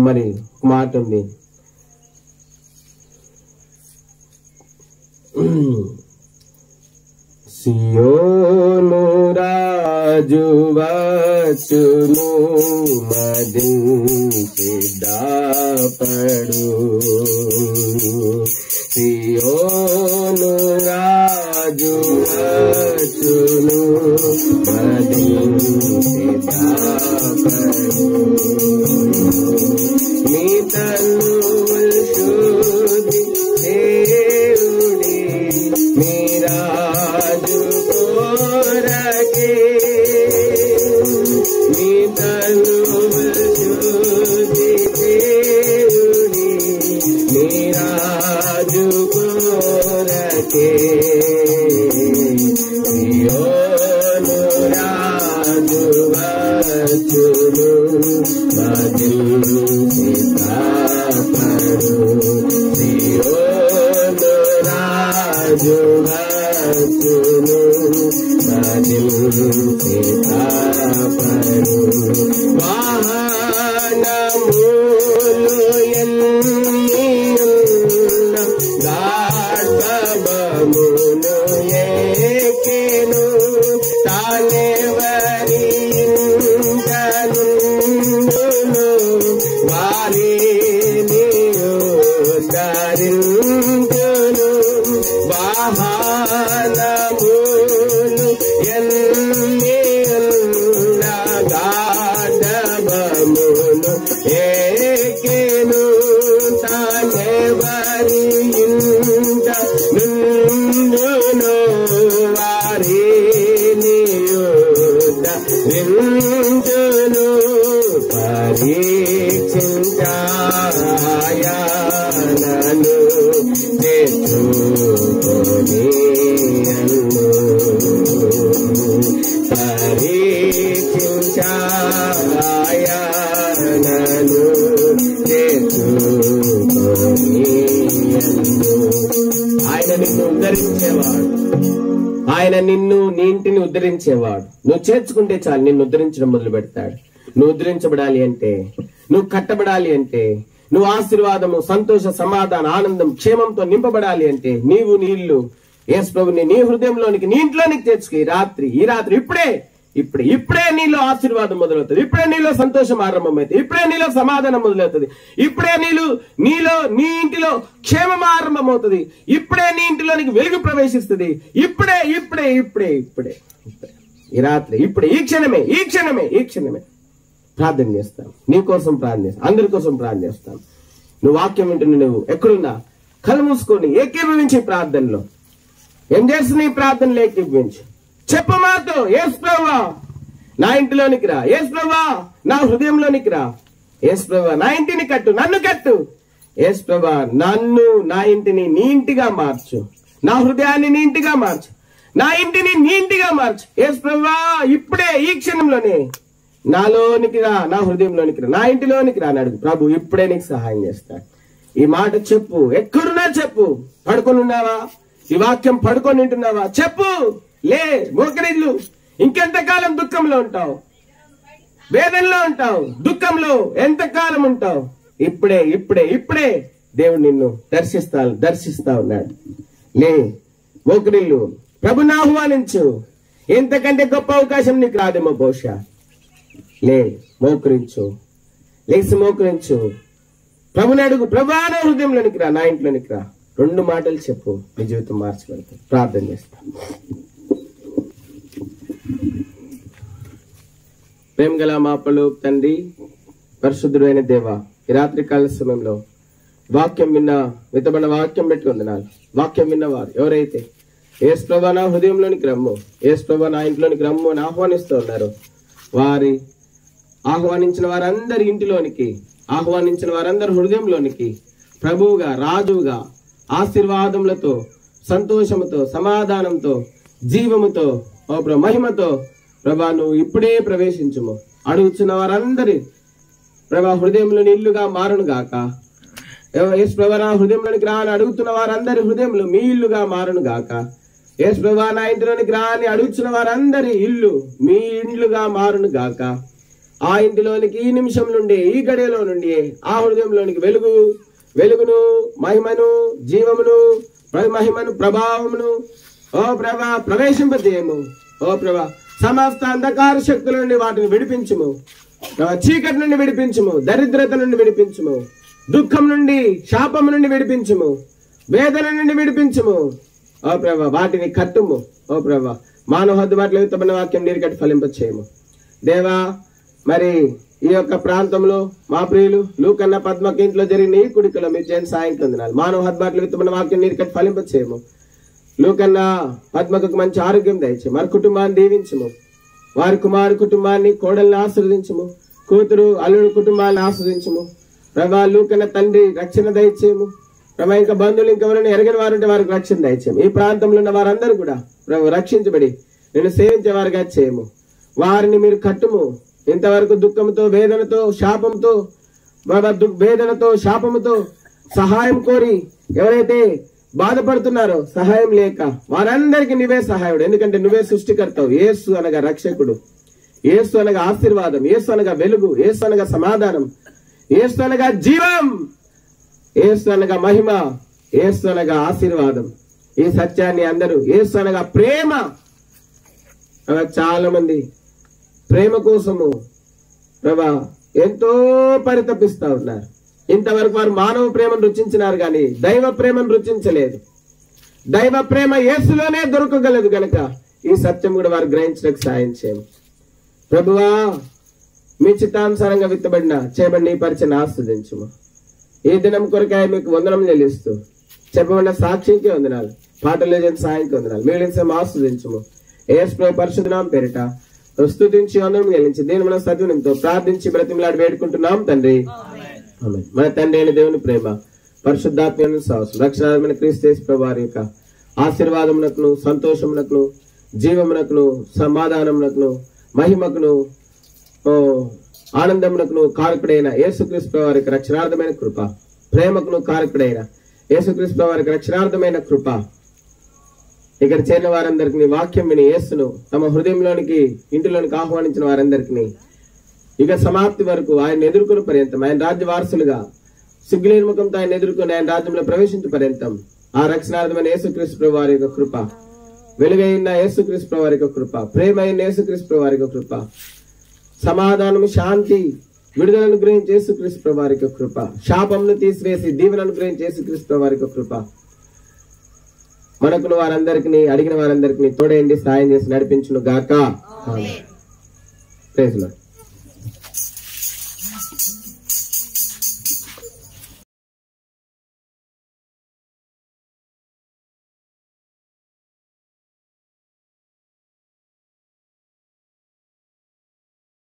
మరి మాట ఉంది, సియోను రాజు వచ్చును మదించి దాపడు, సియోను రాజు వచ్చును మదించి దాపడు, నీ తనువులు శుద్ధి దేవుడి నీ రాజు కోరకే, నీ తనువులు శుద్ధి దేవుడి నీ రాజు కోరకే, సియోను రాజు వచ్చును మదించి దాపడు, సియోను రాజు వచ్చును మదించి దాపడు, వాహనములు ఎన్నియున్న గాఢమును ఎక్కెను, తానెవరి ఇంటనుండును వారిని ఉద్ధరించును, వాహనములు ఎన్నియున్న గాఢమును ఎక్కెను, తానెవరి ఇంటనుండును వారిని నన్ను చేర్చుకొని పరీక్షించాయా నన్ను చేర్చుకొని ఆయన నిన్ను ఉద్ధరించేవాడు. ఆయన నిన్ను నీ ఇంటిని ఉద్ధరించేవాడు. నువ్వు చేర్చుకుంటే చాలు నిన్ను ఉద్ధరించడం మొదలు పెడతాడు. నువ్వు ఉద్ధరించబడాలి అంటే, నువ్వు కట్టబడాలి అంటే, నువ్వు ఆశీర్వాదము, సంతోష, సమాధానం, ఆనందం, క్షేమంతో నింపబడాలి అంటే నీవు నీ ఇల్లు యేసు ప్రభుని నీ హృదయంలోనికి, నీ ఇంట్లోనికి తెచ్చుకు. ఈ రాత్రి ఇప్పుడే నీలో ఆశీర్వాదం మొదలవుతుంది. ఇప్పుడే నీలో సంతోషం ఆరంభమవుతుంది. ఇప్పుడే నీలో సమాధానం మొదలవుతుంది. ఇప్పుడే నీలో నీ ఇంటిలో క్షేమం ఆరంభమవుతుంది. ఇప్పుడే నీ ఇంటిలోనికి వెలుగు ప్రవేశిస్తుంది. ఇప్పుడే ఈ రాత్రి, ఈ క్షణమే ప్రార్థన చేస్తాం. నీ కోసం ప్రార్థన చేస్తాం, అందరి కోసం ప్రార్థన చేస్తాం. నువ్వు వాక్యం వింటున్న నువ్వు ఎక్కడున్నా కళ్ళు మూసుకొని ఏకీభవించి ప్రార్థనలో ఏం చేస్తున్న ఈ ప్రార్థనలో ఏకీభవించి చెప్పు మాతో, యేసు ప్రభువా నా ఇంటిలోనికి రా, యేసు ప్రభువా నా హృదయంలోనికి రా, యేసు ప్రభువా నా ఇంటిని కట్టు, నన్ను కట్టు, యేసు ప్రభువా నన్ను, నా ఇంటిని నీ ఇంటిగా మార్చు, నా హృదయాన్ని నీ ఇంటిగా మార్చు, నా ఇంటిని నీ ఇంటిగా మార్చు. యేసు ప్రభువా ఇప్పుడే ఈ క్షణంలోనే నాలోనికి రా, నా హృదయంలోనికి రా, నా ఇంటిలోనికి రా అని అడుగు. ప్రభు ఇప్పుడే నీకు సహాయం చేస్తాడు. ఈ మాట చెప్పు. ఎక్కడున్నా చెప్పు. పడుకొని ఉన్నావా? ఈ వాక్యం పడుకొని వింటున్నావా? చెప్పు. లే, మోకరిల్లు. ఇంకెంతకాలం దుఃఖంలో ఉంటావు, వేదనలో ఉంటావు, దుఃఖంలో ఎంతకాలం ఉంటావు? ఇప్పుడే దేవుడు నిన్ను దర్శిస్తా ఉన్నాడు. లే, మోకరిల్లు. ప్రభుని ఆహ్వానించు. ఎంతకంటే గొప్ప అవకాశం నీకు రాదేమో బహుశా. లే, మోకరించు. లేచి మోకరించు. ప్రభుని అడుగు. ప్రభా నా హృదయంలోనికి రా, నా ఇంట్లోనికి రా. 2 మాటలు చెప్పు, నీ జీవితం మార్చబడుతుంది. ప్రార్థన చేస్తా. ప్రేమ గల మా పరలోక తండ్రి, పరిశుద్ధుడు అయిన దేవ, ఈ రాత్రి కాల సమయంలో వాక్యం విత్తబడిన వాక్యం పెట్టి వందనాలు. వాక్యం విన్నవారు ఎవరైతే యేసు ప్రభువా నా హృదయంలోనికి రమ్ము, యేసు ప్రభువా నా ఇంట్లోనికి రమ్ము అని ఆహ్వానిస్తూ ఉన్నారు, వారి ఆహ్వానించిన వారందరి ఇంటిలోనికి, ఆహ్వానించిన వారందరి హృదయంలోనికి ప్రభువుగా, రాజువుగా, ఆశీర్వాదములతో, సంతోషముతో, సమాధానంతో, జీవముతో, ఓ ప్రభు మహిమతో ప్రభా నువ్వు ఇప్పుడే ప్రవేశించుము. అడుగుతున్న వారందరి ప్రభా హృదయంలోని ఇల్లుగా మారును గాక. యేసు ప్రభువా నా హృదయంలోనికి రా అని అడుగుతున్న వారందరి హృదయంలో మీ ఇల్లుగా మారును గాక. యేసు ప్రభువా నా ఇంటిలోనికి రా అని అడుగుతున్న వారందరి ఇల్లు మీ ఇండ్లుగా మారును గాక. ఆ ఇంటిలోనికి ఈ నిమిషం నుండి, ఈ గడియలో నుండి ఆ హృదయంలోనికి వెలుగును, మహిమను, జీవమును, మహిమను, ప్రభావమును ఓ ప్రభా ప్రవేశింపజేయము. ఓ ప్రభా సమస్త అంధకార శక్తుల నుండి వాటిని విడిపించుము. చీకటి నుండి విడిపించుము, దరిద్రత నుండి విడిపించుము, దుఃఖం నుండి, శాపము నుండి విడిపించుము, వేదన నుండి విడిపించుము. ఓ ప్రభా వాటిని కట్టుము. ఓ ప్రభా మానవ హద్దుబాటులో విత్తబడిన వాక్యం నీరుకట్టి ఫలింపచేయము. దేవా మరి ఈ యొక్క ప్రాంతంలో మా ప్రియులు లూకన్న పద్మకి ఇంట్లో జరిగిన ఈ కుడికలో మీరు చేయని సాయం పొందినాలి. మానవ హద్బాట్లు విత్తబడిన వాక్యం నీరుకట్టి ఫలింపచేయము. లూకన్న పద్మకు మంచి ఆరోగ్యం దయచేయము. వారి కుటుంబాన్ని దీవించము. వారి కుమారు కుటుంబాన్ని, కోడల్ని ఆశీర్వదించము. కూతురు అల్లుడు కుటుంబాన్ని ఆస్వాదించము. ప్రభా లూకన్న తండ్రి రక్షణ దయచేయము. ప్రభా ఇంకా బంధువులు ఇంకెవరైనా ఎరగని వారుంటే వారికి రక్షణ దయచేయము. ఈ ప్రాంతంలో ఉన్న వారందరూ కూడా ప్రభు రక్షించబడి నేను సేవించేవారుగా చేయము. వారిని మీరు కట్టుము. ఇంతవరకు దుఃఖంతో, వేదనతో, శాపంతో, వేదనతో, శాపముతో సహాయం కోరి ఎవరైతే బాధపడుతున్నారో, సహాయం లేక వారందరికీ నువ్వే సహాయుడు. ఎందుకంటే నువ్వే సృష్టికర్తవు. యేసు అనగా రక్షకుడు, యేసు అనగా ఆశీర్వాదం, యేసు అనగా వెలుగు, యేసు అనగా సమాధానం, యేసు అనగా జీవం, యేసు అనగా మహిమ, యేసు అనగా ఆశీర్వాదం. ఈ సత్యాన్ని అందరూ, యేసు అనగా ప్రేమ. చాలా మంది ప్రేమ కోసము ప్రభా ఎంతో పరితపిస్తా ఉన్నారు. ఇంతవరకు వారు మానవ ప్రేమను రుచించినారు కానీ దైవ ప్రేమను రుచించలేదు. దైవ ప్రేమ యేసులోనే దొరకగలదు గనక ఈ సత్యం కూడా వారు గ్రహించడానికి సాయం చేయము. ప్రభువా మీ చిత్తానుసారంగా చేయబడిన ఈ పరిచయం ఆస్వాదించుము. ఈ దినం కొరకాయ మీకు వందనం చెల్లిస్తూ చెప్పబడిన సాక్ష్యంకి వందనాలు, పాటలు చేసిన సాయంకి వందనాలు. మిగిలిన ఆస్వాదించుము. యేసు పరిశుద్ధ నామమున పేరిట స్తుతించి వందనం చెల్లించి దీని మన సద్వినియంతో ప్రార్థించి బ్రతిమలాడి వేడుకుంటున్నాం తండ్రి. ఆమేన్. మన తండ్రి అయిన దేవుని ప్రేమ, పరిశుద్ధాత్మ సహవాసం, రక్షణార్థమైన క్రీస్తు యేసు ప్రభువు వారి యొక్క ఆశీర్వాదమునకును, సంతోషమునకును, జీవమునకును, సమాధానమునకును, మహిమకును, ఆనందమునకును కారకుడైన యేసుక్రీస్తు ప్రభువు వారి యొక్క రక్షణార్థమైన కృప, ప్రేమకును కారకుడైన యేసుక్రీస్తు ప్రభువు వారి యొక్క రక్షణార్థమైన కృప, ఇక్కడ చేరిన వారందరికీ వాక్యం విని యేసును తమ హృదయంలోనికి, ఇంటిలోనికి ఆహ్వానించిన వారందరికీ ఇక సమాప్తి వరకు ఆయన ఎదుర్కొన్న పర్యంతం, ఆయన రాజ్య వారసులుగా సిగ్గులేని ముఖంతో ఆయన ఎదుర్కొని ఆయన రాజ్యంలో ప్రవేశించే పర్యంతం ఆ రక్షణార్థమైన యేసుక్రీస్తు ప్రభువు వారి యొక్క కృప, వెలుగైన యేసుక్రీస్తు ప్రభువు వారి యొక్క కృప, ప్రేమ అయిన యేసుక్రీస్తు ప్రభువు వారి యొక్క కృప, సమాధానము, శాంతి, విడుదలను గ్రహించి యేసుక్రీస్తు ప్రభువు వారి యొక్క కృప, శాపమును తీసివేసి దీవెనను గ్రహించి యేసుక్రీస్తు ప్రభువు వారి యొక్క కృప మనకును వారందరికీ, అడిగిన వారందరికీ తోడేండి, సాయం చేసి నడిపించును గాక. Praise lord.